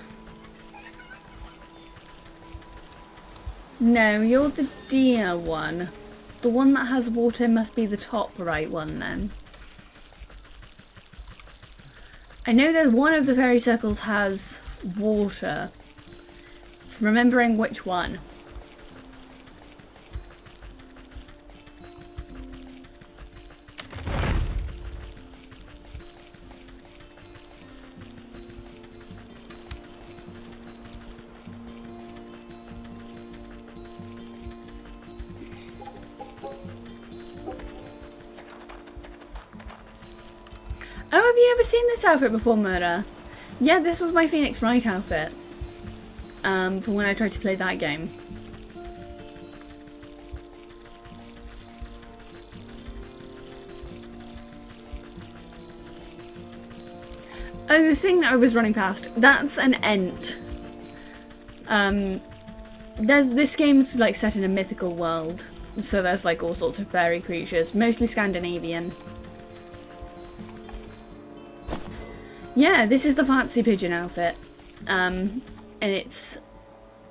No, you're the deer one. The one that has water must be the top right one then. I know that one of the fairy circles has water. It's remembering which one. Oh, have you never seen this outfit before, Murder? Yeah, this was my Phoenix Wright outfit. For when I tried to play that game. Oh, the thing that I was running past, that's an Ent. This game's like set in a mythical world. So there's like all sorts of fairy creatures, mostly Scandinavian. Yeah, this is the fancy pigeon outfit, and it's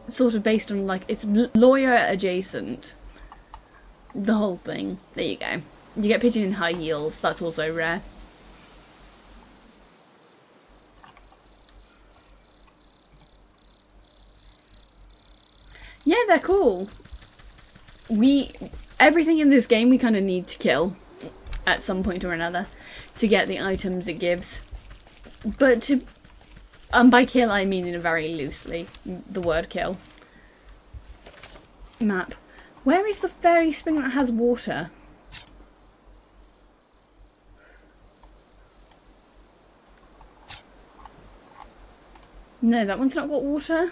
sort of based on like, it's lawyer adjacent, the whole thing. There you go. You get pigeon in high heels, that's also rare. Yeah, they're cool. Everything in this game we kind of need to kill at some point or another to get the items it gives. But by kill I mean in a very loosely, the word kill. Map. Where is the fairy spring that has water? No, that one's not got water.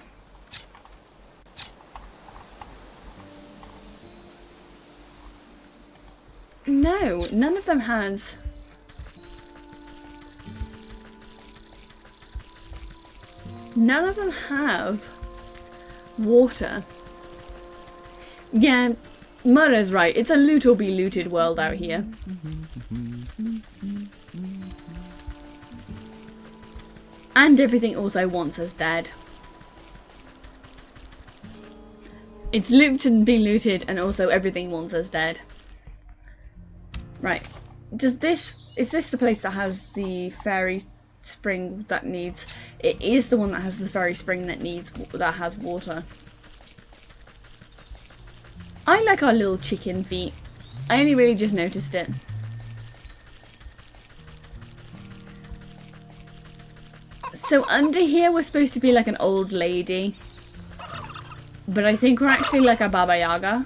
No, none of them has. None of them have water. Yeah, Murray's right. It's a loot or be looted world out here. And everything also wants us dead. It's loot and be looted, and also everything wants us dead. Right. Is this the place that has the fairy spring that needs... It is the one that has the fairy spring that has water. I like our little chicken feet. I only really just noticed it. So under here we're supposed to be like an old lady. But I think we're actually like a Baba Yaga.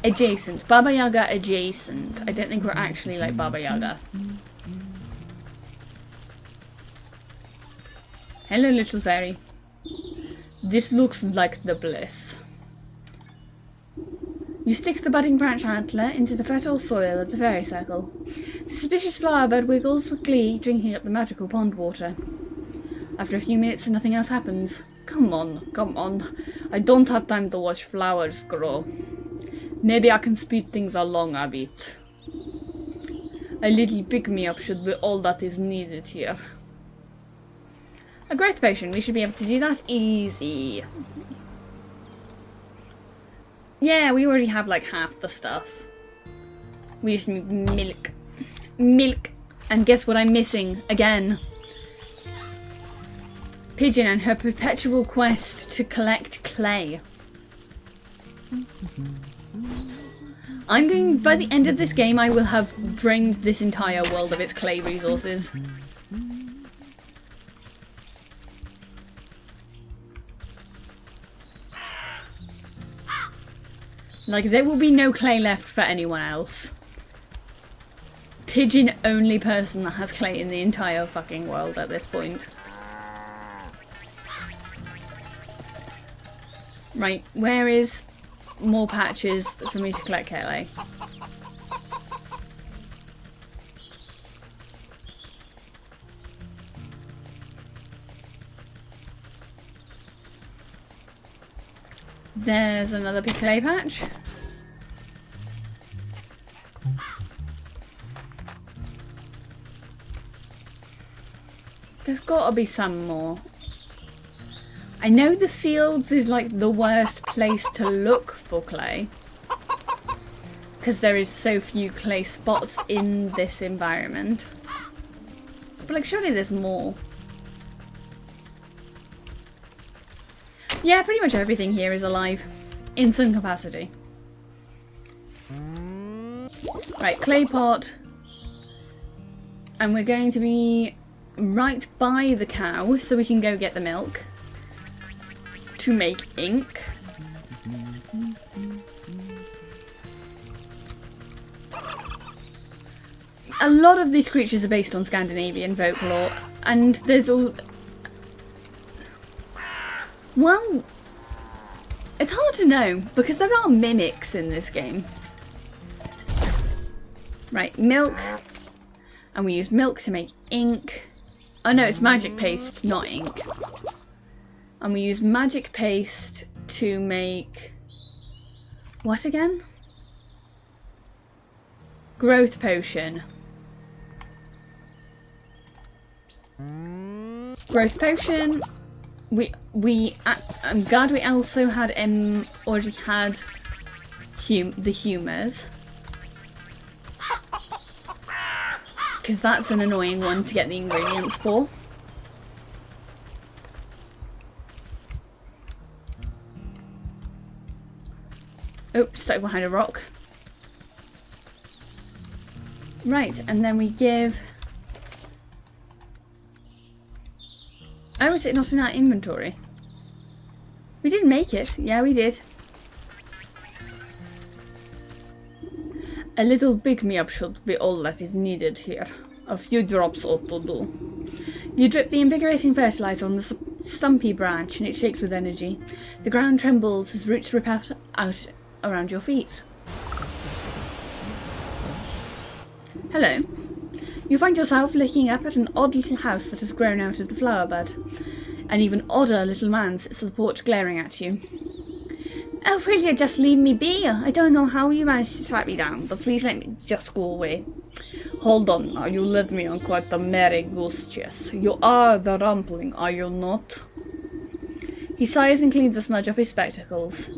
Adjacent. Baba Yaga adjacent. I don't think we're actually like Baba Yaga. Hello, little fairy. This looks like the bliss. You stick the budding branch antler into the fertile soil of the fairy circle. The suspicious flower bud wiggles with glee, drinking up the magical pond water. After a few minutes, nothing else happens. Come on, come on. I don't have time to watch flowers grow. Maybe I can speed things along a bit. A little pick-me-up should be all that is needed here. A growth potion. We should be able to do that easy. Yeah, we already have like half the stuff. We just need milk. Milk. And guess what I'm missing again? Pigeon and her perpetual quest to collect clay. I'm going, by the end of this game, I will have drained this entire world of its clay resources. Like, there will be no clay left for anyone else. Pigeon only person that has clay in the entire fucking world at this point. Right, where is more patches for me to collect clay? There's another big clay patch. There's gotta be some more. I know the fields is like the worst place to look for clay. Because there is so few clay spots in this environment. But like surely there's more. Yeah, pretty much everything here is alive. In some capacity. Right, clay pot. And we're going to be right by the cow so we can go get the milk. To make ink. A lot of these creatures are based on Scandinavian folklore. And there's all... Well, it's hard to know because there are mimics in this game. Right, milk. And we use milk to make ink. Oh no, it's magic paste, not ink. And we use magic paste to make... What again? Growth potion. Growth potion. I'm glad we also had already had the humours. Because that's an annoying one to get the ingredients for. Oh, stuck behind a rock. Right, and then we give... Oh, is it not in our inventory? We did make it. Yeah, we did. A little pick-me-up should be all that is needed here. A few drops ought to do. You drip the invigorating fertilizer on the stumpy branch and it shakes with energy. The ground trembles as roots rip out around your feet. Hello. You find yourself looking up at an odd little house that has grown out of the flower bed. An even odder little man sits on the porch glaring at you. Oh, will you just leave me be? I don't know how you managed to track me down, but please let me just go away. Hold on now, you led me on quite the merry goose chase. You are the Rumpling, are you not? He sighs and cleans a smudge off his spectacles.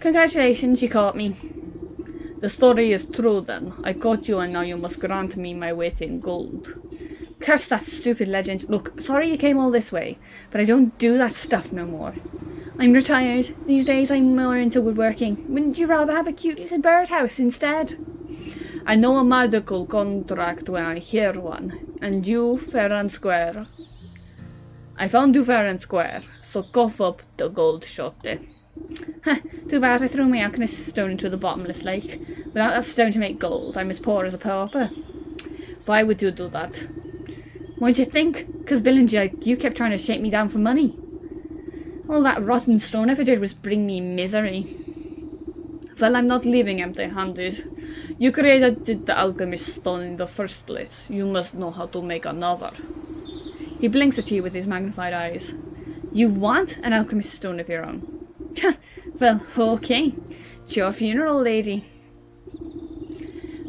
Congratulations, you caught me. The story is true then. I caught you and now you must grant me my weight in gold. Curse that stupid legend. Look, sorry you came all this way, but I don't do that stuff no more. I'm retired. These days I'm more into woodworking. Wouldn't you rather have a cute little birdhouse instead? I know a medical contract when I hear one. And you, fair and square. I found you fair and square, so cough up the gold shorty. Huh, too bad I threw my alchemist stone into the bottomless lake. Without that stone to make gold, I'm as poor as a pauper. Why would you do that? Why'd you think? 'Cause villains like you kept trying to shake me down for money. All that rotten stone ever did was bring me misery. Well, I'm not leaving empty-handed. You created the alchemist stone in the first place. You must know how to make another. He blinks at you with his magnified eyes. You want an alchemist stone of your own? Well, okay. It's your funeral, lady.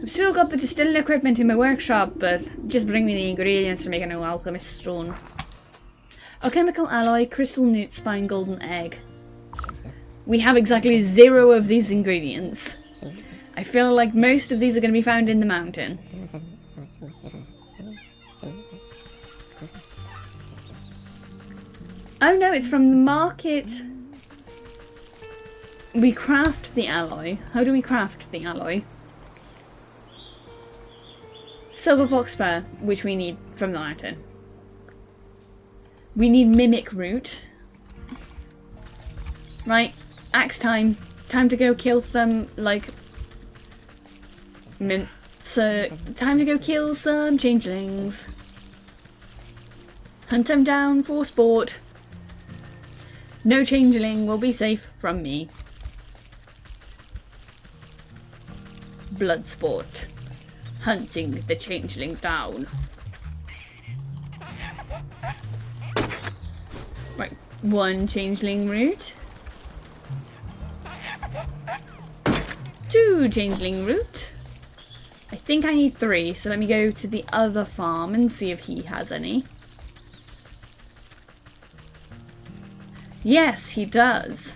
I've still got the distilling equipment in my workshop, but just bring me the ingredients to make a new alchemist stone. Alchemical alloy, crystal newt spine, golden egg. We have exactly 0 of these ingredients. I feel like most of these are going to be found in the mountain. Oh no, it's from the market. We craft the alloy. How do we craft the alloy? Silver fox fur, which we need from the mountain. We need mimic root. Right, axe time. Time to go kill some, like... time to go kill some changelings. Hunt them down for sport. No changeling will be safe from me. Blood sport. Hunting the changelings down. Right, 1 changeling root. 2 changeling root. I think I need 3, so let me go to the other farm and see if he has any. Yes, he does.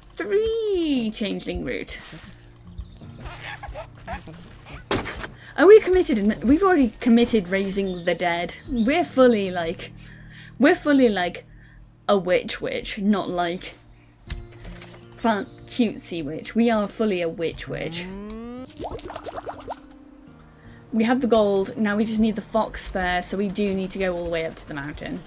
3 changeling root. Are we committed? We've already committed raising the dead. We're fully like a witch, not like fun cutesy witch. We are fully a witch. We have the gold, now we just need the fox fur, so we do need to go all the way up to the mountain.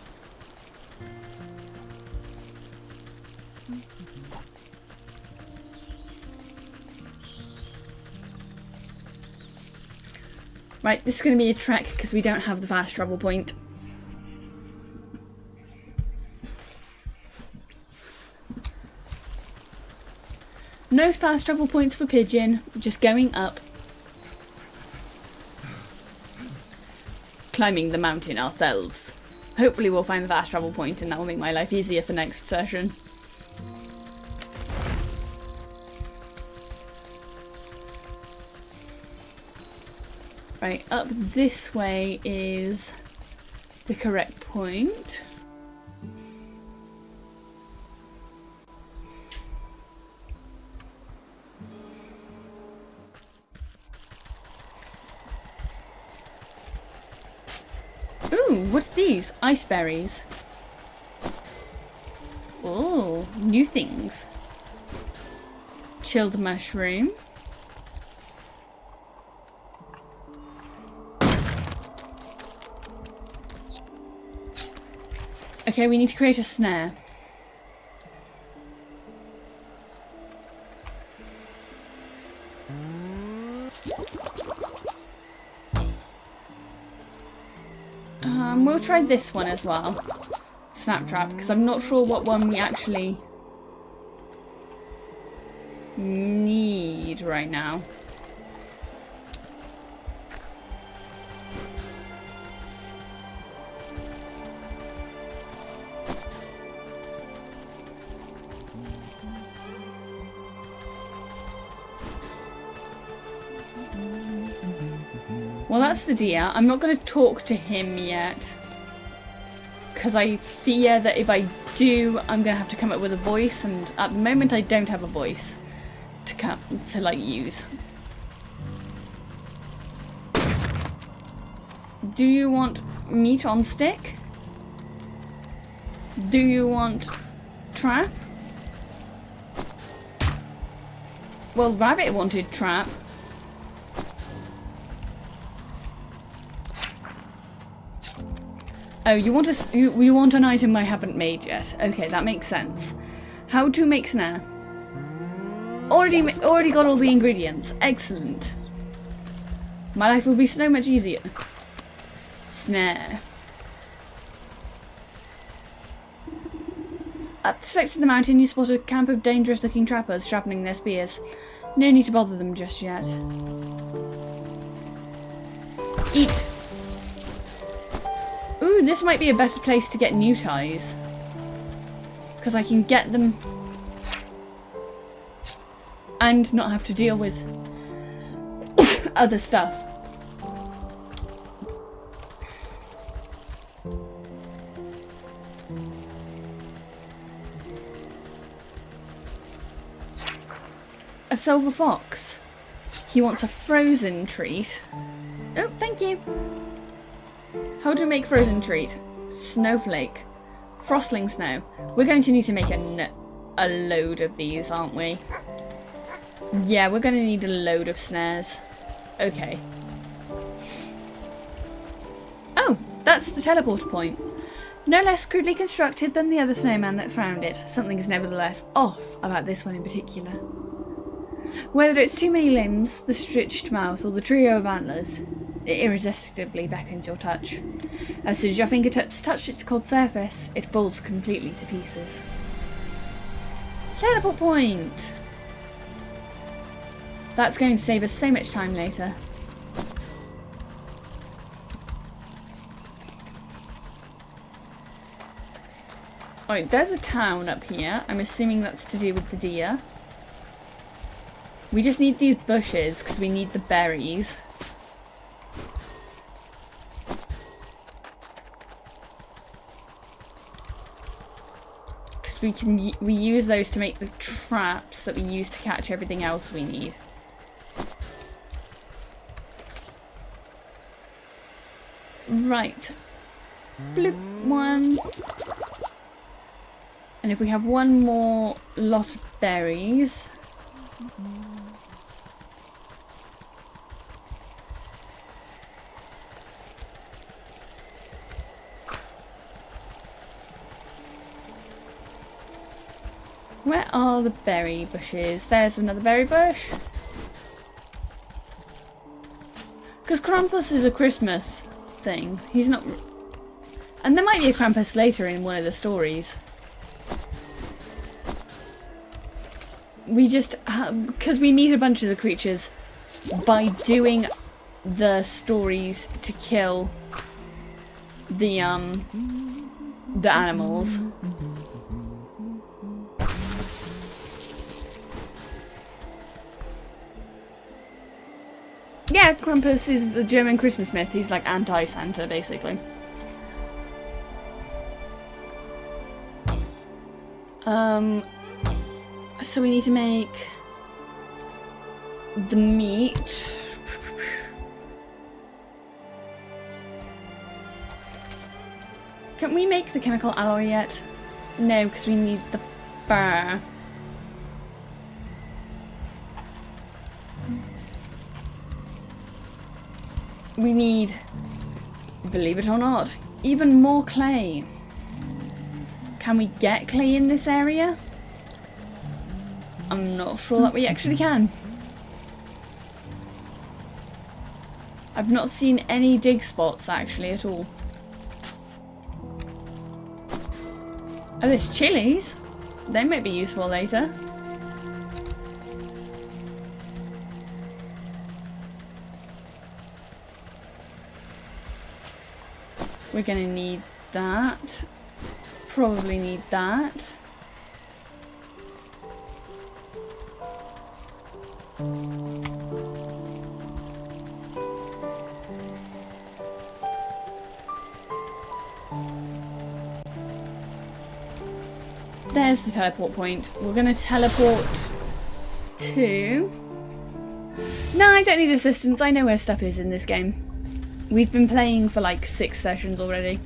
Right, this is going to be a trek because we don't have the fast travel point. No fast travel points for Pigeon, just going up. Climbing the mountain ourselves. Hopefully we'll find the fast travel point and that will make my life easier for next session. Right, up this way is the correct point. Ooh, what are these? Ice berries. Oh, new things. chilled mushroom. Okay, we need to create a snare. We'll try this one as well. Snap trap, because I'm not sure what one we actually need right now. Well, that's the deer. I'm not going to talk to him yet, because I fear that if I do, I'm going to have to come up with a voice, and at the moment I don't have a voice to like use. Do you want meat on stick? Do you want trap? Well, Rabbit wanted trap. Oh, you want an item I haven't made yet. Okay, that makes sense. How to make snare? Already got all the ingredients. Excellent. My life will be so much easier. Snare. Up the slopes of the mountain, you spot a camp of dangerous-looking trappers sharpening their spears. No need to bother them just yet. Eat. Ooh, this might be a better place to get new ties. Because I can get them and not have to deal with other stuff. A silver fox. He wants a frozen treat. Oh, thank you. How to make frozen treat? Snowflake. Frostling snow. We're going to need to make a load of these, aren't we? Yeah, we're going to need a load of snares. Okay. Oh, that's the teleport point. No less crudely constructed than the other snowman that surround it. Something's nevertheless off about this one in particular. Whether it's too many limbs, the stretched mouth, or the trio of antlers, it irresistibly beckons your touch. As soon as your fingertips touch its cold surface, it falls completely to pieces. Teleport point! That's going to save us so much time later. Alright, there's a town up here. I'm assuming that's to do with the deer. We just need these bushes because we need the berries. Because we use those to make the traps that we use to catch everything else we need. Right. Bloop, one. And if we have one more lot of berries. Where are the berry bushes? There's another berry bush. Because Krampus is a Christmas thing. He's not... And there might be a Krampus later in one of the stories. We just... Because we meet a bunch of the creatures by doing the stories to kill the animals. Yeah, Krampus is the German Christmas myth. He's like anti-Santa, basically. So we need to make the meat. Can we make the chemical alloy yet? No, because we need the bar. we need, believe it or not, even more clay. Can we get clay in this area? I'm not sure that we actually can. I've not seen any dig spots actually at all. Oh, there's chilies. They might be useful later. We're gonna need that. Probably need that. There's the teleport point. We're gonna teleport to... No, I don't need assistance. I know where stuff is in this game. We've been playing for like 6 sessions already.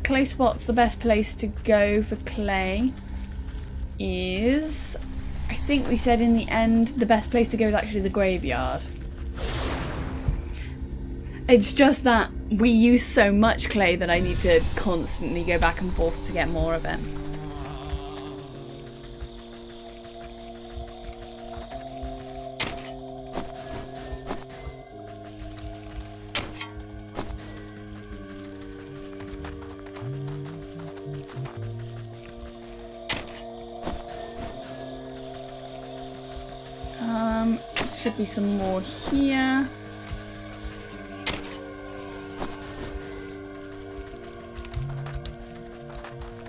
Clay spot's the best place to go for clay is... I think we said in the end the best place to go is actually the graveyard. It's just that we use so much clay that I need to constantly go back and forth to get more of it. Should be some more here.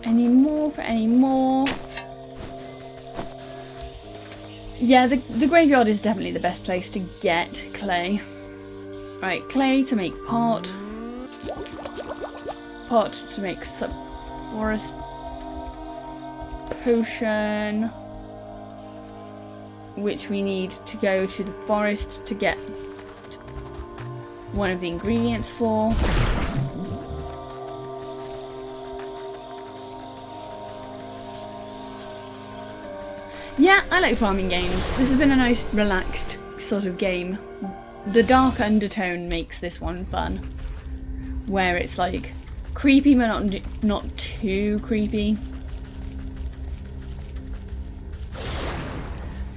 Any more for any more? Yeah, the graveyard is definitely the best place to get clay. Right, clay to make pot. Pot to make some forest potion. Which we need to go to the forest to get one of the ingredients for. Yeah, I like farming games. This has been a nice, relaxed sort of game. The dark undertone makes this one fun. Where it's like creepy but not too creepy.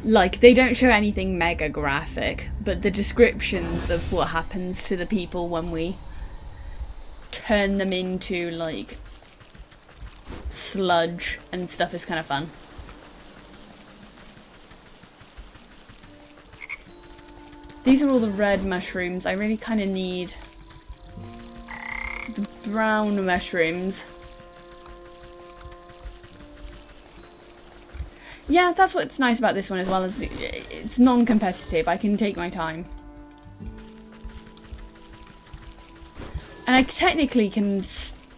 Like, they don't show anything mega graphic, but the descriptions of what happens to the people when we turn them into, like, sludge and stuff is kind of fun. These are all the red mushrooms. I really kind of need the brown mushrooms. Yeah, that's what's nice about this one as well, as it's non-competitive. I can take my time. And I technically can...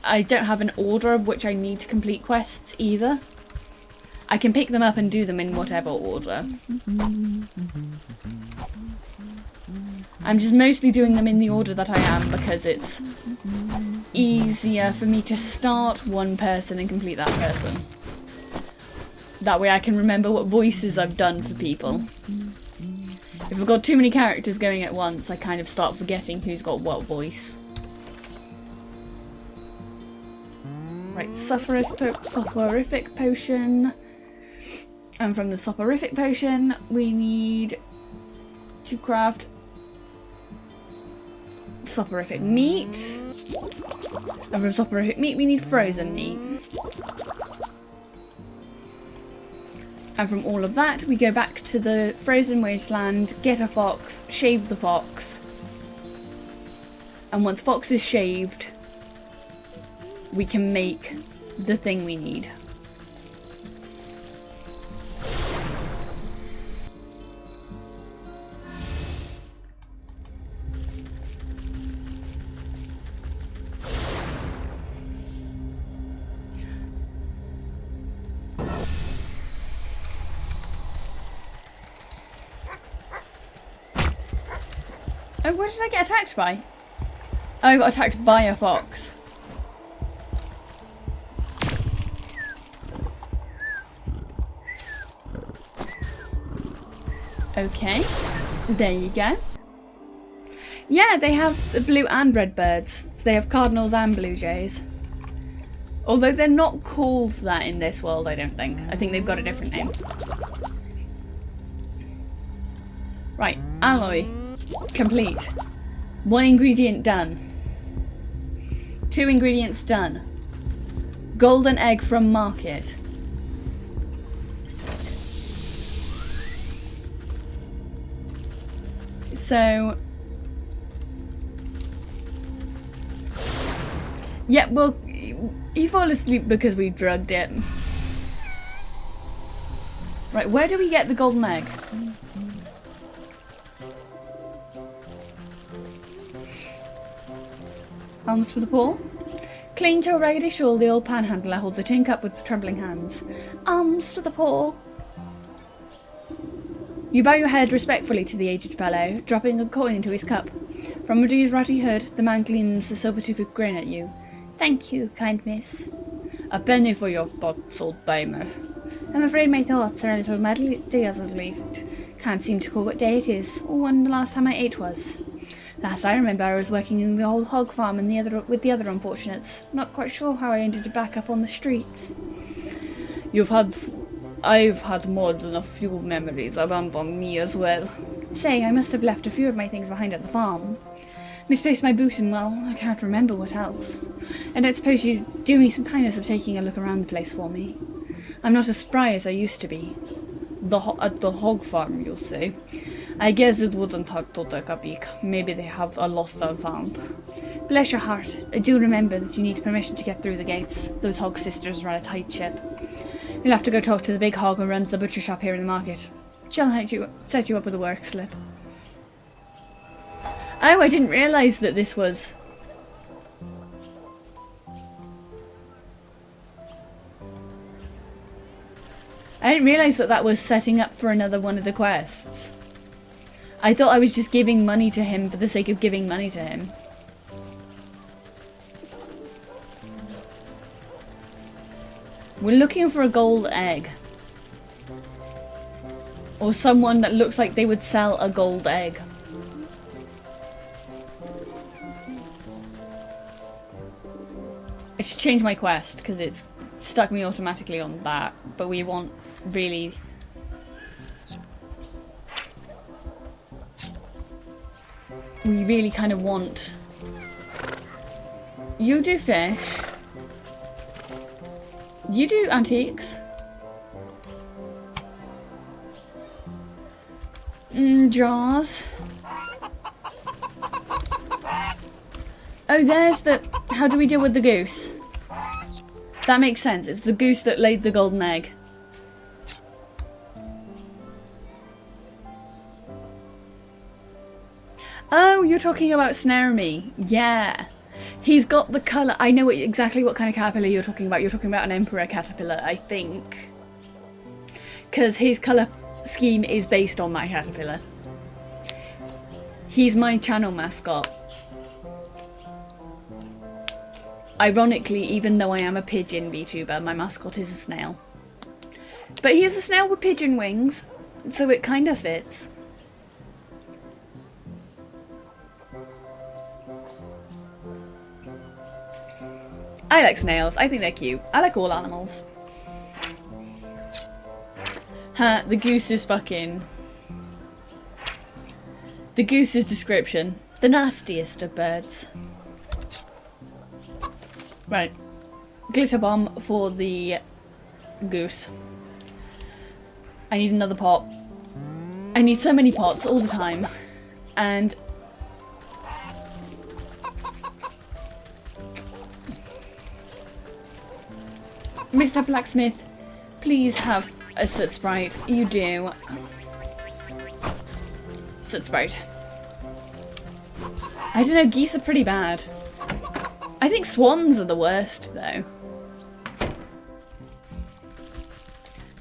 I don't have an order of which I need to complete quests either. I can pick them up and do them in whatever order. I'm just mostly doing them in the order that I am because it's easier for me to start one person and complete that person. That way I can remember what voices I've done for people. If I've got too many characters going at once, I kind of start forgetting who's got what voice. Right, soporific potion. And from the soporific potion, we need to craft soporific meat. And from soporific meat, we need frozen meat. And from all of that, we go back to the frozen wasteland, get a fox, shave the fox. And once fox is shaved, we can make the thing we need. Oh, what did I get attacked by? Oh, I got attacked by a fox. Okay, there you go. Yeah, they have the blue and red birds. They have cardinals and blue jays. Although they're not called that in this world, I don't think. I think they've got a different name. Right, alloy. Complete. 1 ingredient done. 2 ingredients done. Golden egg from market. So... yeah, well, you fall asleep because we drugged it. Right, where do we get the golden egg? Alms for the poor. Clinging to a raggedy shawl, the old panhandler holds a tin cup with trembling hands. Alms for the poor. You bow your head respectfully to the aged fellow, dropping a coin into his cup. From under his ratty hood, the man gleans a silver-toothed grin at you. Thank you, kind miss. A penny for your thoughts, old timer. I'm afraid my thoughts are a little muddled as of late. Can't seem to call what day it is, or when the last time I ate was. Last I remember, I was working in the old hog farm and with the other unfortunates. Not quite sure how I ended up back up on the streets. I've had more than a few memories abandon me as well. Say, I must have left a few of my things behind at the farm. Misplaced my boot and, well, I can't remember what else. And I suppose you'd do me some kindness of taking a look around the place for me. I'm not as spry as I used to be. At the hog farm, you'll say. I guess it wouldn't hurt to take a peek. Maybe they have a lost and found. Bless your heart. I do remember that you need permission to get through the gates. Those hog sisters run a tight ship. You'll have to go talk to the big hog who runs the butcher shop here in the market. She'll set you up with a work slip. Oh, I didn't realise that this was... I didn't realise that was setting up for another one of the quests. I thought I was just giving money to him for the sake of giving money to him. We're looking for a gold egg. Or someone that looks like they would sell a gold egg. I should change my quest because it's stuck me automatically on that. But we want really... we really kind of want... You do fish. You do antiques. Jars. Oh, there's the... How do we deal with the goose? That makes sense. It's the goose that laid the golden egg. Oh, you're talking about Snare Me. Yeah. He's got the colour. I know exactly what kind of caterpillar you're talking about. You're talking about an emperor caterpillar, I think. Because his colour scheme is based on that caterpillar. He's my channel mascot. Ironically, even though I am a pigeon VTuber, my mascot is a snail. But he is a snail with pigeon wings, so it kind of fits. I like snails. I think they're cute. I like all animals. Huh, the goose is fucking... The goose's description. The nastiest of birds. Right. Glitter bomb for the goose. I need another pot. I need so many pots all the time. And... Mr. Blacksmith, please have a soot sprite. You do. Soot sprite. I don't know, geese are pretty bad. I think swans are the worst, though.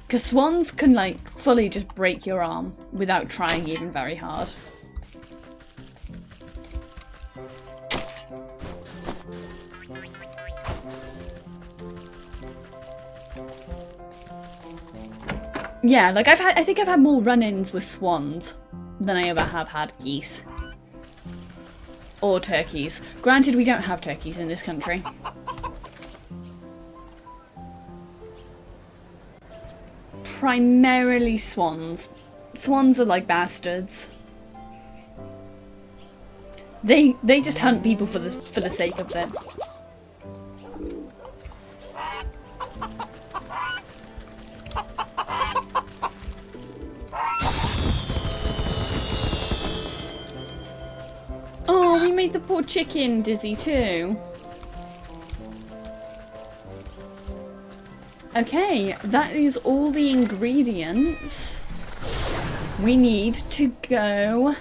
Because swans can, like, fully just break your arm without trying even very hard. Yeah, like I think I've had more run-ins with swans than I ever have had geese. Or turkeys. Granted, we don't have turkeys in this country. Primarily swans. Swans are like bastards. They just hunt people for the sake of it. Oh, we made the poor chicken dizzy too. Okay, that is all the ingredients. We need to go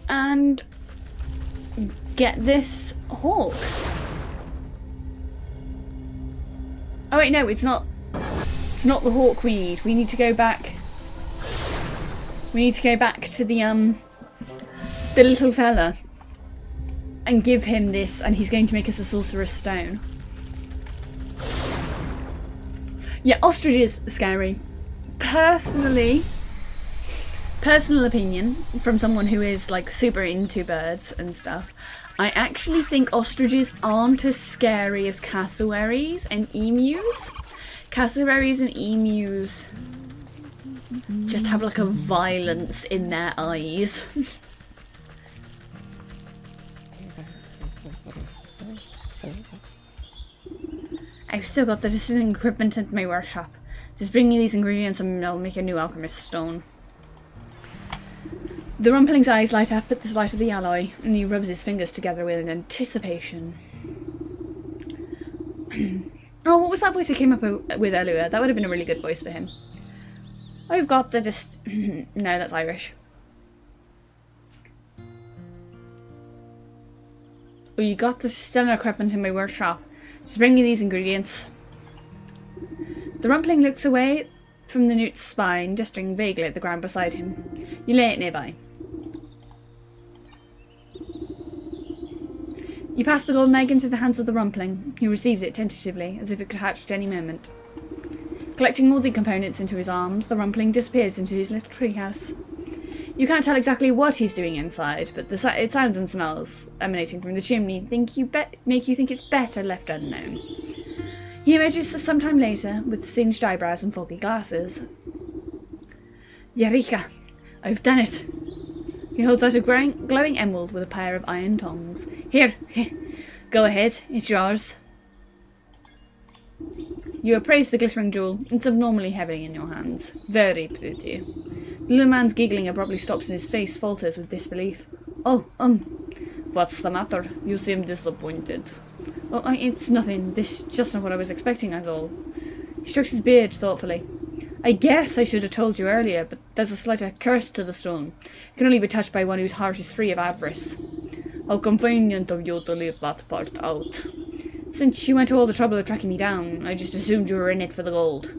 and get this hawk. Oh wait, no, it's not. It's not the hawk we need. We need to go back. We need to go back to the little fella and give him this, and he's going to make us a sorcerer's stone. Yeah, ostriches are scary. Personally, personal opinion from someone who is like super into birds and stuff, I actually think ostriches aren't as scary as cassowaries and emus. Cassowaries and emus just have like a violence in their eyes. I've still got the distilling equipment in my workshop. Just bring me these ingredients and I'll make a new alchemist stone. The Rumpling's eyes light up at the sight of the alloy, and he rubs his fingers together with anticipation. Oh, what was that voice I came up with earlier? That would have been a really good voice for him. I've got the no, that's Irish. Oh, you got the distilling equipment in my workshop. Just bring me these ingredients. The Rumpling looks away from the newt's spine, gesturing vaguely at the ground beside him. You lay it nearby. You pass the golden egg into the hands of the Rumpling, who receives it tentatively, as if it could hatch at any moment. Collecting all the components into his arms, the Rumpling disappears into his little treehouse. You can't tell exactly what he's doing inside, but it sounds and smells emanating from the chimney make you think it's better left unknown. He emerges sometime later with singed eyebrows and foggy glasses. Eureka! I've done it! He holds out a glowing emerald with a pair of iron tongs. Here! Go ahead, it's yours. You appraise the glittering jewel. It's abnormally heavy in your hands. Very pretty. The little man's giggling abruptly stops and his face falters with disbelief. Oh, what's the matter? You seem disappointed. Oh, it's nothing. This is just not what I was expecting, that's all. He strokes his beard thoughtfully. I guess I should have told you earlier, but there's a slight curse to the stone. It can only be touched by one whose heart is free of avarice. How convenient of you to leave that part out. Since you went to all the trouble of tracking me down, I just assumed you were in it for the gold.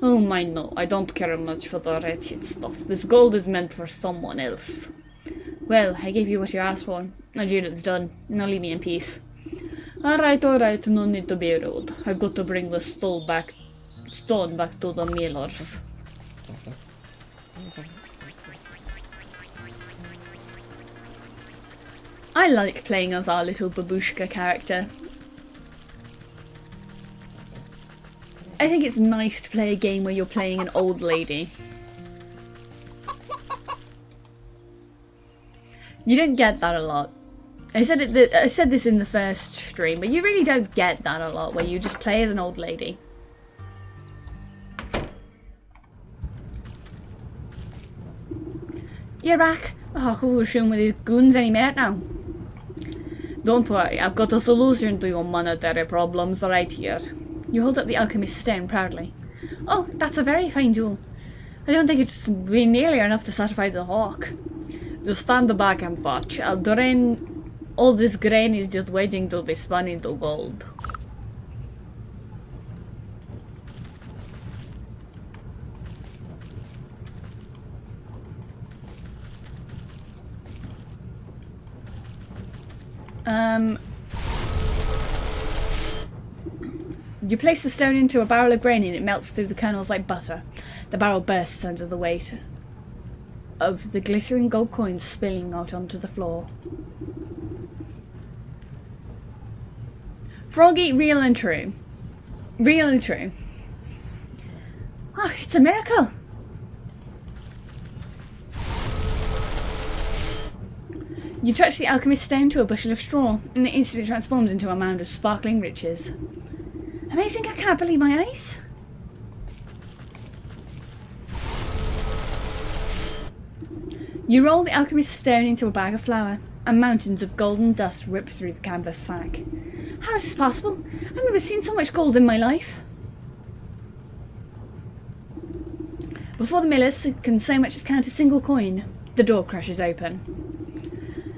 Oh my no, I don't care much for the wretched stuff. This gold is meant for someone else. Well, I gave you what you asked for. Now it's done. Now leave me in peace. Alright, no need to be rude. I've got to bring the stone back to the millers. I like playing as our little babushka character. I think it's nice to play a game where you're playing an old lady. You don't get that a lot. I said this in the first stream, but you really don't get that a lot, where you just play as an old lady. You're back. Oh, we'll shoot him with his goons any minute now. Don't worry, I've got a solution to your monetary problems right here. You hold up the alchemist's stone proudly. Oh, that's a very fine jewel. I don't think it's really nearly enough to satisfy the hawk. Just stand back and watch. I'll drain. All this grain is just waiting to be spun into gold. You place the stone into a barrel of grain and it melts through the kernels like butter. The barrel bursts under the weight. of the glittering gold coins spilling out onto the floor. Froggy, real and true. Real and true. Oh, it's a miracle. You touch the alchemist's stone to a bushel of straw, and it instantly transforms into a mound of sparkling riches. Amazing, I can't believe my eyes. You roll the alchemist's stone into a bag of flour, and mountains of golden dust rip through the canvas sack. How is this possible? I've never seen so much gold in my life. Before the millers can so much as count a single coin, the door crashes open.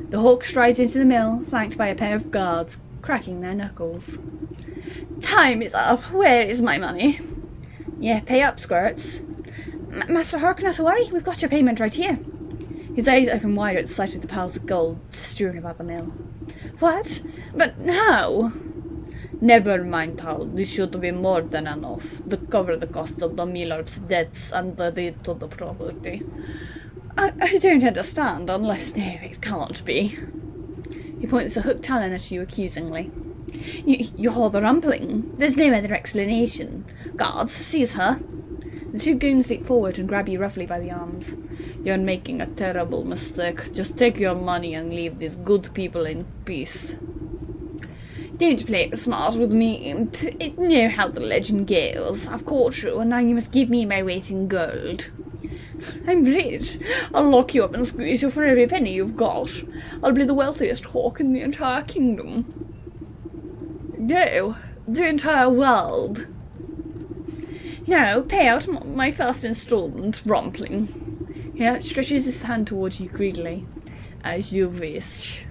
The hawk strides into the mill, flanked by a pair of guards, cracking their knuckles. Time is up. Where is my money? Yeah, pay up, squirts. Master Hawk, not to worry. We've got your payment right here. His eyes open wider at the sight of the piles of gold strewn about the mill. What? But how? Never mind how, this should be more than enough to cover the cost of the miller's debts and the deed to the property. I don't understand, unless no, it can't be. He points a hooked talon at you accusingly. You're the rumpling. There's no other explanation. Guards, seize her. The two goons leap forward and grab you roughly by the arms. You're making a terrible mistake. Just take your money and leave these good people in peace. Don't play smart with me, imp. You know how the legend goes. I've caught you, and now you must give me my weight in gold. I'm rich. I'll lock you up and squeeze you for every penny you've got. I'll be the wealthiest hawk in the entire kingdom. No, the entire world. Now, pay out my first installment, rumpling. He stretches his hand towards you greedily. As you wish.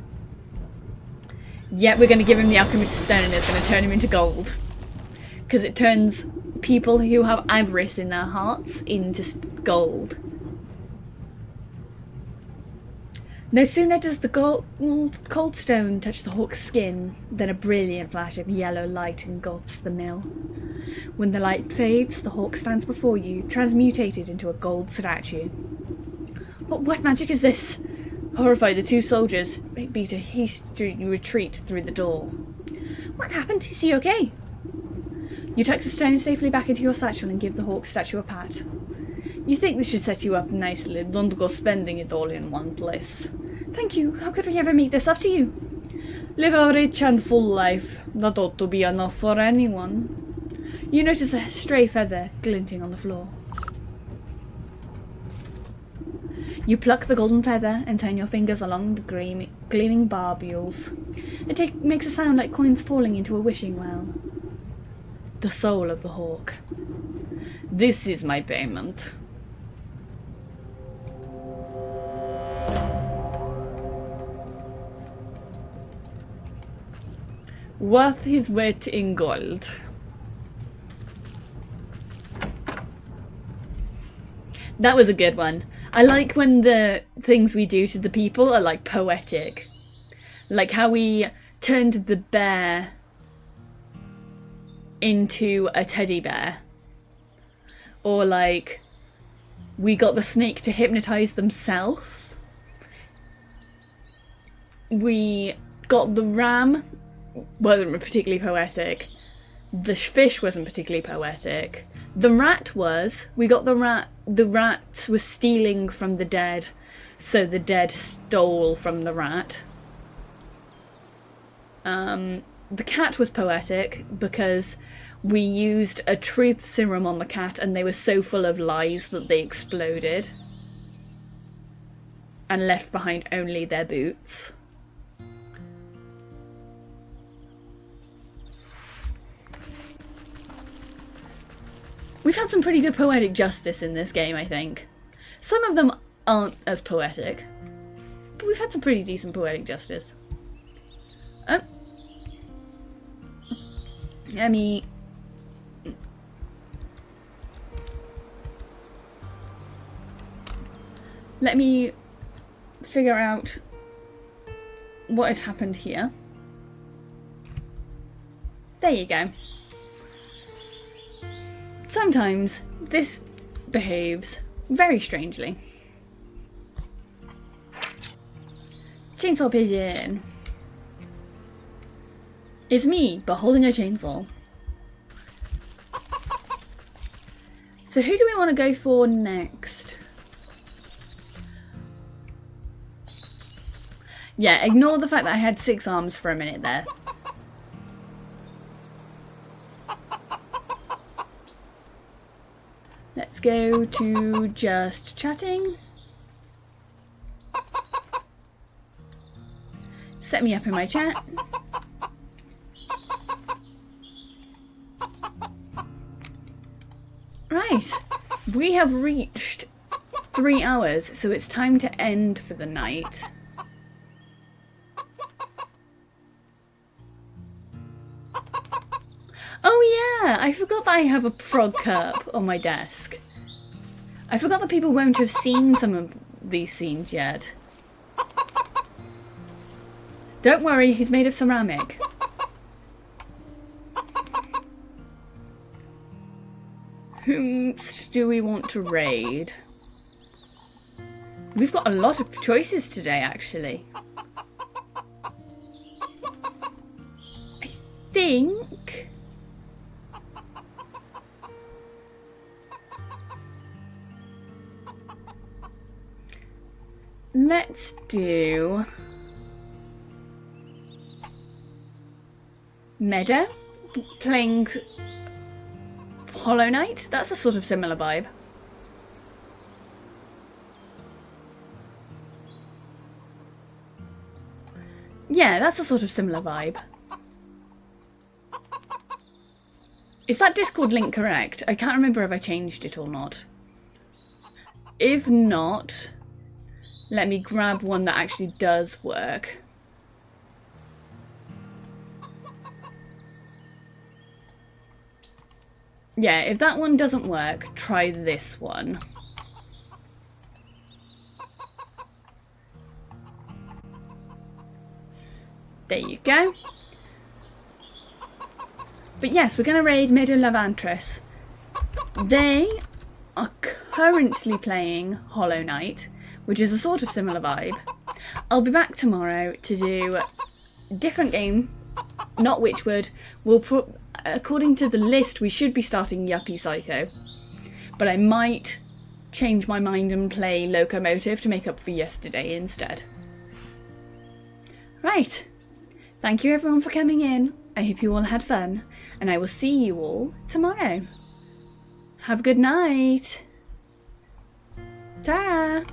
Yeah, we're going to give him the alchemist's stone and it's going to turn him into gold. Because it turns people who have avarice in their hearts into gold. No sooner does the cold stone touch the hawk's skin than a brilliant flash of yellow light engulfs the mill. When the light fades, the hawk stands before you, transmutated into a gold statue. What magic is this? Horrified, the two soldiers beat a hasty retreat through the door. What happened? Is he okay? You tuck the stone safely back into your satchel and give the hawk statue a pat. You think this should set you up nicely. Don't go spending it all in one place. Thank you. How could we ever make this up to you? Live a rich and full life. That ought to be enough for anyone. You notice a stray feather glinting on the floor. You pluck the golden feather and turn your fingers along the gleaming barbules. It makes a sound like coins falling into a wishing well. The soul of the hawk. This is my payment. Worth his weight in gold. That was a good one. I like when the things we do to the people are like poetic. Like how we turned the bear into a teddy bear. Or like we got the snake to hypnotize themselves. We got the ram, wasn't particularly poetic. The fish wasn't particularly poetic. The rat was. We got the rat. The rat was stealing from the dead, so the dead stole from the rat. The cat was poetic because we used a truth serum on the cat and they were so full of lies that they exploded and left behind only their boots. We've had some pretty good poetic justice in this game, I think. Some of them aren't as poetic, but we've had some pretty decent poetic justice. Let me figure out what has happened here. There you go. Sometimes this behaves very strangely. Chainsaw pigeon. It's me, but holding a chainsaw. So who do we want to go for next? Yeah, ignore the fact that I had 6 arms for a minute there. Let's go to just chatting. Set me up in my chat. Right, we have reached 3 hours, so it's time to end for the night. Oh yeah, I forgot that I have a frog cup on my desk. I forgot that people won't have seen some of these scenes yet. Don't worry, he's made of ceramic. Whom do we want to raid? We've got a lot of choices today, actually. I think... let's do... Meadow? Playing Hollow Knight? That's a sort of similar vibe. Yeah, that's a sort of similar vibe. Is that Discord link correct? I can't remember if I changed it or not. If not, let me grab one that actually does work. Yeah, if that one doesn't work, try this one. There you go. But yes, we're going to raid Meadow Levantress. They are currently playing Hollow Knight, which is a sort of similar vibe. I'll be back tomorrow to do a different game, not Witchwood. We'll put... according to the list, we should be starting Yuppie Psycho. But I might change my mind and play Locomotive to make up for yesterday instead. Right. Thank you everyone for coming in. I hope you all had fun. And I will see you all tomorrow. Have a good night. Ta-ra!